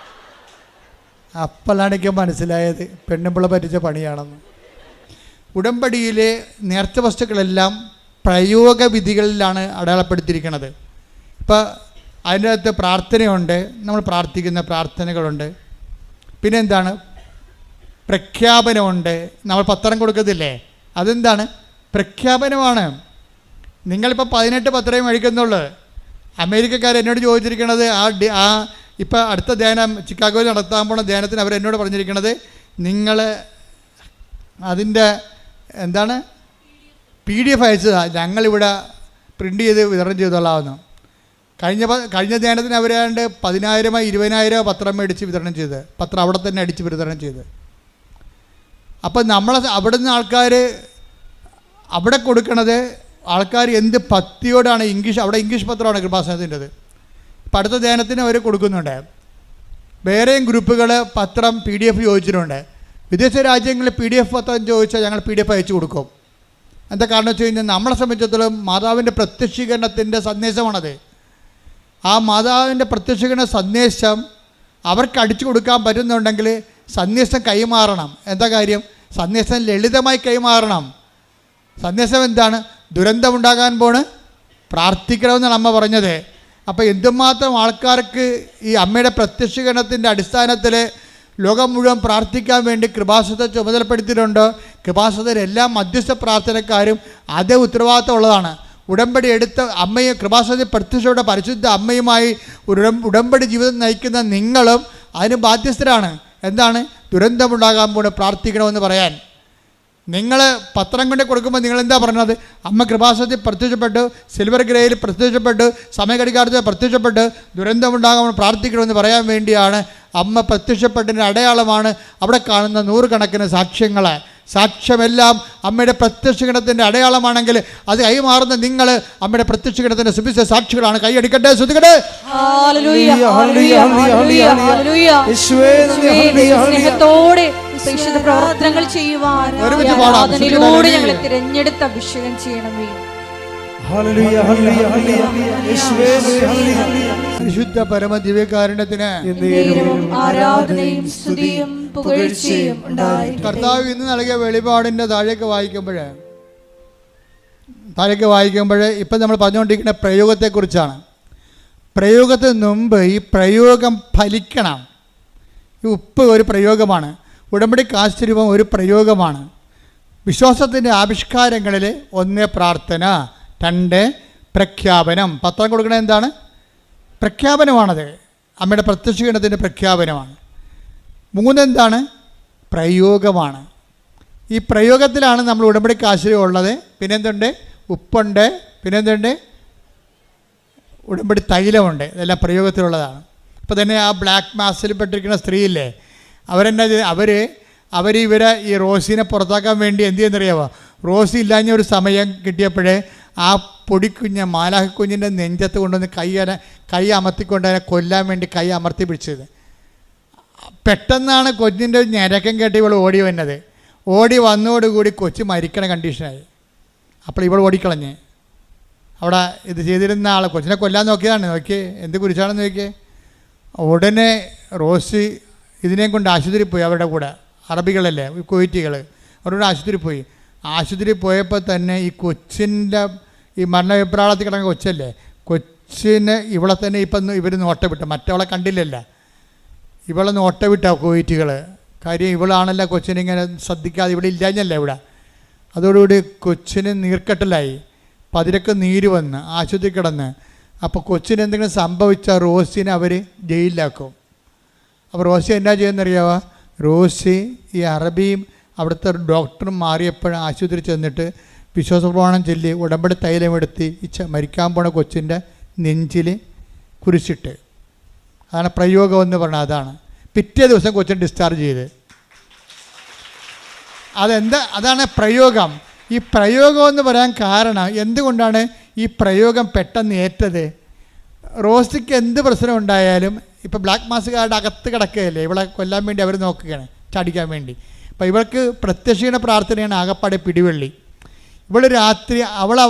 അപ്പോഴാണ് എനിക്ക് മനസ്സിലായത് പെണ്ണുമ്പിള്ള പറ്റിച്ച പണിയാണെന്ന്. ഉടമ്പടിയിലെ നേർച്ച വസ്തുക്കളെല്ലാം പ്രയോഗവിധികളിലാണ് അടയാളപ്പെടുത്തിയിരിക്കുന്നത്. ഇപ്പോൾ അതിൻ്റെ അകത്ത് പ്രാർത്ഥനയുണ്ട്, നമ്മൾ പ്രാർത്ഥിക്കുന്ന പ്രാർത്ഥനകളുണ്ട്. പിന്നെ എന്താണ്? പ്രഖ്യാപനമുണ്ട്. നമ്മൾ പത്രം കൊടുക്കത്തില്ലേ, അതെന്താണ്? പ്രഖ്യാപനമാണ്. നിങ്ങളിപ്പോൾ 18 പത്രമേ മേടിക്കുന്നുള്ളൂ. അമേരിക്കക്കാർ എന്നോട് ചോദിച്ചിരിക്കുന്നത്, ഇപ്പോൾ അടുത്ത ധ്യാനം ചിക്കാഗോയിൽ നടത്താൻ പോണ ധ്യാനത്തിന് അവരെന്നോട് പറഞ്ഞിരിക്കുന്നത്, നിങ്ങൾ അതിൻ്റെ എന്താണ് PDF അയച്ചതാണ്, ഞങ്ങളിവിടെ പ്രിൻ്റ് ചെയ്ത് വിതരണം ചെയ്തോളാമെന്ന്. കഴിഞ്ഞ ധ്യാനത്തിന് അവരാണ്ട് 10,000 20,000 പത്രം മേടിച്ച് വിതരണം ചെയ്ത്, പത്രം അവിടെ തന്നെ അടിച്ച് വിതരണം ചെയ്ത്. അപ്പം നമ്മൾ അവിടുന്ന് ആൾക്കാർ അവിടെ കൊടുക്കണത്, ആൾക്കാർ എന്ത് ഭക്തിയോടാണ്. അവിടെ ഇംഗ്ലീഷ് പത്രമാണ് കൃപാസനത്തിൻ്റെത്. ഇപ്പം അടുത്ത ധ്യാനത്തിന് അവർ കൊടുക്കുന്നുണ്ട്. വേറെയും ഗ്രൂപ്പുകൾ പത്രം PDF ചോദിച്ചിട്ടുണ്ട്. വിദേശ രാജ്യങ്ങളിൽ PDF പത്രം ചോദിച്ചാൽ ഞങ്ങൾ PDF അയച്ചു കൊടുക്കും. എന്താ കാരണം വെച്ച് കഴിഞ്ഞാൽ നമ്മളെ സംബന്ധിച്ചിടത്തോളം മാതാവിൻ്റെ പ്രത്യക്ഷീകരണത്തിൻ്റെ സന്ദേശമാണത്. ആ മാതാവിൻ്റെ പ്രത്യക്ഷീകരണ സന്ദേശം അവർക്ക് അടിച്ചു കൊടുക്കാൻ പറ്റുന്നുണ്ടെങ്കിൽ സന്ദേശം കൈമാറണം. എന്താ കാര്യം? സന്ദേശം ലളിതമായി കൈമാറണം. സന്ദേശം എന്താണ്? ദുരന്തമുണ്ടാകാൻ പോണ്, പ്രാർത്ഥിക്കണമെന്നാണ് അമ്മ പറഞ്ഞത്. അപ്പോൾ എന്തുമാത്രം ആൾക്കാർക്ക് ഈ അമ്മയുടെ പ്രത്യക്ഷീകരണത്തിൻ്റെ അടിസ്ഥാനത്തിൽ ലോകം മുഴുവൻ പ്രാർത്ഥിക്കാൻ വേണ്ടി കൃപാസനത്തെ ചുമതലപ്പെടുത്തിയിട്ടുണ്ടോ? കൃപാസനത്തിലെല്ലാ മധ്യസ്ഥ പ്രാർത്ഥനക്കാരും അതേ ഉത്തരവാദിത്തമുള്ളതാണ്. ഉടമ്പടി എടുത്ത അമ്മയെ, കൃപാസനത്തിൽ പ്രത്യക്ഷയുടെ പരിശുദ്ധ അമ്മയുമായി ഉടമ്പടി ജീവിതം നയിക്കുന്ന നിങ്ങളും അതിന് ബാധ്യസ്ഥരാണ്. എന്താണ്? ദുരന്തമുണ്ടാകാൻ പോണ്, പ്രാർത്ഥിക്കണമെന്ന് പറയാൻ. നിങ്ങൾ പത്രം കൊണ്ട് കൊടുക്കുമ്പോൾ നിങ്ങളെന്താ പറഞ്ഞത്? അമ്മ കൃപാസനത്തിൽ പ്രത്യക്ഷപ്പെട്ടു, സിൽവർ ഗ്രേയിൽ പ്രത്യക്ഷപ്പെട്ടു, സമയഘടികാരത്തിൽ പ്രത്യക്ഷപ്പെട്ട് ദുരന്തമുണ്ടാകാൻ പ്രാർത്ഥിക്കണമെന്ന് പറയാൻ വേണ്ടിയാണ്. അമ്മ പ്രത്യക്ഷപ്പെട്ടതിൻ്റെ അടയാളമാണ് അവിടെ കാണുന്ന 100 കണക്കിന് സാക്ഷ്യങ്ങൾ. സാക്ഷ്യമെല്ലാം അമ്മയുടെ പ്രത്യക്ഷീകരണത്തിൻ്റെ അടയാളമാണെങ്കിൽ അത് കൈമാറുന്ന നിങ്ങൾ അമ്മയുടെ പ്രത്യക്ഷീകരണത്തിൻ്റെ സുവിശേഷ സാക്ഷികളാണ്. കൈയടിക്കട്ടെ, ശ്രദ്ധിക്കട്ടെ. പ്രവർത്തനങ്ങൾ ചെയ്യുവാൻ ഞങ്ങളെ തിരഞ്ഞെടുത്ത് അഭിഷേകം ചെയ്യണമേ. പരിശുദ്ധ പരമ ദിവ്യകാരുണ്യത്തിന് ആരാധനയും സ്തുതിയും പുകഴ്ചയും ഉണ്ടായിരിക്കട്ടെ. കർത്താവ് ഇന്ന് നൽകിയ വെളിപാടിൻ്റെ താഴേക്ക് വായിക്കുമ്പോൾ ഇപ്പം നമ്മൾ പറഞ്ഞുകൊണ്ടിരിക്കുന്ന പ്രയോഗത്തെക്കുറിച്ചാണ്. പ്രയോഗത്തിന് മുമ്പ് ഈ പ്രയോഗം ഫലിക്കണം. ഈ ഉപ്പ് ഒരു പ്രയോഗമാണ്, ഉടമ്പടി കാശുരൂപം ഒരു പ്രയോഗമാണ്. വിശ്വാസത്തിൻ്റെ ആവിഷ്കാരങ്ങളിൽ 1 പ്രാർത്ഥന, 2 പ്രഖ്യാപനം. പത്രം കൊടുക്കണത് എന്താണ്? പ്രഖ്യാപനമാണത്, അമ്മയുടെ പ്രത്യക്ഷീകരണത്തിൻ്റെ പ്രഖ്യാപനമാണ്. 3 എന്താണ്? പ്രയോഗമാണ്. ഈ പ്രയോഗത്തിലാണ് നമ്മൾ ഉടമ്പടി കാശുരൂപം ഉള്ളത്. പിന്നെന്തുണ്ട്? ഉപ്പുണ്ട്. പിന്നെന്തുണ്ട്? ഉടമ്പടി തൈലമുണ്ട്. ഇതെല്ലാം പ്രയോഗത്തിലുള്ളതാണ്. ഇപ്പോൾ തന്നെ ആ ബ്ലാക്ക് മാസിൽ പെട്ടിരിക്കുന്ന സ്ത്രീയില്ലേ, അവരിവരെ ഈ റോസിനെ പുറത്താക്കാൻ വേണ്ടി എന്ത് ചെയ്യുന്നറിയാമോ? റോസി ഇല്ലാഞ്ഞ ഒരു സമയം കിട്ടിയപ്പോഴേ ആ പൊടിക്കുഞ്ഞ് മാലാഹക്കുഞ്ഞിൻ്റെ നെഞ്ചത്ത് കൊണ്ടുവന്ന് കൈ അമർത്തിക്കൊണ്ട് അതിനെ കൊല്ലാൻ വേണ്ടി കൈ അമർത്തി പിടിച്ചത്. പെട്ടെന്നാണ് കൊച്ചിൻ്റെ ഞരക്കം കേട്ട് ഇവൾ ഓടി വന്നത്. ഓടി വന്നതോടുകൂടി കൊച്ച് മരിക്കണ കണ്ടീഷനായി. അപ്പോൾ ഇവൾ ഓടിക്കളഞ്ഞ് അവിടെ ഇത് ചെയ്തിരുന്ന ആൾ കൊച്ചിനെ കൊല്ലാൻ നോക്കിയതാണ്. നോക്കിയേ എന്ത് കുരിശാണെന്ന് നോക്കിയേ. ഉടനെ റോസി ഇതിനെയും കൊണ്ട് ആശുപത്രി പോയി. അവരുടെ കൂടെ അറബികളല്ലേ, കുവൈറ്റികൾ, അവരോട് ആശുപത്രി പോയി. ആശുപത്രി പോയപ്പോൾ തന്നെ ഈ കൊച്ചിൻ്റെ ഈ മരണവിപ്രാളത്തിൽ കിടക്കുന്ന കൊച്ചല്ലേ, കൊച്ചിന് ഇവളെ തന്നെ ഇപ്പം ഇവർ നോട്ട വിട്ടു. മറ്റവളെ കണ്ടില്ലല്ല, ഇവളെ നോട്ട വിട്ടാ കുവൈറ്റികൾ. കാര്യം ഇവളാണല്ലോ കൊച്ചിനിങ്ങനെ ശ്രദ്ധിക്കാതെ ഇവിടെ ഇല്ലാഞ്ഞല്ലേ ഇവിടെ. അതോടുകൂടി കൊച്ചിന് നീർക്കെട്ടലായി, പതിരക്ക് നീര് വന്ന് ആശുപത്രി കിടന്ന്. അപ്പോൾ കൊച്ചിന് എന്തെങ്കിലും സംഭവിച്ചാൽ റോസിനെ അവർ ജയിലിലാക്കും. അപ്പോൾ റോസി എന്നാ ചെയ്യുന്നറിയാവോ? റോസി ഈ അറബിയും അവിടുത്തെ ഡോക്ടറും മാറിയപ്പോഴും ആശുപത്രി ചെന്നിട്ട് വിശ്വാസപ്രമാണം ചൊല്ലി ഉടമ്പടി തൈലമെടുത്ത് ഈ മരിക്കാൻ പോണ കൊച്ചിൻ്റെ നെഞ്ചിൽ കുരിശിട്ട്. അതാണ് പ്രയോഗം എന്ന് പറഞ്ഞാൽ. അതാണ് പിറ്റേ ദിവസം കൊച്ചിനെ ഡിസ്ചാർജ് ചെയ്ത്. അതാണ് പ്രയോഗം. ഈ പ്രയോഗം എന്ന് പറയാൻ കാരണം എന്തുകൊണ്ടാണ് ഈ പ്രയോഗം പെട്ടെന്ന് ഏറ്റത്? റോസിക്ക് എന്ത് പ്രശ്നം ഉണ്ടായാലും ഇപ്പോൾ ബ്ലാക്ക് മാസുകാരുടെ അകത്ത് കിടക്കുകയല്ലേ, ഇവളെ കൊല്ലാൻ വേണ്ടി അവർ നോക്കുകയാണ്, ചാടിക്കാൻ വേണ്ടി. അപ്പോൾ ഇവൾക്ക് പ്രത്യക്ഷീണ പ്രാർത്ഥനയാണ് ആകപ്പാടെ പിടിവള്ളി. ഇവൾ രാത്രി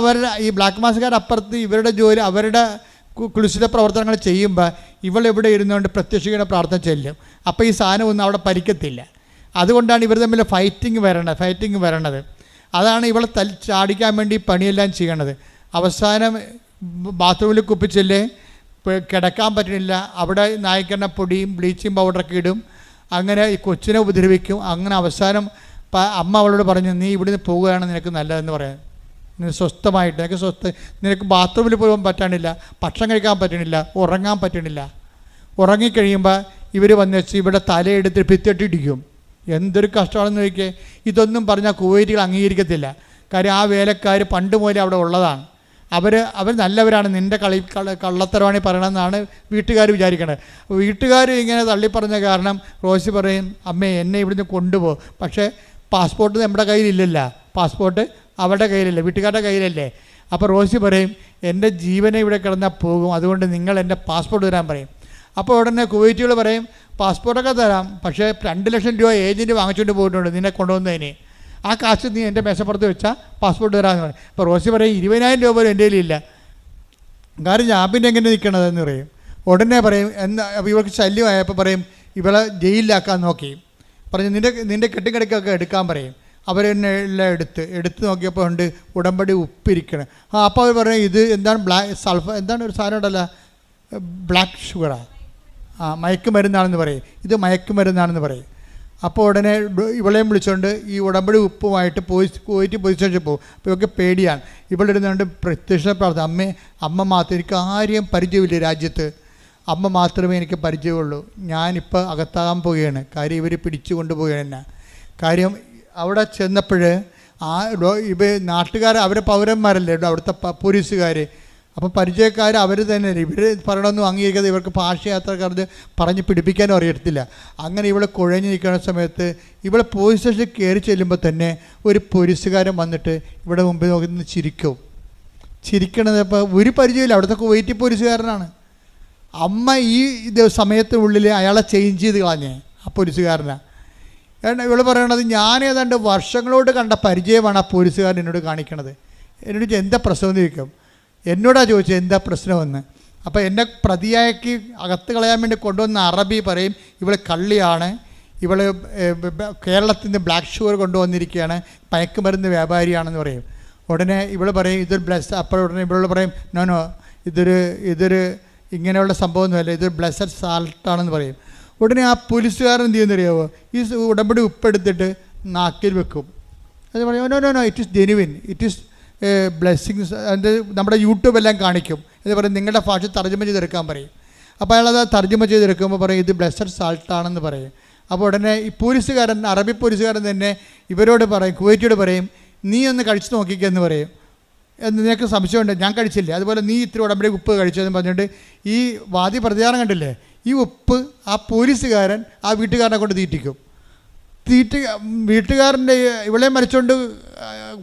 അവരുടെ ഈ ബ്ലാക്ക് മാസുകാരുടെ അപ്പുറത്ത് ഇവരുടെ ജോലി, അവരുടെ കുളിസിത പ്രവർത്തനങ്ങൾ ചെയ്യുമ്പോൾ ഇവൾ ഇവിടെ ഇരുന്നുകൊണ്ട് പ്രത്യക്ഷീണ പ്രാർത്ഥന ചെല്ലും. അപ്പോൾ ഈ സാധനമൊന്നും അവിടെ പരിക്കത്തില്ല. അതുകൊണ്ടാണ് ഇവർ തമ്മിൽ ഫൈറ്റിങ് വരണത്. അതാണ് ഇവളെ ചാടിക്കാൻ വേണ്ടി പണിയെല്ലാം ചെയ്യണത്. അവസാനം ബാത്റൂമിൽ കുപ്പിച്ചല്ലേ, കിടക്കാൻ പറ്റണില്ല. അവിടെ നായ്ക്കണ്ണ പൊടിയും ബ്ലീച്ചിങ് പൗഡറൊക്കെ ഇടും. അങ്ങനെ ഈ കൊച്ചിനെ ഉപദ്രവിക്കും. അങ്ങനെ അവസാനം അമ്മ അവളോട് പറഞ്ഞു, നീ ഇവിടുന്ന് പോവുകയാണ് നിനക്ക് നല്ലതെന്ന് പറയാൻ. നീ സ്വസ്ഥമായിട്ട് നിനക്ക് ബാത്റൂമിൽ പോകാൻ പറ്റണില്ല, ഭക്ഷണം കഴിക്കാൻ പറ്റണില്ല, ഉറങ്ങാൻ പറ്റണില്ല. ഉറങ്ങിക്കഴിയുമ്പോൾ ഇവർ വന്ന് വെച്ച് ഇവിടെ തലയെടുത്ത് ഭിത്തിട്ടിടിക്കും. എന്തൊരു കഷ്ടമാണെന്ന് ചോദിക്കേ. ഇതൊന്നും പറഞ്ഞാൽ കുവൈറ്റികൾ അംഗീകരിക്കത്തില്ല. കാര്യം ആ വേലക്കാർ പണ്ട് മുതലേ അവിടെ ഉള്ളതാണ്. അവർ നല്ലവരാണ്, നിൻ്റെ കള്ളത്തരവാണി പറയണമെന്നാണ് വീട്ടുകാർ വിചാരിക്കണത്. വീട്ടുകാർ ഇങ്ങനെ തള്ളിപ്പറഞ്ഞ കാരണം റോസി പറയും, അമ്മേ എന്നെ ഇവിടുന്ന് കൊണ്ടുപോകും, പക്ഷേ പാസ്പോർട്ട് നമ്മുടെ കയ്യിലില്ലല്ല, പാസ്പോർട്ട് അവരുടെ കയ്യിലല്ലേ, വീട്ടുകാരുടെ കയ്യിലല്ലേ. അപ്പോൾ റോസി പറയും, എൻ്റെ ജീവനെ ഇവിടെ കിടന്നാൽ പോകും, അതുകൊണ്ട് നിങ്ങൾ എൻ്റെ പാസ്പോർട്ട് തരാൻ പറയും. അപ്പോൾ ഉടനെ കുവൈറ്റുകൾ പറയും, പാസ്പോർട്ടൊക്കെ തരാം, പക്ഷേ 2 ലക്ഷം രൂപ ഏജൻറ്റ് വാങ്ങിച്ചുകൊണ്ട് പോയിട്ടുണ്ട് നിന്നെ കൊണ്ടുവന്നതിന്. ആ കാശ് നീ എൻ്റെ മേശപ്പുറത്ത് വെച്ചാൽ പാസ്പോർട്ട് തരാമെന്ന് പറയും. അപ്പോൾ റോസി പറയും, 20,000 രൂപ പോലും എൻ്റെ കയ്യിലില്ല, കാര്യം ഞാൻ പിന്നെ എങ്ങനെ നിൽക്കണതെന്ന് പറയും. ഉടനെ പറയും, അപ്പോൾ ഇവർക്ക് ശല്യമായപ്പോൾ പറയും, ഇവളെ ജയിലിലാക്കാൻ നോക്കി. പറഞ്ഞു, നിൻ്റെ കെട്ടിക്കിടക്കൊക്കെ എടുക്കാൻ പറയും. അവരെന്നെ എല്ലാം എടുത്ത് നോക്കിയപ്പോൾ ഉണ്ട് ഉടമ്പടി ഉപ്പിരിക്കണം. അപ്പോൾ അവർ പറയും, ഇത് എന്താണ് എന്താണ് ഒരു സാധനം ഉണ്ടല്ലോ, ബ്ലാക്ക് ഷുഗറാ, മയക്കുമരുന്നാണെന്ന് പറയും. ഇത് മയക്കുമരുന്നാണെന്ന് പറയും. അപ്പോൾ ഉടനെ ഇവളെയും വിളിച്ചുകൊണ്ട് ഈ ഉടമ്പടി ഉപ്പുമായിട്ട് പോയിട്ട് പോലീസ് സ്റ്റേഷനിൽ പോകും. അപ്പോൾ ഇവർക്ക് പേടിയാണ്. ഇവളിരുന്നുകൊണ്ട് പ്രത്യക്ഷ പ്രാർത്ഥന, അമ്മ മാത്രം, എനിക്ക് ആരെയും പരിചയമില്ല രാജ്യത്ത്, അമ്മ മാത്രമേ എനിക്ക് പരിചയമുള്ളൂ. ഞാനിപ്പോൾ അകത്താകാൻ പോവുകയാണ്, കാര്യം ഇവർ പിടിച്ചു കൊണ്ടുപോവുകയാണ് എന്നെ. കാര്യം അവിടെ ചെന്നപ്പോൾ നാട്ടുകാർ അവരെ പൗരന്മാരല്ലേ അവിടുത്തെ പോലീസുകാർ. അപ്പോൾ പരിചയക്കാർ അവർ തന്നെ, ഇവർ പറയണമെന്നും അംഗീകരിക്കാതെ ഇവർക്ക് ഭാഷയാത്രക്കാർക്ക് പറഞ്ഞ് പിടിപ്പിക്കാനും അറിയത്തില്ല. അങ്ങനെ ഇവളെ കുഴഞ്ഞു നിൽക്കുന്ന സമയത്ത് ഇവളെ പോലീസ് സ്റ്റേഷനിൽ കയറി ചെല്ലുമ്പോൾ തന്നെ ഒരു പോലീസുകാരൻ വന്നിട്ട് ഇവിടെ മുമ്പിൽ നോക്കി ചിരിക്കണത്. അപ്പോൾ ഒരു പരിചയമില്ല, അവിടുത്തെ കുവൈറ്റി പോലീസുകാരനാണ്. അമ്മ ഈ സമയത്തിനുള്ളിൽ അയാളെ ചേഞ്ച് ചെയ്ത് കളഞ്ഞേ ആ പോലീസുകാരനാണ്. കാരണം ഇവൾ പറയണത്, ഞാൻ ഏതാണ്ട് വർഷങ്ങളോട് കണ്ട പരിചയമാണ് ആ പോലീസുകാരൻ എന്നോട് കാണിക്കണത്. എന്നോട് എന്താ പ്രശ്നം എന്ന് ചോദിക്കും. എന്നോടാ ചോദിച്ചത് എന്താ പ്രശ്നമെന്ന്. അപ്പോൾ എന്നെ പ്രതിയാക്കി അകത്ത് കളയാൻ വേണ്ടി കൊണ്ടുവന്ന അറബി പറയും, ഇവൾ കള്ളിയാണ്, ഇവൾ കേരളത്തിൽ നിന്ന് ബ്ലാക്ക് ഷുഗർ കൊണ്ടുവന്നിരിക്കുകയാണ്, മയക്കുമരുന്ന് വ്യാപാരിയാണെന്ന് പറയും. ഉടനെ ഇവൾ പറയും ഇതൊരു ബ്ലസ്. അപ്പോൾ ഉടനെ ഇവളോട് പറയും, നോ ഇതൊരു ഇങ്ങനെയുള്ള സംഭവമൊന്നുമല്ല, ഇതൊരു ബ്ലെസ്സഡ് സാൾട്ടാണെന്ന് പറയും. ഉടനെ ആ പോലീസുകാരൻ എന്ത് ചെയ്യുന്നറിയാവോ, ഈ ഉടമ്പടി ഉപ്പെടുത്തിട്ട് നാക്കിൽ വെക്കും. അത് പറയും no it is genuine, it is blessings. അത് നമ്മുടെ യൂട്യൂബെല്ലാം കാണിക്കും. ഇത് പറയും നിങ്ങളുടെ ഭാഷ തർജ്ജമ ചെയ്തെടുക്കാൻ പറയും. അപ്പോൾ അയാളത് തർജ്ജമ ചെയ്തെടുക്കുമ്പോൾ പറയും ഇത് ബ്ലെസ്സഡ് സാൾട്ടാണെന്ന് പറയും. അപ്പോൾ ഉടനെ ഈ പോലീസുകാരൻ, അറബി പോലീസുകാരൻ തന്നെ ഇവരോട് പറയും, കുവൈറ്റിയോട് പറയും, നീ ഒന്ന് കഴിച്ച് നോക്കിക്കെന്ന് പറയും. നിനക്ക് സംശയമുണ്ട്, ഞാൻ കഴിച്ചില്ല, അതുപോലെ നീ ഇത്തിരി ഉടമ്പടി ഉപ്പ് കഴിച്ചതെന്ന് പറഞ്ഞിട്ട് ഈ വാദി പ്രതികാരം കണ്ടില്ലേ, ഈ ഉപ്പ് ആ പോലീസുകാരൻ ആ വീട്ടുകാരനെ കൊണ്ട് തീറ്റിക്കും. വീട്ടുകാരൻ്റെ ഇവളെ മരിച്ചുകൊണ്ട്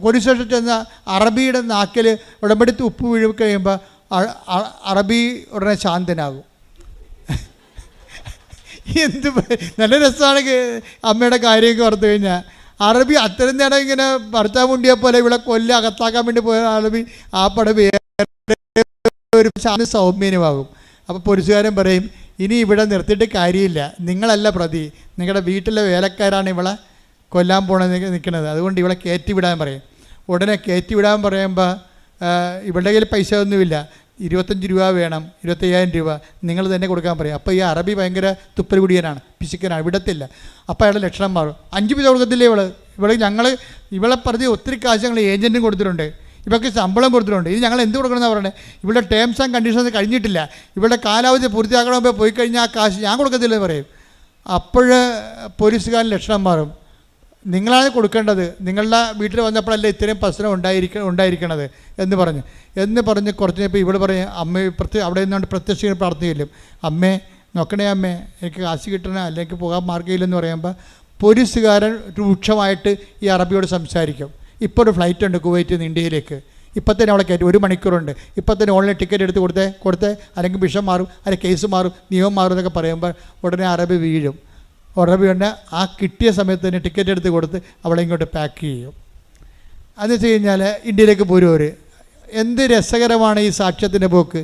പോലീസ് സ്റ്റേഷനിൽ ചെന്ന അറബിയുടെ നാക്കിൽ ഉടമ്പടി ഉപ്പ് വീഴി കഴിയുമ്പോൾ അറബി ഉടനെ ശാന്തനാകും. എന്ത് നല്ല രസമാണ് അമ്മയുടെ കാര്യമൊക്കെ ഓർത്തു കഴിഞ്ഞാൽ. അറബി അത്രയും നേരം ഇങ്ങനെ ഭർത്താവ് മുണ്ടിയെ പോലെ ഇവിടെ അകത്താക്കാൻ വേണ്ടി പോയ അറബി ആ പടം ഒരു സൗമ്യനുമാകും. അപ്പോൾ പോലീസുകാരൻ പറയും ഇനി ഇവിടെ നിർത്തിയിട്ട് കാര്യമില്ല, നിങ്ങളല്ല പ്രതി, നിങ്ങളുടെ വീട്ടിലെ വേലക്കാരാണ് ഇവളെ കൊല്ലാൻ പോണെന്ന് നിൽക്കുന്നത്, അതുകൊണ്ട് ഇവളെ കയറ്റിവിടാൻ പറയും. ഉടനെ കയറ്റിവിടാൻ പറയുമ്പോൾ ഇവളുടെ കയ്യിൽ പൈസ ഒന്നുമില്ല, 25 രൂപ വേണം, 25,000 രൂപ നിങ്ങൾ തന്നെ കൊടുക്കാൻ പറയും. അപ്പോൾ ഈ അറബി ഭയങ്കര തുപ്പൽ കുടിയനാണ്, പിശുക്കനാണ്, വിടത്തില്ല. അപ്പോൾ അയാളുടെ ലക്ഷണം മാറും. 5 പൈസ കൊടുക്കത്തില്ലേ ഇവളെ പറഞ്ഞ് ഒത്തിരി കാശ് ഞങ്ങൾ ഏജൻറ്റും കൊടുത്തിട്ടുണ്ട്, ഇവർക്ക് ശമ്പളം കൊടുത്തിട്ടുണ്ട്, ഇത് ഞങ്ങൾ എന്ത് കൊടുക്കണമെന്നാണ് പറയുന്നത്, ഇവിടെ ടേംസ് ആൻഡ് കണ്ടീഷൻസ് കഴിഞ്ഞിട്ടില്ല, ഇവിടെ കാലാവധി പൂർത്തിയാക്കണമെങ്കിൽ പോയി കഴിഞ്ഞാൽ ആ കാശ് ഞാൻ കൊടുക്കത്തില്ലെന്ന് പറയും. അപ്പോൾ പോലീസുകാരൻ ലക്ഷണം മാറും. നിങ്ങളാണ് കൊടുക്കേണ്ടത്, നിങ്ങളുടെ വീട്ടിൽ വന്നപ്പോഴല്ലേ ഇത്രയും പ്രശ്നം ഉണ്ടായിരിക്കണത് എന്ന് പറഞ്ഞ് കുറച്ച് കഴിഞ്ഞപ്പോൾ ഇവിടെ പറയും അമ്മ അവിടെ നിന്നുകൊണ്ട് പ്രത്യക്ഷ പ്രാർത്ഥനയില്ലും, അമ്മേ നോക്കണേ അമ്മേ എനിക്ക് കാശ് കിട്ടണേ അല്ലെങ്കിൽ പോകാൻ മാർഗ്ഗമില്ലെന്ന് പറയുമ്പോൾ പോലീസുകാരൻ രൂക്ഷമായിട്ട് ഈ അറബിയോട് സംസാരിക്കും. ഇപ്പോൾ ഒരു ഫ്ലൈറ്റ് ഉണ്ട് കുവൈറ്റിൽ നിന്ന് ഇന്ത്യയിലേക്ക്, ഇപ്പം തന്നെ അവളെ കയറ്റി 1 മണിക്കൂറുണ്ട്, ഇപ്പം തന്നെ ഓൺലൈൻ ടിക്കറ്റ് എടുത്ത് കൊടുത്തേ അല്ലെങ്കിൽ വിഷം മാറും, അല്ലെങ്കിൽ കേസ് മാറും, നിയമം മാറും എന്നൊക്കെ പറയുമ്പോൾ ഉടനെ അറബി വീഴും. ഉടനെ തന്നെ ആ കിട്ടിയ സമയത്ത് തന്നെ ടിക്കറ്റ് എടുത്ത് കൊടുത്ത് അവളെ ഇങ്ങോട്ട് പാക്ക് ചെയ്യും. അതെന്ന് വെച്ച് കഴിഞ്ഞാൽ ഇന്ത്യയിലേക്ക് പോരും. എന്ത് രസകരമാണ് ഈ സാക്ഷ്യത്തിൻ്റെ പോക്ക്.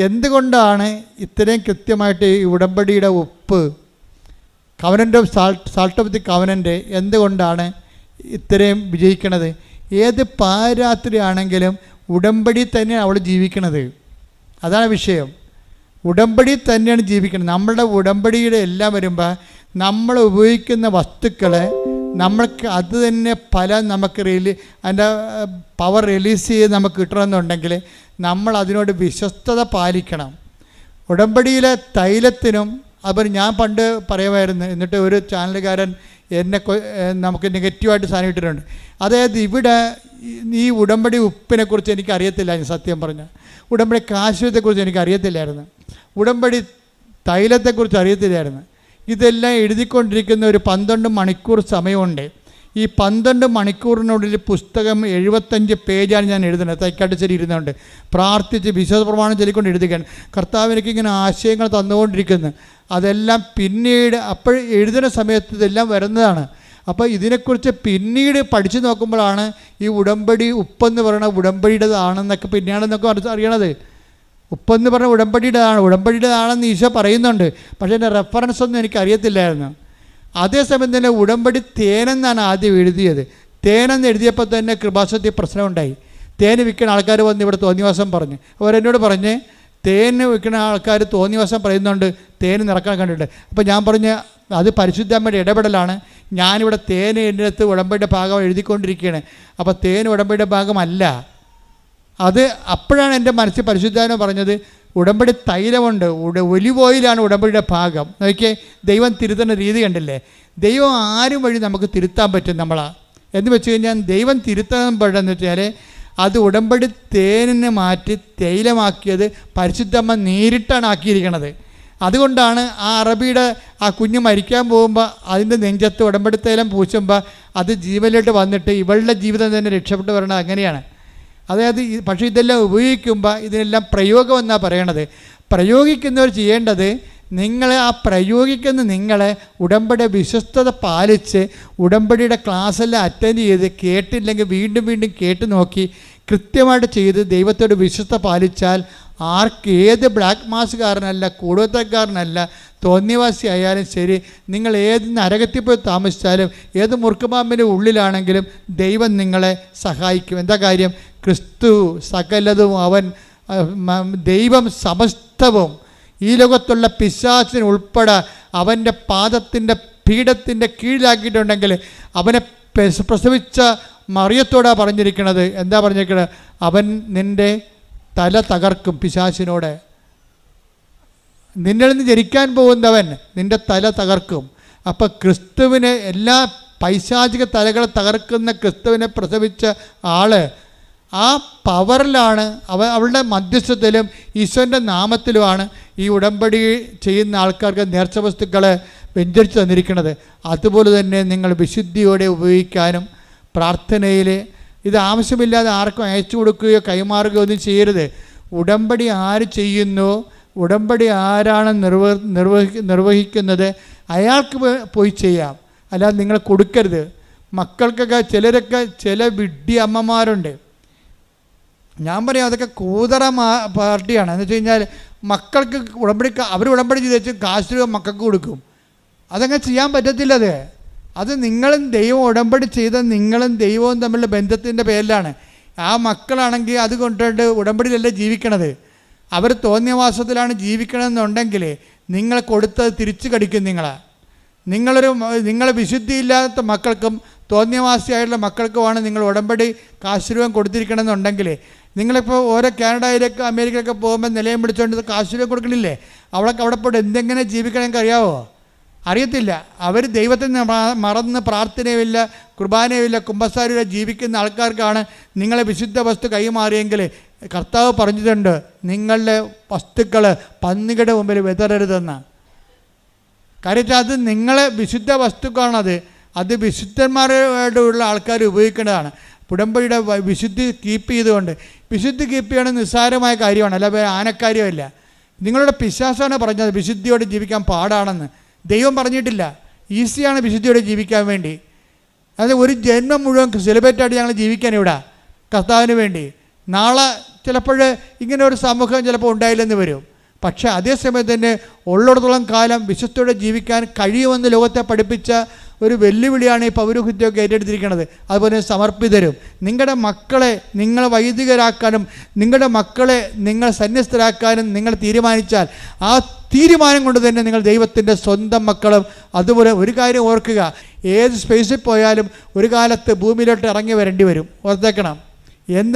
എന്തുകൊണ്ടാണ് ഇത്രയും കൃത്യമായിട്ട് ഈ ഉടമ്പടിയുടെ ഉപ്പ്, covenant of salt of the covenant എന്തുകൊണ്ടാണ് ഇത്രയും വിജയിക്കണത്? ഏത് പാരാത്രി ആണെങ്കിലും ഉടമ്പടി തന്നെയാണ് അവൾ ജീവിക്കണത്. അതാണ് വിഷയം. ഉടമ്പടി തന്നെയാണ് ജീവിക്കുന്നത്. നമ്മളുടെ ഉടമ്പടിയുടെ എല്ലാം വരുമ്പോൾ നമ്മൾ ഉപയോഗിക്കുന്ന വസ്തുക്കളെ നമ്മൾക്ക് അത് തന്നെ നമുക്ക് അതിൻ്റെ പവർ റിലീസ് ചെയ്ത് നമുക്ക് കിട്ടണമെന്നുണ്ടെങ്കിൽ നമ്മൾ അതിനോട് വിശ്വസ്തത പാലിക്കണം. ഉടമ്പടിയിലെ തൈലത്തിനും അപ്പോൾ ഞാൻ പണ്ട് പറയുമായിരുന്നു, എന്നിട്ട് ഒരു ചാനലുകാരൻ നമുക്ക് നെഗറ്റീവായിട്ട് സാധനം ഇട്ടിട്ടുണ്ട്. അതായത് ഇവിടെ ഈ ഉടമ്പടി ഉപ്പിനെക്കുറിച്ച് എനിക്കറിയത്തില്ലായിരുന്നു, സത്യം പറഞ്ഞാൽ. ഉടമ്പടി കാശ്മീരത്തെക്കുറിച്ച് എനിക്കറിയത്തില്ലായിരുന്നു, ഉടമ്പടി തൈലത്തെക്കുറിച്ച് അറിയത്തില്ലായിരുന്നു. ഇതെല്ലാം എഴുതിക്കൊണ്ടിരിക്കുന്ന ഒരു 12 മണിക്കൂർ സമയമുണ്ട്. ഈ 12 മണിക്കൂറിനുള്ളിൽ പുസ്തകം 75 പേജാണ് ഞാൻ എഴുതുന്നത്. തൈക്കാട്ടുശ്ശേരി ഇരുന്നുകൊണ്ട് പ്രാർത്ഥിച്ച് വിശ്വാസ പ്രമാണം ചൊല്ലിക്കൊണ്ട് എഴുതുകയാണ്. കർത്താവ് എനിക്കിങ്ങനെ ആശയങ്ങൾ തന്നുകൊണ്ടിരിക്കുന്നു. അതെല്ലാം പിന്നീട് അപ്പോൾ എഴുതുന്ന സമയത്ത് ഇതെല്ലാം വരുന്നതാണ്. അപ്പോൾ ഇതിനെക്കുറിച്ച് പിന്നീട് പഠിച്ചു നോക്കുമ്പോഴാണ് ഈ ഉടമ്പടി ഉപ്പെന്ന് പറയുന്ന ഉടമ്പടിയുടേതാണെന്നൊക്കെ പിന്നെയാണെന്നൊക്കെ അറിയണത്. ഉപ്പെന്ന് പറഞ്ഞ ഉടമ്പടിയുടേതാണെന്ന് ഈശോ പറയുന്നുണ്ട്. പക്ഷേ എൻ്റെ റെഫറൻസ് ഒന്നും എനിക്കറിയത്തില്ലായിരുന്നു. അതേസമയം തന്നെ ഉടമ്പടി തേനെന്നാണ് ആദ്യം എഴുതിയത്. തേനെന്ന് എഴുതിയപ്പോൾ തന്നെ കൃപാസനത്തിൽ പ്രശ്നമുണ്ടായി. തേന് വിൽക്കുന്ന ആൾക്കാർ വന്ന് ഇവിടെ തോന്നിവാസം പറഞ്ഞു. അവരെന്നോട് പറഞ്ഞ് തേന് വിൽക്കുന്ന ആൾക്കാർ തോന്നിവാസം പറയുന്നുണ്ട്, തേന് നിറക്കാൻ കണ്ടിട്ട്. അപ്പോൾ ഞാൻ പറഞ്ഞ് അത് പരിശുദ്ധമ്മയുടെ ഇടപെടലാണ്. ഞാനിവിടെ തേന് എൻ്റെ അടുത്ത് ഉടമ്പടിയുടെ ഭാഗം എഴുതിക്കൊണ്ടിരിക്കുകയാണ്. അപ്പോൾ തേൻ ഉടമ്പടിയുടെ ഭാഗമല്ല അത്. അപ്പോഴാണ് എൻ്റെ മനസ്സിൽ പരിശുദ്ധാത്മാവ് പറഞ്ഞത് ഉടമ്പടി തൈലമുണ്ട്, ഒലിവ് ഓയിലാണ് ഉടമ്പടിയുടെ ഭാഗം. നോക്കിയേ, ദൈവം തിരുത്തുന്ന രീതി കണ്ടില്ലേ? ദൈവം ആരും വഴി നമുക്ക് തിരുത്താൻ പറ്റും എന്ന് വെച്ച് കഴിഞ്ഞാൽ ദൈവം തിരുത്താൻ പറ്റുമെന്ന് വെച്ചാൽ അത് ഉടമ്പടി തേനിനെ മാറ്റി തൈലമാക്കിയത് പരിശുദ്ധമ്മ നേരിട്ടാണ് ആക്കിയിരിക്കണത്. അതുകൊണ്ടാണ് ആ അറബിയുടെ ആ കുഞ്ഞ് മരിക്കാൻ പോകുമ്പോൾ അതിൻ്റെ നെഞ്ചത്ത് ഉടമ്പടി തൈലം പൂശുമ്പോൾ അത് ജീവനിലോട്ട് വന്നിട്ട് ഇവളുടെ ജീവിതം തന്നെ രക്ഷപ്പെട്ടു വരണത് അങ്ങനെയാണ്. അതായത് പക്ഷേ ഇതെല്ലാം ഉപയോഗിക്കുമ്പോൾ ഇതിനെല്ലാം പ്രയോഗം എന്നാണ് പറയണത്. പ്രയോഗിക്കുന്നവർ ചെയ്യേണ്ടത് നിങ്ങളെ ഉടമ്പടി വിശ്വസ്തത പാലിച്ച് ഉടമ്പടിയുടെ ക്ലാസ്സെല്ലാം അറ്റൻഡ് ചെയ്ത് കേട്ടില്ലെങ്കിൽ വീണ്ടും വീണ്ടും കേട്ട് നോക്കി കൃത്യമായിട്ട് ചെയ്ത് ദൈവത്തോട് വിശ്വസ്ത പാലിച്ചാൽ ഏത് ബ്ലാക്ക് മാസ്കാരനല്ല, കൂടുതലക്കാരനല്ല, തോന്നിയവാസി ആയാലും ശരി, നിങ്ങൾ ഏത് നരകത്തിൽ പോയി താമസിച്ചാലും ഏത് മുറുക്കുപാമ്പിൻ്റെ ഉള്ളിലാണെങ്കിലും ദൈവം നിങ്ങളെ സഹായിക്കും. എന്താ കാര്യം? ക്രിസ്തു സകലതും, ദൈവം സമസ്തവും ഈ ലോകത്തുള്ള പിശാചിന് ഉൾപ്പെടെ അവൻ്റെ പാദത്തിൻ്റെ പീഠത്തിൻ്റെ കീഴിലാക്കിയിട്ടുണ്ടെങ്കിൽ അവനെ പ്രസവിച്ച മറിയത്തോടാണ് പറഞ്ഞിരിക്കുന്നത്. എന്താ പറഞ്ഞിരിക്കുന്നത്? അവൻ നിൻ്റെ തല തകർക്കും. പിശാചിനോട്, നിന്നിൽ നിന്ന് ജനിക്കാൻ പോകുന്നവൻ നിൻ്റെ തല തകർക്കും. അപ്പോൾ ക്രിസ്തുവിനെ, എല്ലാ പൈശാചിക തലകളെ തകർക്കുന്ന ക്രിസ്തുവിനെ പ്രസവിച്ച ആൾ ആ പവറിലാണ്, അവളുടെ മധ്യസ്ഥത്തിലും ഈശോൻ്റെ നാമത്തിലുമാണ് ഈ ഉടമ്പടി ചെയ്യുന്ന ആൾക്കാർക്ക് നേർച്ച വസ്തുക്കൾ വെഞ്ചരിച്ച് തന്നിരിക്കുന്നത്. അതുപോലെ തന്നെ നിങ്ങൾ വിശുദ്ധിയോടെ ഉപയോഗിക്കാനും പ്രാർത്ഥനയിൽ ഇത് ആവശ്യമില്ലാതെ ആർക്കും അയച്ചു കൊടുക്കുകയോ കൈമാറുകയോ ഒന്നും ചെയ്യരുത്. ഉടമ്പടി ആര് ചെയ്യുന്നു, ഉടമ്പടി ആരാണ് നിർവഹിക്കുന്നത്, അയാൾക്ക് പോയി ചെയ്യാം. അല്ലാതെ നിങ്ങൾ കൊടുക്കരുത്. മക്കൾക്കൊക്കെ ചില വിഡ്ഢി അമ്മമാരുണ്ട്. ഞാൻ പറയാം അതൊക്കെ കൂതറ പാർട്ടിയാണ്. എന്ന് വെച്ച് കഴിഞ്ഞാൽ മക്കൾക്ക് അവർ ഉടമ്പടി ചെയ്ത് വെച്ച് കാശ് രൂപ മക്കൾക്ക് കൊടുക്കും. അതങ്ങനെ ചെയ്യാൻ പറ്റത്തില്ല. അത് നിങ്ങളും ദൈവം ഉടമ്പടി ചെയ്ത നിങ്ങളും ദൈവവും തമ്മിലുള്ള ബന്ധത്തിൻ്റെ പേരിലാണ്. ആ മക്കളാണെങ്കിൽ അത് കൊണ്ടിട്ട് ഉടമ്പടിയിലല്ല ജീവിക്കണത്, അവർ തോന്നിയവാസത്തിലാണ് ജീവിക്കണമെന്നുണ്ടെങ്കിൽ നിങ്ങൾ കൊടുത്തത് തിരിച്ചു കടിക്കും. നിങ്ങളെ വിശുദ്ധിയില്ലാത്ത മക്കൾക്കും തോന്നിയവാസിയായിട്ടുള്ള മക്കൾക്കുമാണ് നിങ്ങൾ ഉടമ്പടി കാശ് രൂപം കൊടുത്തിരിക്കണമെന്നുണ്ടെങ്കിൽ, നിങ്ങളിപ്പോൾ ഓരോ കാനഡയിലേക്ക് അമേരിക്കയിലൊക്കെ പോകുമ്പോൾ നിലയം പിടിച്ചുകൊണ്ട് കാശ് രൂപം കൊടുക്കണില്ലേ, അവിടെ പോയിട്ട് എന്തെങ്ങനെ ജീവിക്കണമെങ്കിൽ അറിയാവോ? അറിയത്തില്ല. അവർ ദൈവത്തെ മറന്ന് പ്രാർത്ഥനയുമില്ല, കുർബാനയുമില്ല, കുമ്പസാരമില്ല ജീവിക്കുന്ന ആൾക്കാർക്കാണ് നിങ്ങളെ വിശുദ്ധ വസ്തു കൈമാറിയെങ്കിൽ കർത്താവ് പറഞ്ഞിട്ടുണ്ട്, നിങ്ങളുടെ വസ്തുക്കൾ പന്നികളുടെ മുമ്പിൽ വിതറരുതെന്ന്. കാര്യം അത് നിങ്ങളെ വിശുദ്ധ വസ്തുക്കളാണത്. അത് വിശുദ്ധന്മാരോടുള്ള ആൾക്കാർ ഉപയോഗിക്കേണ്ടതാണ്. ഉടമ്പടിയുടെ വിശുദ്ധി കീപ്പ് ചെയ്തുകൊണ്ട്, വിശുദ്ധി കീപ്പ് ചെയ്യണത് നിസ്സാരമായ കാര്യമാണ്, അല്ല ആനക്കാര്യമല്ല. നിങ്ങളുടെ പിശാസാണ് പറഞ്ഞത് വിശുദ്ധിയോടെ ജീവിക്കാൻ പാടാണെന്ന്. ദൈവം പറഞ്ഞിട്ടില്ല. ഈസിയാണ് വിശുദ്ധിയോടെ ജീവിക്കാൻ വേണ്ടി. അത് ഒരു ജന്മം മുഴുവൻ സെലിബ്രേറ്റായിട്ട് ഞങ്ങൾ ജീവിക്കാൻ ഇവിടെ കർത്താവിന് വേണ്ടി. നാളെ ചിലപ്പോൾ ഇങ്ങനെ ഒരു സമൂഹം ചിലപ്പോൾ ഉണ്ടായില്ലെന്ന് വരും. പക്ഷേ അതേസമയത്ത് തന്നെ ഉള്ളിടത്തോളം കാലം വിശുദ്ധിയോടെ ജീവിക്കാൻ കഴിയുമെന്ന് ലോകത്തെ പഠിപ്പിച്ച ഒരു വെല്ലുവിളിയാണ് ഈ പൗരോഹിത്യമൊക്കെ ഏറ്റെടുത്തിരിക്കുന്നത്. അതുപോലെ സമർപ്പിതരും. നിങ്ങളുടെ മക്കളെ നിങ്ങൾ വൈദികരാക്കാനും നിങ്ങളുടെ മക്കളെ നിങ്ങൾ സന്യസ്തരാക്കാനും നിങ്ങൾ തീരുമാനിച്ചാൽ ആ തീരുമാനം കൊണ്ട് തന്നെ നിങ്ങൾ ദൈവത്തിൻ്റെ സ്വന്തം മക്കളും. അതുപോലെ ഒരു കാര്യം ഓർക്കുക, ഏത് സ്പേസിൽ പോയാലും ഒരു കാലത്ത് ഭൂമിയിലോട്ട് ഇറങ്ങി വരേണ്ടി വരും. ഓർത്തേക്കണം.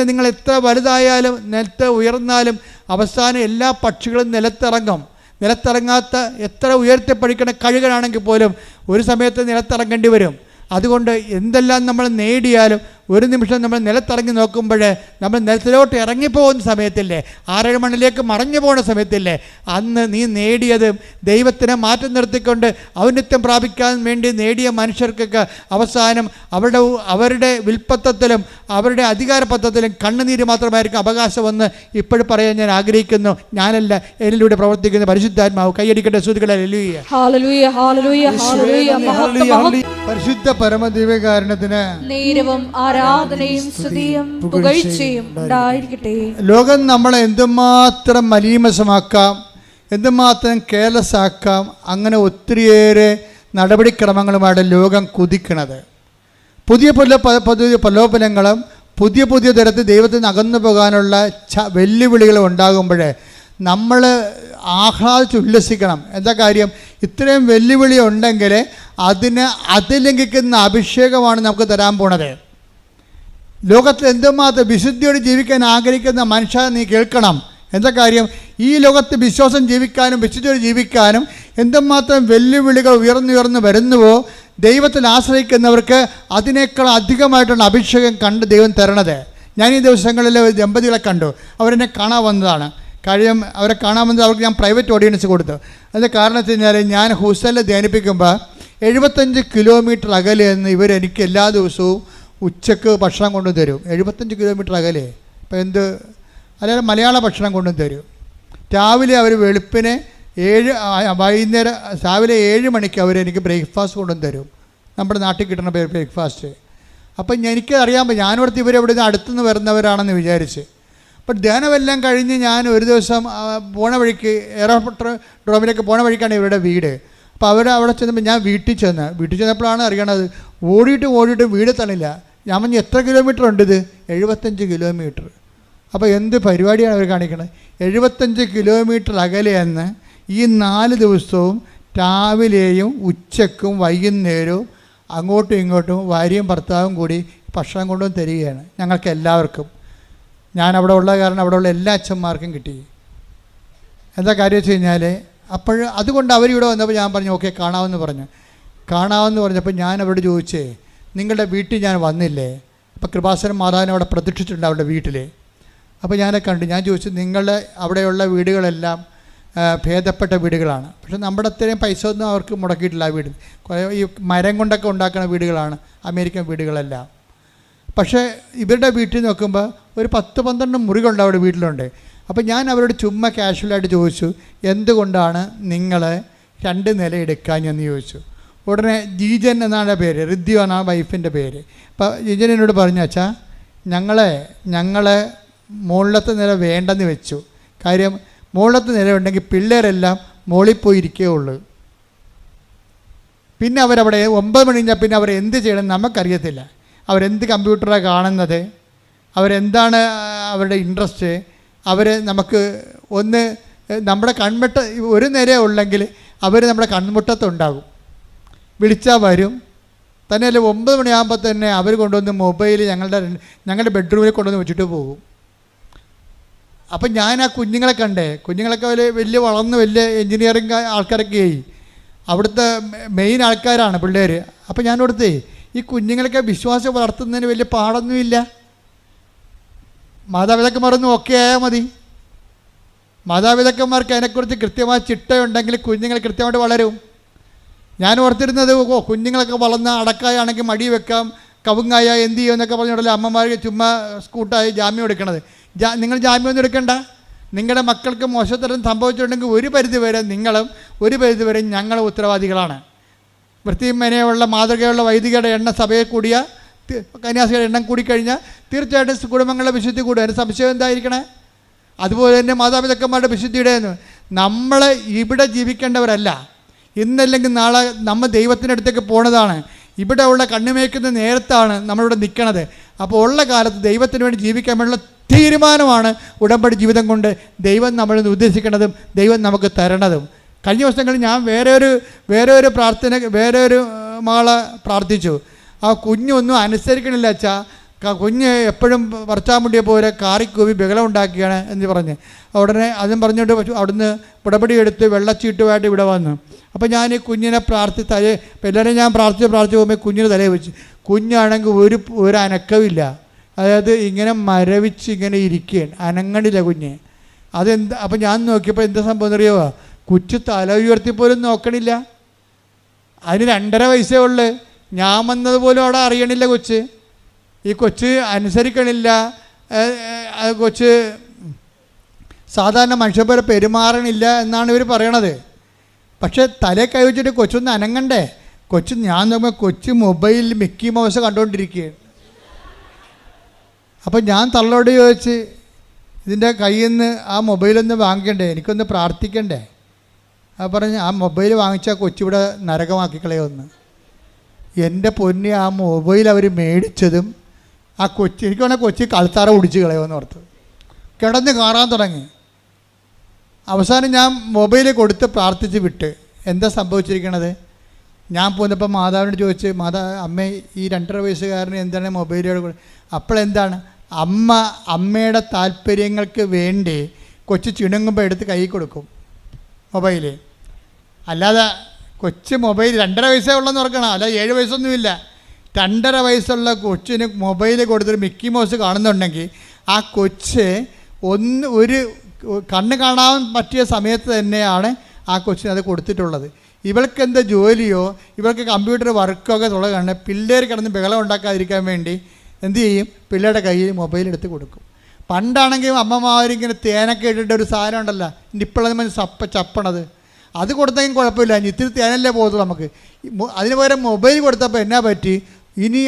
നിങ്ങൾ എത്ര വലുതായാലും നിലത്ത് ഉയർന്നാലും അവസാനം എല്ലാ പക്ഷികളും നിലത്തിറങ്ങാത്ത എത്ര ഉയർത്തിപ്പടിക്കുന്ന കഴുകനാണെങ്കിൽ പോലും ഒരു സമയത്ത് നിലത്തിറങ്ങേണ്ടി വരും. അതുകൊണ്ട് എന്തെല്ലാം നമ്മൾ നേടിയാലും ഒരു നിമിഷം നമ്മൾ നിലത്തിറങ്ങി നോക്കുമ്പോൾ നമ്മൾ നിലത്തിലോട്ട് ഇറങ്ങിപ്പോകുന്ന സമയത്തില്ലേ, 6 മണിലേക്ക് മറഞ്ഞു പോകുന്ന സമയത്തില്ലേ, അന്ന് നീ നേടിയത് ദൈവത്തിനെ മാറ്റി നിർത്തിക്കൊണ്ട് ഔന്നത്യം പ്രാപിക്കാൻ വേണ്ടി നേടിയ മനുഷ്യർക്കൊക്കെ അവസാനം അവരുടെ വിൽപ്പത്തത്തിലും അവരുടെ അധികാരപത്രത്തിലും കണ്ണുനീര് മാത്രമായിരിക്കും അവകാശമെന്ന് ഇപ്പോഴും പറയാൻ ഞാൻ ആഗ്രഹിക്കുന്നു. ഞാനല്ല, എന്നിലൂടെ പ്രവർത്തിക്കുന്ന പരിശുദ്ധാത്മാവ്. കൈയടിക്കട്ടെ സ്തുതികളെ. ഹല്ലേലൂയ, ഹല്ലേലൂയ, ഹല്ലേലൂയ. പരിശുദ്ധ പരമദിവ്യകാരുണ്യത്തിന് നേരവും ആരാധനയും സ്തുതിയും പുകഴ്ചയും ഉണ്ടായിരിക്കട്ടെ. ലോകം നമ്മളെ എന്തുമാത്രം മലീമസമാക്കാം, എന്തുമാത്രം കെയർലെസ് ആക്കാം, അങ്ങനെ ഒത്തിരിയേറെ നടപടിക്രമങ്ങളുമാണ് ലോകം കുതിക്കുന്നത്. പുതിയ പ്രലോഭനങ്ങളും പുതിയ തരത്തിൽ ദൈവത്തിൽ നിന്ന് അകന്നു പോകാനുള്ള വെല്ലുവിളികളും ഉണ്ടാകുമ്പോൾ നമ്മൾ ആഹ്ലാദിച്ച് ഉല്ലസിക്കണം. എന്താ കാര്യം? ഇത്രയും വെല്ലുവിളി ഉണ്ടെങ്കിൽ അതിലംഘിക്കുന്ന അഭിഷേകമാണ് നമുക്ക് തരാൻ പോണത്. ലോകത്തിൽ എന്തുമാത്രം വിശുദ്ധിയോടെ ജീവിക്കാൻ ആഗ്രഹിക്കുന്ന മനുഷ്യരെ നീ കേൾക്കണം. എന്താ കാര്യം? ഈ ലോകത്ത് വിശ്വാസം ജീവിക്കാനും വിശുദ്ധിയോടെ ജീവിക്കാനും എന്തുമാത്രം വെല്ലുവിളികൾ ഉയർന്നുയർന്ന് വരുന്നുവോ, ദൈവത്തിൽ ആശ്രയിക്കുന്നവർക്ക് അതിനേക്കാൾ അധികമായിട്ടുള്ള അഭിഷേകം കണ്ട് ദൈവം തരണത്. ഞാൻ ഈ ദിവസങ്ങളിൽ ദമ്പതികളെ കണ്ടു. അവരെന്നെ കാണാൻ വന്നതാണ്. അവരെ കാണാൻ വന്നത് അവർക്ക് ഞാൻ പ്രൈവറ്റ് ഓഡിയൻസ് കൊടുത്തു. അതിൻ്റെ കാരണം വെച്ച് കഴിഞ്ഞാൽ ഞാൻ ഹുസൈനിൽ ധ്യാനിപ്പിക്കുമ്പോൾ 75 കിലോമീറ്റർ അകലെ നിന്ന് ഇവരെനിക്ക് എല്ലാ ദിവസവും ഉച്ചക്ക് ഭക്ഷണം കൊണ്ടു തരും. 75 കിലോമീറ്റർ അകലെ. ഇപ്പം അതായത് മലയാള ഭക്ഷണം കൊണ്ടു തരും. രാവിലെ അവർ വെളുപ്പിനെ വൈകുന്നേരം രാവിലെ 7 മണിക്ക് അവരെനിക്ക് ബ്രേക്ക്ഫാസ്റ്റ് കൊണ്ടു തരും. നമ്മുടെ നാട്ടിൽ കിട്ടുന്ന ബ്രേക്ക്ഫാസ്റ്റ്. അപ്പം എനിക്കറിയാം ഞാനിവിടുത്തെ ഇവരെവിടെ നിന്ന് അടുത്തുനിന്ന് വരുന്നവരാണെന്ന് വിചാരിച്ച്. അപ്പം ധ്യാനമെല്ലാം കഴിഞ്ഞ് ഞാൻ ഒരു ദിവസം പോണ വഴിക്ക് എയർപോർട്ട് ഡ്രോമിലേക്ക് പോണ വഴിക്കാണ് ഇവരുടെ വീട്. അപ്പോൾ അവിടെ ചെന്നപ്പോൾ ഞാൻ വീട്ടിൽ ചെന്നപ്പോഴാണ് അറിയണത് ഓടിയിട്ട് വീട് തണില്ല. ഞാൻ പറഞ്ഞു എത്ര കിലോമീറ്റർ ഉണ്ട്? ഇത് 75 കിലോമീറ്റർ. അപ്പോൾ എന്ത് പരിപാടിയാണ് അവർ കാണിക്കണത്? 75 കിലോമീറ്റർ അകലെ എന്ന് ഈ 4 ദിവസവും രാവിലെയും ഉച്ചക്കും വൈകുന്നേരവും അങ്ങോട്ടും ഇങ്ങോട്ടും ഭാര്യയും ഭർത്താവും കൂടി ഭക്ഷണം കൊണ്ടുവന്ന് തരികയാണ് ഞങ്ങൾക്ക് എല്ലാവർക്കും. ഞാൻ അവിടെ ഉള്ള കാരണം അവിടെ ഉള്ള എല്ലാ അച്ഛന്മാർക്കും കിട്ടി. എന്താ കാര്യം വെച്ച് കഴിഞ്ഞാൽ അപ്പോൾ അതുകൊണ്ട് അവരിവിടെ വന്നപ്പോൾ ഞാൻ പറഞ്ഞു ഓക്കെ കാണാമെന്ന് പറഞ്ഞപ്പോൾ ഞാൻ അവരോട് ചോദിച്ചേ, നിങ്ങളുടെ വീട്ടിൽ ഞാൻ വന്നില്ലേ? അപ്പോൾ കൃപാസനം മാതാവിനെ അവിടെ പ്രതീക്ഷിച്ചിട്ടുണ്ട് അവരുടെ വീട്ടിൽ. അപ്പോൾ ഞാനെ കണ്ടു. ഞാൻ ചോദിച്ചു, നിങ്ങളുടെ അവിടെയുള്ള വീടുകളെല്ലാം ഭേദപ്പെട്ട വീടുകളാണ്, പക്ഷെ നമ്മുടെ അത്രയും പൈസ ഒന്നും അവർക്ക് മുടക്കിയിട്ടില്ല. ആ വീട് ഈ മരം കൊണ്ടൊക്കെ ഉണ്ടാക്കുന്ന വീടുകളാണ് അമേരിക്കൻ വീടുകളെല്ലാം. പക്ഷേ ഇവരുടെ വീട്ടിൽ നോക്കുമ്പോൾ ഒരു 10-12 മുറികളുണ്ട് അവിടെ വീട്ടിലുണ്ട്. അപ്പോൾ ഞാൻ അവരോട് ചുമ്മാ കാഷ്വലായിട്ട് ചോദിച്ചു, എന്തുകൊണ്ടാണ് നിങ്ങൾ 2 നില എടുക്കാഞ്ഞെന്ന് ചോദിച്ചു. ഉടനെ ജീജൻ എന്നാണ് പേര്, ഋദ്യു എന്നാണ് വൈഫിൻ്റെ പേര്. അപ്പോൾ ജീജൻ എന്നോട് പറഞ്ഞു, അച്ഛാ ഞങ്ങളെ മുകളിലത്തെ നില വേണ്ടെന്ന് വെച്ചു. കാര്യം മുകളിലത്തെ നില ഉണ്ടെങ്കിൽ പിള്ളേരെല്ലാം മുകളിൽ പോയി ഇരിക്കുകയുള്ളൂ. പിന്നെ അവരവിടെ 9 മണി കഴിഞ്ഞാൽ പിന്നെ അവർ എന്ത് ചെയ്യണം നമുക്കറിയത്തില്ല. അവരെന്ത് കമ്പ്യൂട്ടറാണ് കാണുന്നത്, അവരെന്താണ് അവരുടെ ഇൻട്രസ്റ്റ്, അവർ നമുക്ക് ഒന്ന് നമ്മുടെ കൺമുട്ട ഒരു നിര ഉള്ളെങ്കിൽ അവർ നമ്മുടെ കൺമുട്ടത്തുണ്ടാകും, വിളിച്ചാൽ വരും. തന്നെയല്ല 9 മണിയാകുമ്പോൾ തന്നെ അവർ കൊണ്ടുവന്ന് മൊബൈൽ ഞങ്ങളുടെ ബെഡ്റൂമിൽ കൊണ്ടുവന്ന് വെച്ചിട്ട് പോകും. അപ്പം ഞാൻ ആ കുഞ്ഞുങ്ങളെ കണ്ടേ, കുഞ്ഞുങ്ങളൊക്കെ വലിയ വളർന്ന് വലിയ എൻജിനീയറിങ് ആൾക്കാരൊക്കെ ആയി, അവിടുത്തെ മെയിൻ ആൾക്കാരാണ് പിള്ളേർ. അപ്പം ഞാൻ അവിടുത്തെ ഈ കുഞ്ഞുങ്ങളൊക്കെ വിശ്വാസം വളർത്തുന്നതിന് വലിയ പാടൊന്നുമില്ല. മാതാപിതാക്കന്മാരൊന്നും ഓക്കെ ആയാൽ മതി. മാതാപിതാക്കന്മാർക്ക് അതിനെക്കുറിച്ച് കൃത്യമായ ചിട്ടയുണ്ടെങ്കിൽ കുഞ്ഞുങ്ങൾ കൃത്യമായിട്ട് വളരും. ഞാൻ ഓർത്തിരുന്നത് കുഞ്ഞുങ്ങളൊക്കെ വളർന്ന അടക്കായാണെങ്കിൽ മടി വെക്കാം, കവുങ്ങായ എന്ത് ചെയ്യുമെന്നൊക്കെ പറഞ്ഞിടല്ലേ അമ്മമാർ ചുമ്മാ സ്കൂട്ടായി ജാമ്യം എടുക്കണത്. നിങ്ങൾ ജാമ്യമൊന്നും എടുക്കണ്ട. നിങ്ങളുടെ മക്കൾക്ക് മോശത്തരം സംഭവിച്ചിട്ടുണ്ടെങ്കിൽ ഒരു പരിധിവരെ നിങ്ങളും ഒരു പരിധിവരെ ഞങ്ങളും ഉത്തരവാദികളാണ്. വൃത്തിയും മെനയുള്ള മാതൃകയുള്ള വൈദികരുടെ എണ്ണം സഭയെ കൂടിയ കന്യാസികളുടെ എണ്ണം കൂടിക്കഴിഞ്ഞാൽ തീർച്ചയായിട്ടും കുടുംബങ്ങളുടെ വിശുദ്ധി കൂടും. അതിന് സംശയം എന്തായിരിക്കണേ? അതുപോലെ തന്നെ മാതാപിതാക്കന്മാരുടെ വിശുദ്ധിയുടെ നമ്മൾ ഇവിടെ ജീവിക്കേണ്ടവരല്ല. ഇന്നല്ലെങ്കിൽ നാളെ നമ്മൾ ദൈവത്തിൻ്റെ അടുത്തേക്ക് പോണതാണ്. ഇവിടെ ഉള്ള കണ്ണുമേക്കുന്ന നേരത്താണ് നമ്മളിവിടെ നിൽക്കണത്. അപ്പോൾ ഉള്ള കാലത്ത് ദൈവത്തിന് വേണ്ടി ജീവിക്കാൻ വേണ്ടിയുള്ള തീരുമാനമാണ് ഉടമ്പടി ജീവിതം കൊണ്ട് ദൈവം നമ്മളിൽ ഉദ്ദേശിക്കുന്നതും ദൈവം നമുക്ക് തരണതും. കഴിഞ്ഞ ദിവസങ്ങളിൽ ഞാൻ വേറെ ഒരു മകളെ പ്രാർത്ഥിച്ചു. ആ കുഞ്ഞൊന്നും അനുസരിക്കണില്ല അച്ഛാ, കുഞ്ഞ് എപ്പോഴും പറച്ചാമുണ്ടിയെ പോലെ കാറിക്കൂവി ബഹളം ഉണ്ടാക്കുകയാണ് എന്ന് പറഞ്ഞ് ഉടനെ അതും പറഞ്ഞിട്ട് അവിടുന്ന് ഉടമ്പടി എടുത്ത് വെള്ളച്ചീട്ടുമായിട്ട് ഇവിടെ വന്നു. അപ്പോൾ ഞാൻ ഈ കുഞ്ഞിനെ എല്ലാവരും ഞാൻ പ്രാർത്ഥിച്ച് പോകുമ്പോൾ കുഞ്ഞിന് തലയെ വെച്ച്. കുഞ്ഞാണെങ്കിൽ ഒരു അനക്കമില്ല, അതായത് ഇങ്ങനെ മരവിച്ച് ഇങ്ങനെ ഇരിക്കുകയാണ്, അനങ്ങണില്ല കുഞ്ഞ്. അതെന്താ? അപ്പം ഞാൻ നോക്കിയപ്പോൾ എന്താ സംഭവം എന്നറിയുമോ? കൊച്ചു തല ഉയർത്തിപ്പോലും നോക്കണില്ല. അതിന് 2.5 വയസ്സേ ഉള്ളു. ഞാൻ വന്നതുപോലും അവിടെ അറിയണില്ല കൊച്ച്. ഈ കൊച്ച് അനുസരിക്കണില്ല. കൊച്ച് സാധാരണ മനുഷ്യരെ പെരുമാറണില്ല എന്നാണ് ഇവർ പറയണത്. പക്ഷേ തലേ കൈ വെച്ചിട്ട് കൊച്ചൊന്ന് അനങ്ങണ്ടേ? ഞാൻ നോക്കുമ്പോൾ കൊച്ച് മൊബൈലിൽ മിക്കി മൗസ് കണ്ടുകൊണ്ടിരിക്കുകയാണ്. അപ്പം ഞാൻ തള്ളോട് ചോദിച്ച്, ഇതിൻ്റെ കയ്യിൽ നിന്ന് ആ മൊബൈലൊന്ന് വാങ്ങിക്കണ്ടേ, എനിക്കൊന്ന് പ്രാർത്ഥിക്കണ്ടേ? അത് പറഞ്ഞ് ആ മൊബൈൽ വാങ്ങിച്ചാൽ കൊച്ചിവിടെ നരകമാക്കിക്കളയൊന്ന്. എൻ്റെ പൊന്നി, ആ മൊബൈൽ അവർ മേടിച്ചതും ആ കൊച്ചി എനിക്ക് വേണേൽ കൊച്ചി കളിത്താറ പിടിച്ച് കളയുമെന്ന് ഓർത്ത് കിടന്ന് കാറാൻ തുടങ്ങി. അവസാനം ഞാൻ മൊബൈൽ കൊടുത്ത് പ്രാർത്ഥിച്ച് വിട്ട്. എന്താ സംഭവിച്ചിരിക്കണത്? ഞാൻ പോന്നപ്പോൾ മാതാവിനോട് ചോദിച്ച്, അമ്മേ ഈ 2.5 വയസ്സുകാരന് എന്താണ് മൊബൈലുകൾ? അപ്പോഴെന്താണ് അമ്മയുടെ താല്പര്യങ്ങൾക്ക് വേണ്ടി കൊച്ചു ചിണുങ്ങുമ്പോൾ എടുത്ത് കൈ കൊടുക്കും മൊബൈൽ. അല്ലാതെ കൊച്ച് മൊബൈൽ 2.5 വയസ്സേ ഉള്ളതെന്ന് ഓർക്കണം, അല്ല 7 വയസ്സൊന്നുമില്ല. 2.5 വയസ്സുള്ള കൊച്ചിന് മൊബൈൽ കൊടുത്തൊരു മിക്കി മൗസ് കാണുന്നുണ്ടെങ്കിൽ ആ കൊച്ച് ഒരു കണ്ണ് കാണാൻ പറ്റിയ സമയത്ത് തന്നെയാണ് ആ കൊച്ചിന് അത് കൊടുത്തിട്ടുള്ളത്. ഇവൾക്ക് എന്താ ജോലിയോ ഇവൾക്ക് കമ്പ്യൂട്ടർ വർക്കൊക്കെ തുടങ്ങുകയാണ്. പിള്ളേർ കിടന്ന് ബഹളം ഉണ്ടാക്കാതിരിക്കാൻ വേണ്ടി എന്തു ചെയ്യും? പിള്ളേരുടെ കയ്യിൽ മൊബൈൽ എടുത്ത് കൊടുക്കും. പണ്ടാണെങ്കിൽ അമ്മമാരിങ്ങനെ തേനൊക്കെ ഇട്ടിട്ട് ഒരു സാധനം ഉണ്ടല്ലോ, ഇപ്പോഴത് ചപ്പണത്, അത് കൊടുത്തെങ്കിൽ കുഴപ്പമില്ല, ഇത്തിരി തേനല്ലേ പോകത്തുള്ളൂ നമുക്ക്. അതിന് പകരം മൊബൈൽ കൊടുത്തപ്പോൾ എന്നാ പറ്റി? ഇനി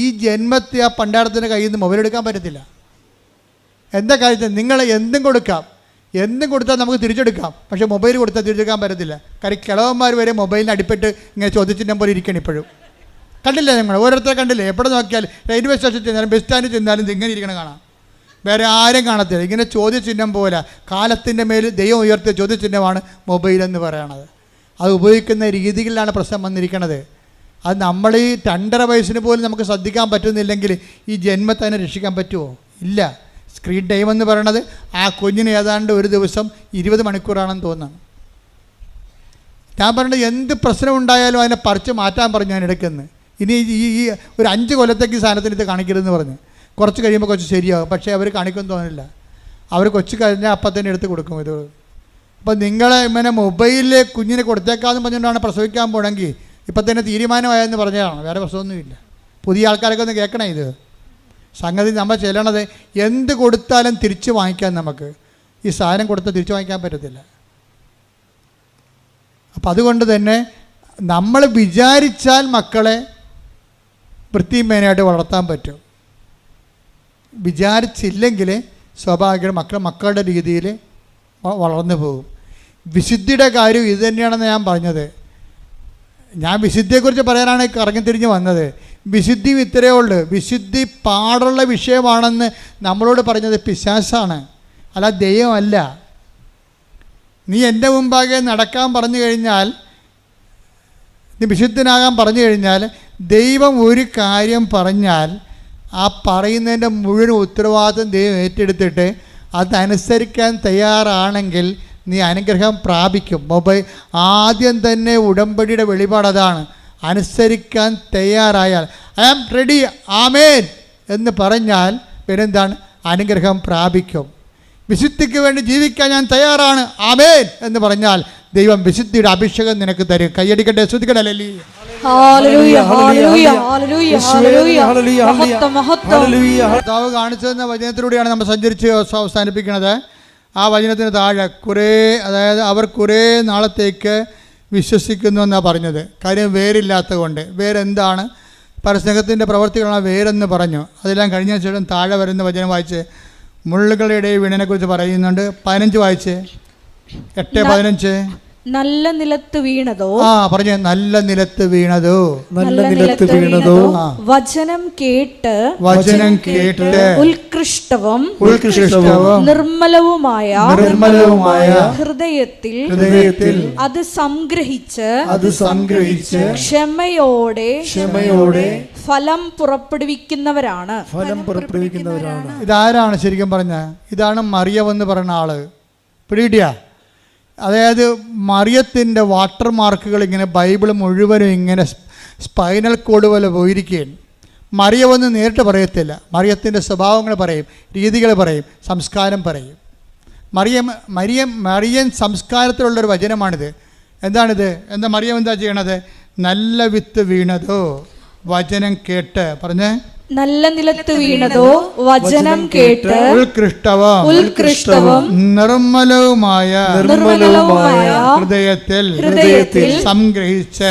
ഈ ജന്മത്തെ ആ പണ്ടാരത്തിൻ്റെ കയ്യിൽ നിന്ന് മൊബൈൽ എടുക്കാൻ പറ്റത്തില്ല. എന്താ കാര്യത്തിൽ? നിങ്ങൾ എന്തും കൊടുത്താൽ നമുക്ക് തിരിച്ചെടുക്കാം, പക്ഷേ മൊബൈൽ കൊടുത്താൽ തിരിച്ചെടുക്കാൻ പറ്റത്തില്ല. കാര്യം കിളവന്മാർ വരെ മൊബൈലിന് അടിപ്പെട്ട് ഇങ്ങനെ ചോദിച്ചിട്ട് പോലെ ഇരിക്കണം ഇപ്പോഴും. കണ്ടില്ലേ നിങ്ങൾ? ഓരോരുത്തരെ കണ്ടില്ലേ? എവിടെ നോക്കിയാൽ റെയിൽവേ സ്റ്റേഷനിൽ ചെന്നാലും ബസ് സ്റ്റാൻഡിൽ ചെന്നാലും ഇങ്ങനെ ഇരിക്കണം കാണാം. വേറെ ആരും കാണത്തില്ല. ഇങ്ങനെ ചോദ്യചിഹ്നം പോലെ കാലത്തിൻ്റെ മേൽ ദൈവം ഉയർത്തിയ ചോദ്യചിഹ്നമാണ് മൊബൈൽ എന്ന് പറയണത്. അത് ഉപയോഗിക്കുന്ന രീതികളിലാണ് പ്രശ്നം വന്നിരിക്കുന്നത്. അത് നമ്മൾ ഈ 2.5 വയസ്സിന് പോലും നമുക്ക് ശ്രദ്ധിക്കാൻ പറ്റുന്നില്ലെങ്കിൽ ഈ ജന്മത്തെ അതിനെ രക്ഷിക്കാൻ പറ്റുമോ? ഇല്ല. സ്ക്രീൻ ടൈം എന്ന് പറയണത് ആ കുഞ്ഞിന് ഏതാണ്ട് ഒരു ദിവസം 20 മണിക്കൂറാണെന്ന് തോന്നുന്നു. ഞാൻ പറഞ്ഞത് എന്ത് പ്രശ്നം ഉണ്ടായാലും അതിനെ പറിച്ച് മാറ്റാൻ പറഞ്ഞു ഞാൻ ഇടയ്ക്കെന്ന്. ഇനി ഈ ഒരു 5 കൊല്ലത്തേക്ക് ഈ സാധനത്തിന് ഇത് കാണിക്കരുതെന്ന് പറഞ്ഞ്. കുറച്ച് കഴിയുമ്പോൾ കൊച്ചു ശരിയാകും. പക്ഷേ അവർ കാണിക്കുമെന്ന് തോന്നില്ല. അവർ കൊച്ചു കഴിഞ്ഞാൽ അപ്പം തന്നെ എടുത്ത് കൊടുക്കും ഇത്. അപ്പോൾ നിങ്ങൾ ഇങ്ങനെ മൊബൈലിൽ കുഞ്ഞിനെ കൊടുത്തേക്കാന്ന് പറഞ്ഞുകൊണ്ടാണ് പ്രസവിക്കാൻ പോകണമെങ്കിൽ ഇപ്പം തന്നെ തീരുമാനമായെന്ന് പറഞ്ഞതാണ്. വേറെ പ്രശ്നമൊന്നുമില്ല. പുതിയ ആൾക്കാരൊക്കെ ഒന്ന് കേൾക്കണം ഇത്. സംഗതി നമ്മൾ ചെല്ലണത് എന്ത് കൊടുത്താലും തിരിച്ച് വാങ്ങിക്കാൻ നമുക്ക്. ഈ സാധനം കൊടുത്താൽ തിരിച്ച് വാങ്ങിക്കാൻ പറ്റത്തില്ല. അപ്പം അതുകൊണ്ട് തന്നെ നമ്മൾ വിചാരിച്ചാൽ മക്കളെ വൃത്തിയും മേനായിട്ട് വളർത്താൻ പറ്റും. വിചാരിച്ചില്ലെങ്കിൽ സ്വാഭാവികം മക്കളുടെ രീതിയിൽ വളർന്നു പോകും. വിശുദ്ധിയുടെ കാര്യം ഇത് തന്നെയാണെന്ന് ഞാൻ പറഞ്ഞത്. ഞാൻ വിശുദ്ധിയെക്കുറിച്ച് പറയാനാണ് കറങ്ങിത്തിരിഞ്ഞ് വന്നത്. വിശുദ്ധി ഇത്രയേ ഉള്ളൂ. വിശുദ്ധി പാടുള്ള വിഷയമാണെന്ന് നമ്മളോട് പറഞ്ഞത് പിശാചാണ്, അല്ല ദൈവമല്ല. നീ എൻ്റെ മുമ്പാകെ നടക്കാൻ പറഞ്ഞു കഴിഞ്ഞാൽ, നീ വിശുദ്ധനാകാൻ പറഞ്ഞു കഴിഞ്ഞാൽ, ദൈവം ഒരു കാര്യം പറഞ്ഞാൽ ആ പറയുന്നതിൻ്റെ മുഴുവൻ ഉത്തരവാദിത്വം ദൈവം ഏറ്റെടുത്തിട്ട് അതനുസരിക്കാൻ തയ്യാറാണെങ്കിൽ നീ അനുഗ്രഹം പ്രാപിക്കും. ആദ്യം തന്നെ ഉടമ്പടിയുടെ വെളിപാട് അതാണ്. അനുസരിക്കാൻ തയ്യാറായാൽ ഐ ആം റെഡി ആമേൻ എന്ന് പറഞ്ഞാൽ പിന്നെന്താണ്? അനുഗ്രഹം പ്രാപിക്കും. വിശുദ്ധിക്ക് വേണ്ടി ജീവിക്കാൻ ഞാൻ തയ്യാറാണ് ആമേൻ എന്ന് പറഞ്ഞാൽ ദൈവം വിശുദ്ധിയുടെ അഭിഷേകം നിനക്ക് തരും. കയ്യടിക്കട്ടെ, ശ്രുതിക്കട്ടെ. കർത്താവ് കാണിച്ചു തന്ന വചനത്തിലൂടെയാണ് നമ്മൾ സഞ്ചരിച്ച് അവസാനിപ്പിക്കുന്നത്. ആ വചനത്തിന് താഴെ അവർ കുറേ നാളത്തേക്ക് വിശ്വസിക്കുന്നു എന്നാണ് പറഞ്ഞത്. കാര്യം വേരില്ലാത്തത് കൊണ്ട്. വേരെന്താണ്? പരസ്നേഹത്തിൻ്റെ പ്രവർത്തികളാണ് വേരെന്ന് പറഞ്ഞു. അതെല്ലാം കഴിഞ്ഞ ശേഷം താഴെ വരുന്ന വചനം വായിച്ച് മുള്ളുകളുടെ വീണിനെക്കുറിച്ച് പറയുന്നുണ്ട്. 15 വായിച്ച് 8:15. നല്ല നിലത്ത് വീണതോ, പറഞ്ഞ നല്ല നിലത്ത് വീണതോ, വചനം കേട്ട് ഉത്കൃഷ്ടവും നിർമ്മലവുമായ ഹൃദയത്തിൽ അത് സംഗ്രഹിച്ച് ക്ഷമയോടെ ഫലം പുറപ്പെടുവിക്കുന്നവരാണ്. ഇതാരാണ് ശരിക്കും പറഞ്ഞ? ഇതാണ് മറിയമെന്ന് പറയുന്ന ആള്. പിടികിട്ടിയ? അതായത് മറിയത്തിൻ്റെ വാട്ടർ മാർക്കുകൾ ഇങ്ങനെ ബൈബിൾ മുഴുവനും ഇങ്ങനെ സ്പൈനൽ കോഡ് പോലെ പോയിരിക്കുകയാണ്. മറിയമെന്ന് നേരിട്ട് പറയത്തില്ല. സ്വഭാവങ്ങൾ പറയും, രീതികൾ പറയും, സംസ്കാരം പറയും. മറിയം സംസ്കാരത്തിലുള്ളൊരു വചനമാണിത്. എന്താണിത്? മറിയം എന്താ ചെയ്യണത്? നല്ല വിത്ത് വീണതോ വചനം കേട്ട്. പറഞ്ഞേ, നല്ല നിലത്ത് വീണതോ വചനം കേട്ട് ഉത്കൃഷ്ടവും നിർമ്മലവുമായ ഹൃദയത്തിൽ സംഗ്രഹിച്ച്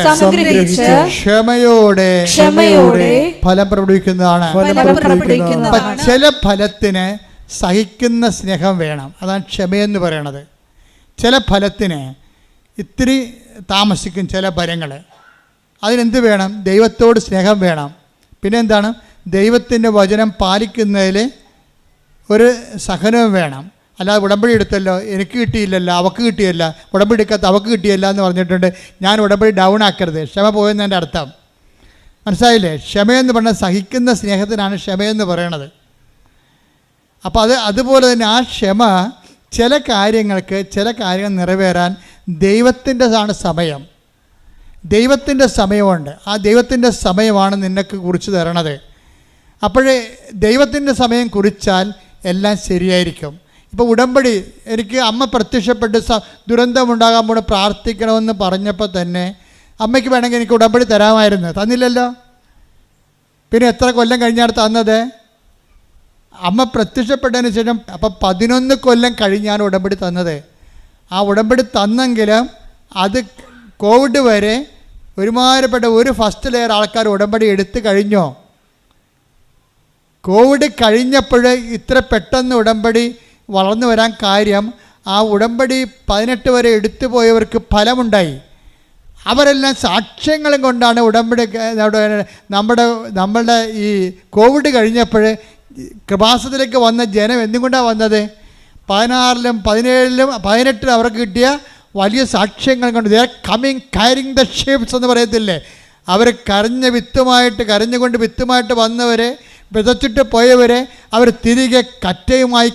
ക്ഷമയോടെ ഫലം പ്രകടിപ്പിക്കുന്നതാണ്. ചില ഫലത്തിന് സഹിക്കുന്ന സ്നേഹം വേണം. അതാണ് ക്ഷമയെന്ന് പറയണത്. ചില ഫലത്തിന് ഇത്തിരി താമസിക്കും. ചില ഫലങ്ങൾ അതിനെന്ത് വേണം? ദൈവത്തോട് സ്നേഹം വേണം. പിന്നെ എന്താണ്? ദൈവത്തിൻ്റെ വചനം പാലിക്കുന്നതിൽ ഒരു സഹനവും വേണം. അല്ലാതെ ഉടമ്പടി എടുത്തല്ലോ, എനിക്ക് കിട്ടിയില്ലല്ലോ, അവൾക്ക് കിട്ടിയല്ല, ഉടമ്പടി എടുക്കാത്ത അവൾക്ക് കിട്ടിയല്ല എന്ന് പറഞ്ഞിട്ടുണ്ട് ഞാൻ ഉടമ്പടി ഡൗൺ ആക്കരുത്. ക്ഷമ പോയെന്നതിൻ്റെ അർത്ഥം മനസ്സിലായില്ലേ? ക്ഷമയെന്ന് പറഞ്ഞാൽ സഹിക്കുന്ന സ്നേഹത്തിനാണ് ക്ഷമയെന്ന് പറയണത്. അപ്പോൾ അതുപോലെ തന്നെ ആ ക്ഷമ ചില കാര്യങ്ങൾ നിറവേറാൻ ദൈവത്തിൻ്റെ സമയം. ദൈവത്തിൻ്റെ സമയമുണ്ട്. ആ ദൈവത്തിൻ്റെ സമയമാണ് നിനക്ക് കുറിച്ച് തരണത്. അപ്പോഴേ ദൈവത്തിൻ്റെ സമയം കുറിച്ചാൽ എല്ലാം ശരിയായിരിക്കും. ഇപ്പോൾ ഉടമ്പടി എനിക്ക് അമ്മ പ്രത്യക്ഷപ്പെട്ട് ദുരന്തമുണ്ടാകാൻ പോണ പ്രാർത്ഥിക്കണമെന്ന് പറഞ്ഞപ്പോൾ തന്നെ അമ്മയ്ക്ക് വേണമെങ്കിൽ എനിക്ക് ഉടമ്പടി തരാമായിരുന്നു. തന്നില്ലല്ലോ. പിന്നെ എത്ര കൊല്ലം കഴിഞ്ഞാണ് തന്നത്? അമ്മ പ്രത്യക്ഷപ്പെട്ടതിന് ശേഷം. അപ്പം 11 കൊല്ലം കഴിഞ്ഞാണ് ഉടമ്പടി തന്നത്. ആ ഉടമ്പടി തന്നെങ്കിലും അത് കോവിഡ് വരെ ഒരുമാതിരിപ്പെട്ട ഒരു ഫസ്റ്റ് ലെയർ ആൾക്കാർ ഉടമ്പടി എടുത്തു കഴിഞ്ഞോ? കോവിഡ് കഴിഞ്ഞപ്പോൾ ഇത്ര പെട്ടെന്ന് ഉടമ്പടി വളർന്നു വരാൻ കാര്യം ആ ഉടമ്പടി 18 വരെ എടുത്തു പോയവർക്ക് ഫലമുണ്ടായി. അവരെല്ലാം സാക്ഷ്യങ്ങളും കൊണ്ടാണ് ഉടമ്പടി നമ്മളുടെ ഈ കോവിഡ് കഴിഞ്ഞപ്പോൾ കൃപാസനത്തിലേക്ക് വന്ന ജനം എന്തുകൊണ്ടാണ് വന്നത്? 16-ലും 17-ലും 18-ലും അവർക്ക് കിട്ടിയ വലിയ സാക്ഷ്യങ്ങൾ കൊണ്ട്. They are coming caring the sheeps എന്ന് പറയത്തില്ലേ? അവർ കരഞ്ഞുകൊണ്ട് വിത്തുമായിട്ട് വന്നവരെ, വിതച്ചിട്ട് പോയവരെ അവർ തിരികെ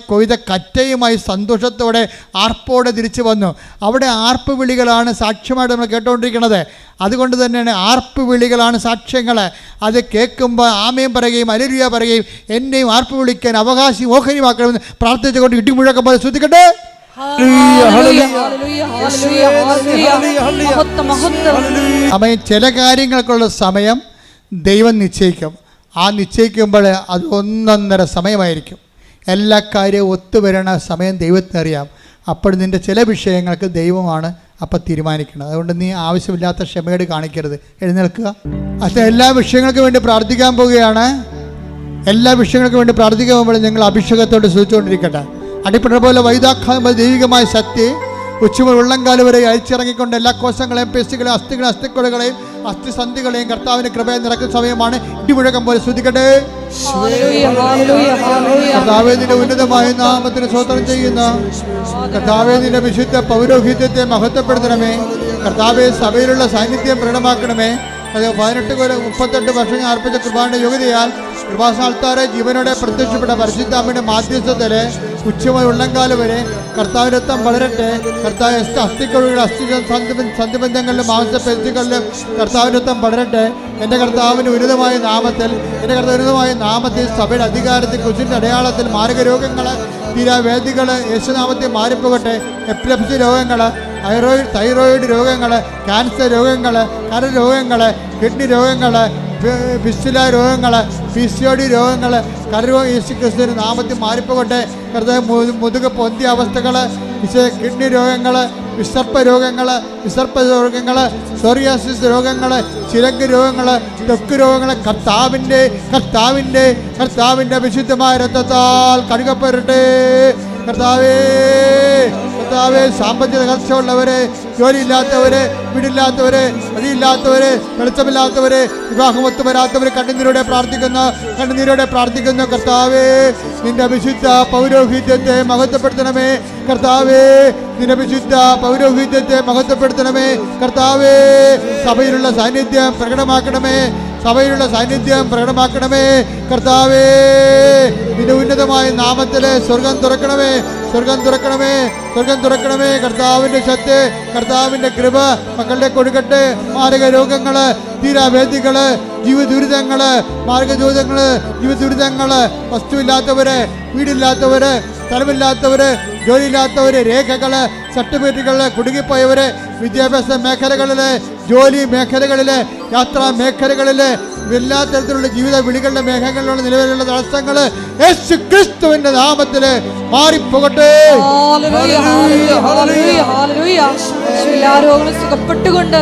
കൊയ്ത കറ്റയുമായി സന്തോഷത്തോടെ ആർപ്പോടെ തിരിച്ചു വന്നു. അവിടെ ആർപ്പ് വിളികളാണ് സാക്ഷ്യമായിട്ട് നമ്മൾ കേട്ടുകൊണ്ടിരിക്കുന്നത്. അതുകൊണ്ട് തന്നെയാണ് ആർപ്പ് വിളികളാണ് സാക്ഷ്യങ്ങൾ. അത് കേൾക്കുമ്പോൾ ആമേൻ പറയുകയും ഹല്ലേലൂയ പറയുകയും എന്നെയും ആർപ്പ് വിളിക്കാൻ അവകാശി ഓഹരിമാക്കണമെന്ന് പ്രാർത്ഥിച്ചുകൊണ്ട് ഇടിമുഴക്കം പോലെ ശ്രദ്ധിക്കട്ടെ. സമയം, ചില കാര്യങ്ങൾക്കുള്ള സമയം ദൈവം നിശ്ചയിക്കും. ആ നിശ്ചയിക്കുമ്പോൾ അത് 1.5 സമയമായിരിക്കും. എല്ലാ കാര്യവും ഒത്തുവരണ സമയം ദൈവത്തിനറിയാം. അപ്പോൾ നിൻ്റെ ചില വിഷയങ്ങൾക്ക് ദൈവമാണ് അപ്പം തീരുമാനിക്കുന്നത്. അതുകൊണ്ട് നീ ആവശ്യമില്ലാത്ത ക്ഷമയോട് കാണിക്കരുത്. എഴുന്നേൽക്കുക. അത് എല്ലാ വിഷയങ്ങൾക്കും വേണ്ടി പ്രാർത്ഥിക്കാൻ പോവുകയാണ്. എല്ലാ വിഷയങ്ങൾക്കും വേണ്ടി പ്രാർത്ഥിക്കാൻ പോകുമ്പോൾ നിങ്ങൾ അഭിഷേകത്തോട് സൂചിച്ചുകൊണ്ടിരിക്കട്ടെ. അടിപ്പെട്ട പോലെ വൈദാഖായ ദൈവികമായ ശക്തി ഉച്ചമുതൽ ഉള്ളംകാല് വരെ അയച്ചിറങ്ങിക്കൊണ്ട് എല്ലാ കോശങ്ങളെയും പേശികളെയും അസ്ഥിക്കുടകളെയും അസ്ഥിസന്ധികളെയും കർത്താവിന്റെ കൃപയെ നിറക്കുന്ന സമയമാണ്. ഇടിമുഴക്കം പോലെ ശ്രദ്ധിക്കട്ടെ. കർത്താവേ, നിന്റെ ഉന്നതമായ നാമത്തിന് സ്തോത്രം ചെയ്യുന്ന കർത്താവേ, നിന്റെ വിശുദ്ധ പൗരോഹിത്യത്തെ മഹത്വപ്പെടുത്തണമേ. കർത്താവേ, സഭയിലുള്ള സാന്നിധ്യം പ്രകടമാക്കണമേ. അത് 38 വർഷം ഞാൻ അർപ്പിച്ച കൃപാന്റെ യോഗ്യതയാൽ കൃപാസ്ഥാനത്താറെ ജീവനോടെ പ്രത്യക്ഷപ്പെട്ട പരിശുദ്ധാമ്മയുടെ മാധ്യസ്ഥത്തില് ഉച്ചമുതൽ ഉള്ളംകാല് വരെ കർത്താവിൻ്റെ രക്തം വളരട്ടെ. കർത്താവ് അസ്ഥികളുടെ സന്ധിബന്ധങ്ങളിലും മാംസപേശികളിലും കർത്താവിൻ്റെ രക്തം വളരട്ടെ. എൻ്റെ കർത്താവിൻ്റെ ഉന്നതമായ നാമത്തിൽ സഭയുടെ അധികാരത്തിൽ കുരിശിൻ്റെ അടയാളത്തിൽ മാരകരോഗങ്ങൾ, തീരാവേദികൾ യേശുനാമത്തിൽ മാറിപ്പോകട്ടെ. എപ്പിലെപ്സി രോഗങ്ങൾ, തൈറോയിഡ് രോഗങ്ങൾ, ക്യാൻസർ രോഗങ്ങൾ, കരരോഗങ്ങൾ, കിഡ്നി രോഗങ്ങൾ, ഫിസ്റ്റുല രോഗങ്ങൾ, PCOD രോഗങ്ങൾ, കരരോഗം യേശുക്രിസ്തുവിന്റെ നാമത്തിൽ മാറിപ്പോകട്ടെ. മുതുക പൊന്തിയ അവസ്ഥകൾ, കിഡ്നി രോഗങ്ങൾ, വിസർപ്പ രോഗങ്ങൾ, സോറിയാസിസ് രോഗങ്ങൾ, ചിലങ്ക് രോഗങ്ങൾ, ത്വക്ക് രോഗങ്ങൾ കർത്താവിൻ്റെ വിശുദ്ധമായ രക്തത്താൽ കഴുകപ്പെടട്ടെ. കർത്താവേ, സാമ്പത്തിക തകർച്ചയുള്ളവരെ, ജോലിയില്ലാത്തവരെ, വീടില്ലാത്തവരെ, വഴിയില്ലാത്തവരെ, വെളിച്ചമില്ലാത്തവരെ, വിവാഹമൊത്തു വരാത്തവരെ കണ്ണുനീരോടെ പ്രാർത്ഥിക്കുന്നു. കർത്താവേ, നിന്റെ വിശുദ്ധ പൗരോഹിത്യത്തെ മഹത്വപ്പെടുത്തണമേ. കർത്താവേ, നിന്റെ വിശുദ്ധ പൗരോഹിത്യത്തെ മഹത്വപ്പെടുത്തണമേ. കർത്താവേ, സഭയിലുള്ള സാന്നിധ്യം പ്രകടമാക്കണമേ. കർത്താവേ, നിന്റെ ഉന്നതമായ നാമത്തിലെ സ്വർഗം തുറക്കണമേ. കർത്താവിന്റെ ശക്തി, കർത്താവിന്റെ കൃപ മക്കളുടെ കൊടുക്കട്ടെ. മാരക രോഗങ്ങള്, തീരാവേദികള്, ജീവദുരിതങ്ങള്, മാർഗദൂതങ്ങള്, ജീവദുരിതങ്ങള്, വസ്തുവില്ലാത്തവര്, വീടില്ലാത്തവര്, സ്ഥലമില്ലാത്തവര്, ജോലിയില്ലാത്തവര്, രേഖകള്, സർട്ടിഫിക്കറ്റുകള്, കുടുങ്ങിപ്പോയവര്, വിദ്യാഭ്യാസ മേഖലകളില്, ജോലി മേഖലകളില്, യാത്രാ മേഖലകളില്, എല്ലാ തരത്തിലുള്ള ജീവിത വിളികളുടെ മേഖലകളിലുള്ള നിലവിലുള്ള തടസ്സങ്ങള് യേശുക്രിസ്തുവിന്റെ നാമത്തില് മാറിപ്പോകട്ടെ. എല്ലാ രോഗങ്ങളും സുഖപ്പെട്ടുകൊണ്ട്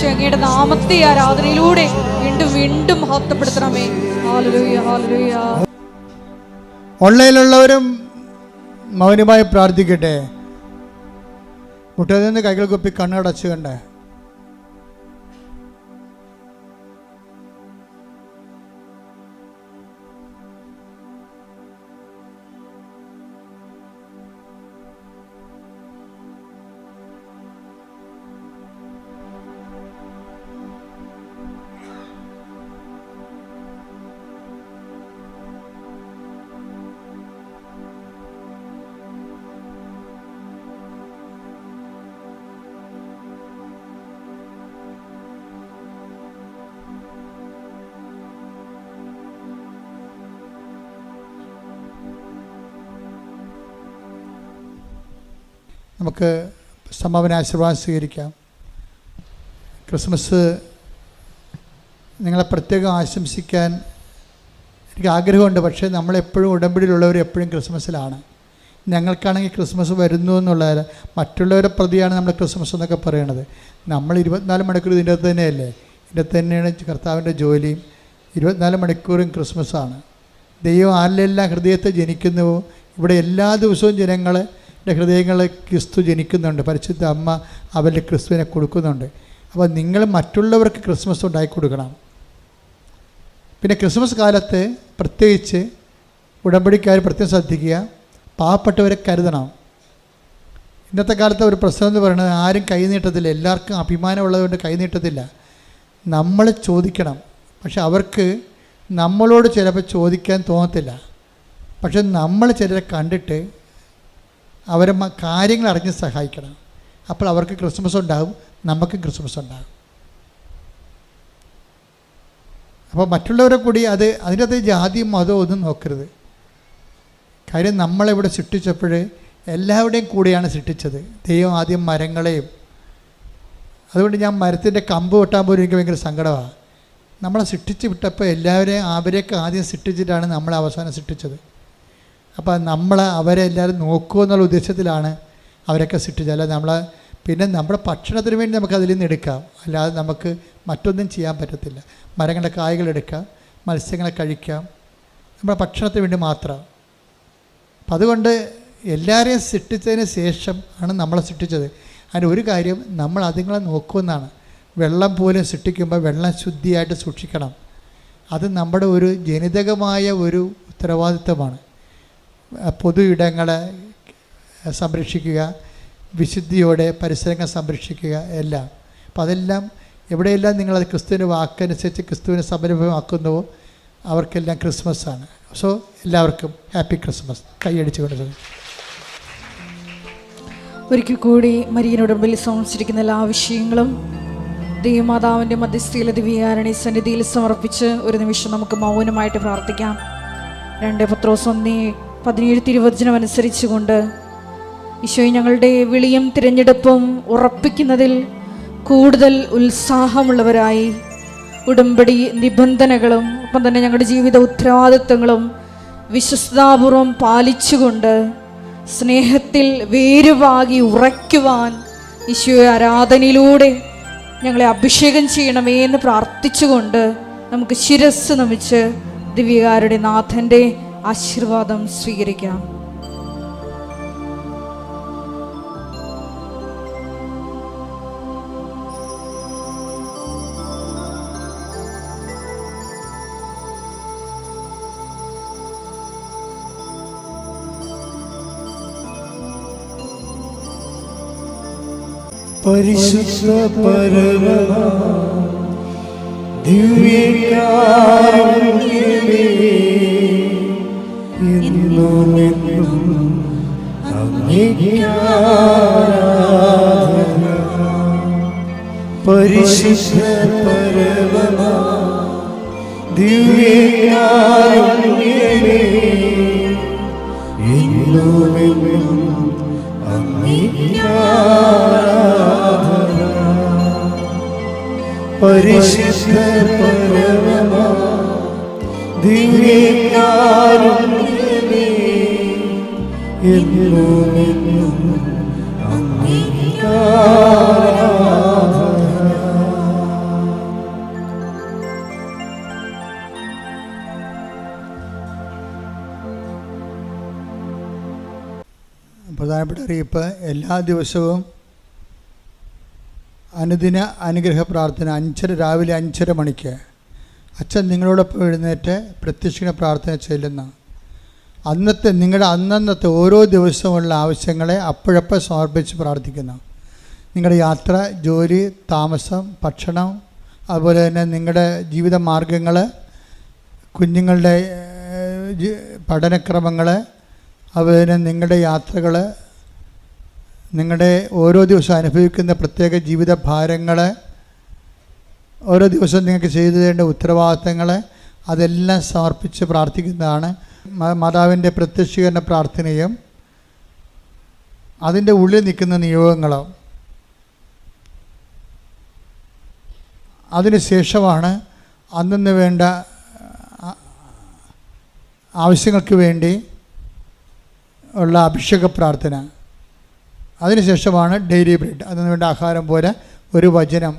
അങ്ങയുടെ നാമത്തെ ആരാധനയിലൂടെ വീണ്ടും മഹത്വപ്പെടുത്തണമേ. ഓൺലൈനിലുള്ളവരും മൗനമായി പ്രാർത്ഥിക്കട്ടെ. മുട്ടയിൽ നിന്ന് കൈകൾ കുപ്പി കണ്ണടച്ചു കണ്ടേ. നമുക്ക് സമാപന ആശീർവാദം സ്വീകരിക്കാം. ക്രിസ്മസ് നിങ്ങളെ പ്രത്യേകം ആശംസിക്കാൻ എനിക്ക് ആഗ്രഹമുണ്ട്. പക്ഷേ നമ്മളെപ്പോഴും ഉടമ്പടിയിലുള്ളവർ എപ്പോഴും ക്രിസ്മസിലാണ്. ഞങ്ങൾക്കാണെങ്കിൽ ക്രിസ്മസ് വരുന്നു എന്നുള്ള മറ്റുള്ളവരെ പ്രതിയാണ് നമ്മൾ ക്രിസ്മസ് എന്നൊക്കെ പറയണത്. നമ്മൾ 24 മണിക്കൂർ ഇതിൻ്റെ അകത്ത് തന്നെയല്ലേ. ഇതിൻ്റെ തന്നെയാണ് കർത്താവിൻ്റെ ജോലിയും. 24 മണിക്കൂറും ക്രിസ്മസാണ്. ദൈവം ആരിലെല്ലാം ഹൃദയത്തെ ജനിക്കുന്നുവോ ഇവിടെ എല്ലാ ദിവസവും ജനങ്ങളെ ഹൃദയങ്ങളിൽ ക്രിസ്തു ജനിക്കുന്നുണ്ട്. പരിശുദ്ധ അമ്മ അവരുടെ ക്രിസ്തുവിനെ കൊടുക്കുന്നുണ്ട്. അപ്പോൾ നിങ്ങൾ മറ്റുള്ളവർക്ക് ക്രിസ്മസ് ഉണ്ടാക്കി കൊടുക്കണം. പിന്നെ ക്രിസ്മസ് കാലത്ത് പ്രത്യേകിച്ച് ഉടമ്പടിക്കാർ പ്രത്യേകം ശ്രദ്ധിക്കുക, പാവപ്പെട്ടവരെ കരുതണം. ഇന്നത്തെ കാലത്തെ ഒരു പ്രശ്നം എന്ന് പറയുന്നത് ആരും കൈ നീട്ടത്തില്ല. എല്ലാവർക്കും അഭിമാനമുള്ളതുകൊണ്ട് കൈ നീട്ടത്തില്ല. നമ്മൾ ചോദിക്കണം. പക്ഷെ അവർക്ക് നമ്മളോട് ചിലപ്പോൾ ചോദിക്കാൻ തോന്നത്തില്ല. പക്ഷെ നമ്മൾ ചിലരെ കണ്ടിട്ട് അവരെ കാര്യങ്ങൾ അറിഞ്ഞ് സഹായിക്കണം. അപ്പോൾ അവർക്ക് ക്രിസ്മസ് ഉണ്ടാകും, നമുക്കും ക്രിസ്മസ് ഉണ്ടാകും. അപ്പോൾ മറ്റുള്ളവരെ കൂടി അതിൻ്റെ അകത്ത് ജാതിയും മതവും ഒന്നും നോക്കരുത്. കാര്യം നമ്മളിവിടെ സൃഷ്ടിച്ചപ്പോൾ എല്ലാവരുടെയും കൂടെയാണ് സൃഷ്ടിച്ചത്. ദൈവം ആദ്യം മരങ്ങളെയും, അതുകൊണ്ട് ഞാൻ മരത്തിൻ്റെ കമ്പ് വെട്ടാൻ പോലും എനിക്ക് ഭയങ്കര സങ്കടമാണ്. നമ്മളെ സൃഷ്ടിച്ച് വിട്ടപ്പോൾ എല്ലാവരെയും അവരെയൊക്കെ ആദ്യം സൃഷ്ടിച്ചിട്ടാണ് നമ്മളെ അവസാനം സൃഷ്ടിച്ചത്. അപ്പോൾ അവരെ എല്ലാവരും നോക്കുക എന്നുള്ള ഉദ്ദേശത്തിലാണ് അവരൊക്കെ സൃഷ്ടിച്ചത്. അല്ല പിന്നെ നമ്മുടെ ഭക്ഷണത്തിന് വേണ്ടി നമുക്ക് അതിൽ നിന്ന് എടുക്കാം, അല്ലാതെ നമുക്ക് മറ്റൊന്നും ചെയ്യാൻ പറ്റത്തില്ല. മരങ്ങളുടെ കായ്കളെടുക്കാം, മത്സ്യങ്ങളെ കഴിക്കാം, നമ്മുടെ ഭക്ഷണത്തിന് വേണ്ടി മാത്രം. അപ്പം അതുകൊണ്ട് എല്ലാവരെയും സൃഷ്ടിച്ചതിന് ശേഷം ആണ് നമ്മളെ സൃഷ്ടിച്ചത്. അതിൻ്റെ ഒരു കാര്യം, നമ്മൾ അതുങ്ങളെ നോക്കുമെന്നാണ്. വെള്ളം പോലും സൃഷ്ടിക്കുമ്പോൾ വെള്ളം ശുദ്ധിയായിട്ട് സൂക്ഷിക്കണം. അത് നമ്മുടെ ഒരു ജനിതകമായ ഒരു ഉത്തരവാദിത്വമാണ്. പൊതു ഇടങ്ങളെ സംരക്ഷിക്കുക, വിശുദ്ധിയോടെ പരിസരങ്ങൾ സംരക്ഷിക്കുക, എല്ലാം. അപ്പം അതെല്ലാം എവിടെയെല്ലാം നിങ്ങളത് ക്രിസ്തുവിൻ്റെ വാക്കനുസരിച്ച് ക്രിസ്തുവിനെ സംരംഭമാക്കുന്നുവോ അവർക്കെല്ലാം ക്രിസ്മസാണ്. സോ എല്ലാവർക്കും ഹാപ്പി ക്രിസ്മസ്. കൈയടിച്ച് കൊണ്ട് ഒരിക്കൽ കൂടി മരിയനുടമ്പിൽ സംബന്ധിച്ചിരിക്കുന്ന എല്ലാ വിഷയങ്ങളും ദൈവമാതാവിൻ്റെ മധ്യസ്ഥയിലെ ദിവ്യകാരുണ്യ സന്നിധിയിൽ സമർപ്പിച്ച് ഒരു നിമിഷം നമുക്ക് മൗനമായിട്ട് പ്രാർത്ഥിക്കാം. 2 പത്രോസ് 1:17 തിരുവചനം അനുസരിച്ചുകൊണ്ട് ഈശോയെ ഞങ്ങളുടെ വിളിയും തിരഞ്ഞെടുപ്പും ഉറപ്പിക്കുന്നതിൽ കൂടുതൽ ഉത്സാഹമുള്ളവരായി ഉടമ്പടി നിബന്ധനകളും ഒപ്പം തന്നെ ഞങ്ങളുടെ ജീവിത ഉത്തരവാദിത്വങ്ങളും വിശ്വസ്താപൂർവം പാലിച്ചുകൊണ്ട് സ്നേഹത്തിൽ വേരുവാകി ഉറയ്ക്കുവാൻ ഈശോയെ ആരാധനയിലൂടെ ഞങ്ങളെ അഭിഷേകം ചെയ്യണമേ എന്ന് പ്രാർത്ഥിച്ചുകൊണ്ട് നമുക്ക് ശിരസ്സ് നമിച്ച് ദിവ്യകാരുടെ നാഥൻ്റെ ആശീർവാദം സ്വീകരിക്കാം. പരിശുദ്ധ പരമ ദിവ്യകാരുണ്യമേ, ഇന്നും എന്നും അങ്ങേക്ക് ആരാധന. പരിശുദ്ധ പരമ ദിവ്യകാരുണ്യമേ, ഇന്നും എന്നും അങ്ങേക്ക് ആരാധന. പരിശുദ്ധ പരമ ദിവ്യകാരുണ്യമേ, എന്നും എന്നും അങ്ങേക്ക് ആരാധന. പ്രധാനപ്പെട്ട അറിയിപ്പ്, എല്ലാ ദിവസവും അനുദിന അനുഗ്രഹ പ്രാർത്ഥന രാവിലെ 5:30 മണിക്ക് അച്ഛൻ നിങ്ങളോടൊപ്പം എഴുന്നേറ്റ് പ്രത്യക്ഷീണ പ്രാർത്ഥന ചെല്ലുന്ന നിങ്ങളുടെ അന്നന്നത്തെ ഓരോ ദിവസമുള്ള ആവശ്യങ്ങളെ അപ്പോഴപ്പോൾ സമർപ്പിച്ച് പ്രാർത്ഥിക്കുന്നു. നിങ്ങളുടെ യാത്ര, ജോലി, താമസം, ഭക്ഷണം, അതുപോലെ തന്നെ നിങ്ങളുടെ ജീവിത മാർഗങ്ങൾ, കുഞ്ഞുങ്ങളുടെ പഠനക്രമങ്ങൾ, അതുപോലെ തന്നെ നിങ്ങളുടെ യാത്രകൾ, നിങ്ങളുടെ ഓരോ ദിവസവും അനുഭവിക്കുന്ന പ്രത്യേക ജീവിത ഭാരങ്ങൾ, ഓരോ ദിവസവും നിങ്ങൾക്ക് ചെയ്തു തരേണ്ട ഉത്തരവാദിത്തങ്ങൾ, അതെല്ലാം സമർപ്പിച്ച് പ്രാർത്ഥിക്കുന്നതാണ് മാതാവിൻ്റെ പ്രത്യക്ഷീകരണ പ്രാർത്ഥനയും അതിൻ്റെ ഉള്ളിൽ നിൽക്കുന്ന നിയോഗങ്ങളും. അതിനുശേഷമാണ് അന്നു വേണ്ട ആവശ്യങ്ങൾക്ക് വേണ്ടി ഉള്ള അഭിഷേക പ്രാർത്ഥന. അതിനുശേഷമാണ് ഡെയിലി ബ്രെഡ്. അതിനു വേണ്ട ആഹാരം പോലെ ഒരു വചനം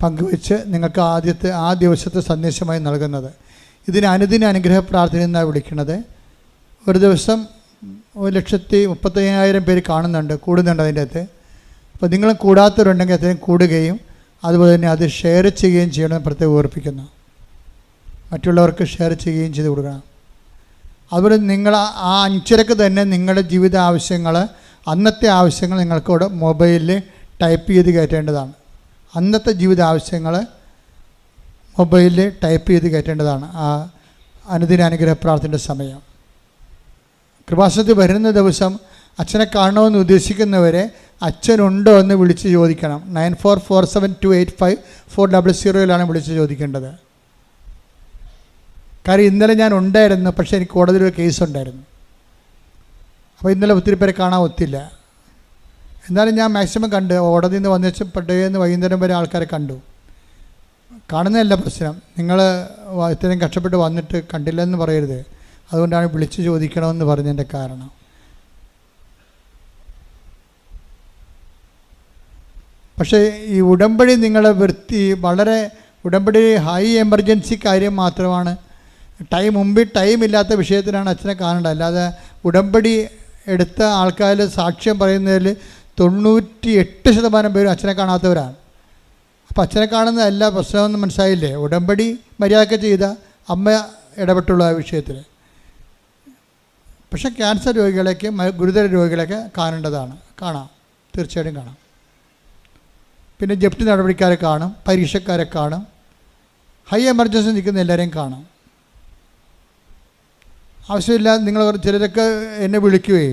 പങ്കുവെച്ച് നിങ്ങൾക്ക് ആ ദിവസത്തെ സന്ദേശമായി നൽകുന്നത്. ഇതിന് അനുദിന അനുഗ്രഹ പ്രാർത്ഥന എന്നാണ് വിളിക്കുന്നത്. ഒരു ദിവസം 1,35,000 പേര് കൂടുന്നുണ്ട് അതിൻ്റെ അകത്ത്. അപ്പോൾ നിങ്ങൾ കൂടാത്തവരുണ്ടെങ്കിൽ അത്രയും കൂടുകയും അതുപോലെ തന്നെ അത് ഷെയർ ചെയ്യുകയും ചെയ്യണമെന്ന് പ്രത്യേകം ഓർപ്പിക്കുന്നു. മറ്റുള്ളവർക്ക് ഷെയർ ചെയ്യുകയും ചെയ്ത് കൊടുക്കണം. അതുപോലെ നിങ്ങൾ ആ 5:30 തന്നെ നിങ്ങളുടെ ജീവിത ആവശ്യങ്ങൾ, അന്നത്തെ ആവശ്യങ്ങൾ നിങ്ങൾക്കവിടെ മൊബൈലിൽ ടൈപ്പ് ചെയ്ത് കയറ്റേണ്ടതാണ്. അന്നത്തെ ജീവിത ആവശ്യങ്ങൾ മൊബൈലിൽ ടൈപ്പ് ചെയ്ത് കയറ്റേണ്ടതാണ് ആ അനുദിന അനുഗ്രഹ പ്രാർത്ഥനയുടെ സമയം. കൃപാസനത്തിൽ വരുന്ന ദിവസം അച്ഛനെ കാണണമെന്ന് ഉദ്ദേശിക്കുന്നവരെ അച്ഛനുണ്ടോ എന്ന് വിളിച്ച് ചോദിക്കണം. 9447285400 വിളിച്ച് ചോദിക്കേണ്ടത്. കാര്യം ഇന്നലെ ഞാൻ ഉണ്ടായിരുന്നു, പക്ഷേ എനിക്ക് കോടതിയിൽ കേസ് ഉണ്ടായിരുന്നു. അപ്പോൾ ഇന്നലെ ഒത്തിരി പേരെ കാണാൻ ഒത്തില്ല. എന്നാലും ഞാൻ മാക്സിമം കണ്ട് കോടതിയിൽ നിന്ന് വന്നിച്ച് പട്ടേന്ന് വൈകുന്നേരം വരെ ആൾക്കാരെ കണ്ടു. കാണുന്നതല്ല പ്രശ്നം, നിങ്ങൾ ഇത്രയും കഷ്ടപ്പെട്ട് വന്നിട്ട് കണ്ടില്ലെന്ന് പറയരുത്. അതുകൊണ്ടാണ് വിളിച്ച് ചോദിക്കണമെന്ന് പറഞ്ഞതിൻ്റെ കാരണം. പക്ഷേ ഈ ഉടമ്പടി നിങ്ങളെ വളരെ ഉടമ്പടി ഹൈ എമർജൻസി കാര്യം മാത്രമാണ്. മുമ്പിൽ ടൈം ഇല്ലാത്ത വിഷയത്തിനാണ് അച്ഛനെ കാണേണ്ടത്. അല്ലാതെ ഉടമ്പടി എടുത്ത ആൾക്കാർ സാക്ഷ്യം പറയുന്നതിൽ 98% പേരും അച്ഛനെ കാണാത്തവരാണ്. അപ്പോൾ അച്ഛനെ കാണുന്ന എല്ലാ പ്രശ്നമൊന്നും മനസ്സിലായില്ലേ? ഉടമ്പടി മര്യാദയൊക്കെ ചെയ്ത അമ്മ ഇടപെട്ടുള്ള ആ വിഷയത്തിൽ. പക്ഷേ ക്യാൻസർ രോഗികളേക്ക് ഗുരുതര രോഗികളെയൊക്കെ കാണേണ്ടതാണ്. കാണാം, തീർച്ചയായിട്ടും കാണാം. പിന്നെ ജപ്തി നടപടിക്കാരെ കാണും, പരീക്ഷക്കാരെ കാണും, ഹൈ എമർജൻസി നിൽക്കുന്ന എല്ലാവരെയും കാണും. ആവശ്യമില്ല, നിങ്ങൾ ചിലരൊക്കെ എന്നെ വിളിക്കുകയെ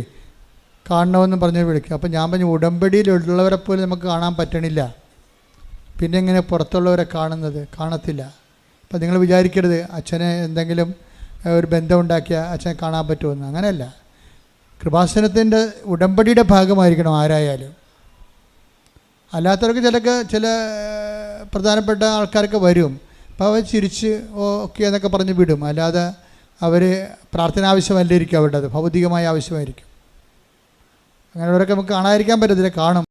കാണണമെന്ന് പറഞ്ഞ് വിളിക്കും. അപ്പോൾ ഞാൻ പറഞ്ഞു, ഉടമ്പടിയിലുള്ളവരെ പോലും നമുക്ക് കാണാൻ പറ്റണില്ല, പിന്നെ എങ്ങനെ പുറത്തുള്ളവരെ കാണുന്നത്? കാണത്തില്ല. അപ്പോൾ നിങ്ങൾ വിചാരിക്കരുത് അച്ഛനെ എന്തെങ്കിലും ഒരു ബന്ധമുണ്ടാക്കിയാൽ അച്ഛനെ കാണാൻ പറ്റുമെന്ന്. അങ്ങനെയല്ല. കൃപാസനത്തിൻ്റെ ഉടമ്പടിയുടെ ഭാഗമായിരിക്കണം ആരായാലും. അല്ലാത്തവർക്ക് ചില പ്രധാനപ്പെട്ട ആൾക്കാരൊക്കെ വരും. അപ്പോൾ അവർ ചിരിച്ച് ഓക്കെ എന്നൊക്കെ പറഞ്ഞ് വിടും. അല്ലാതെ അവർ പ്രാർത്ഥന ആവശ്യമല്ലായിരിക്കും അവരുടെ, അത് ഭൗതികമായ ആവശ്യമായിരിക്കും. അങ്ങനെയുള്ളവരൊക്കെ നമുക്ക് കാണാതിരിക്കാൻ പറ്റത്തില്ല, കാണും.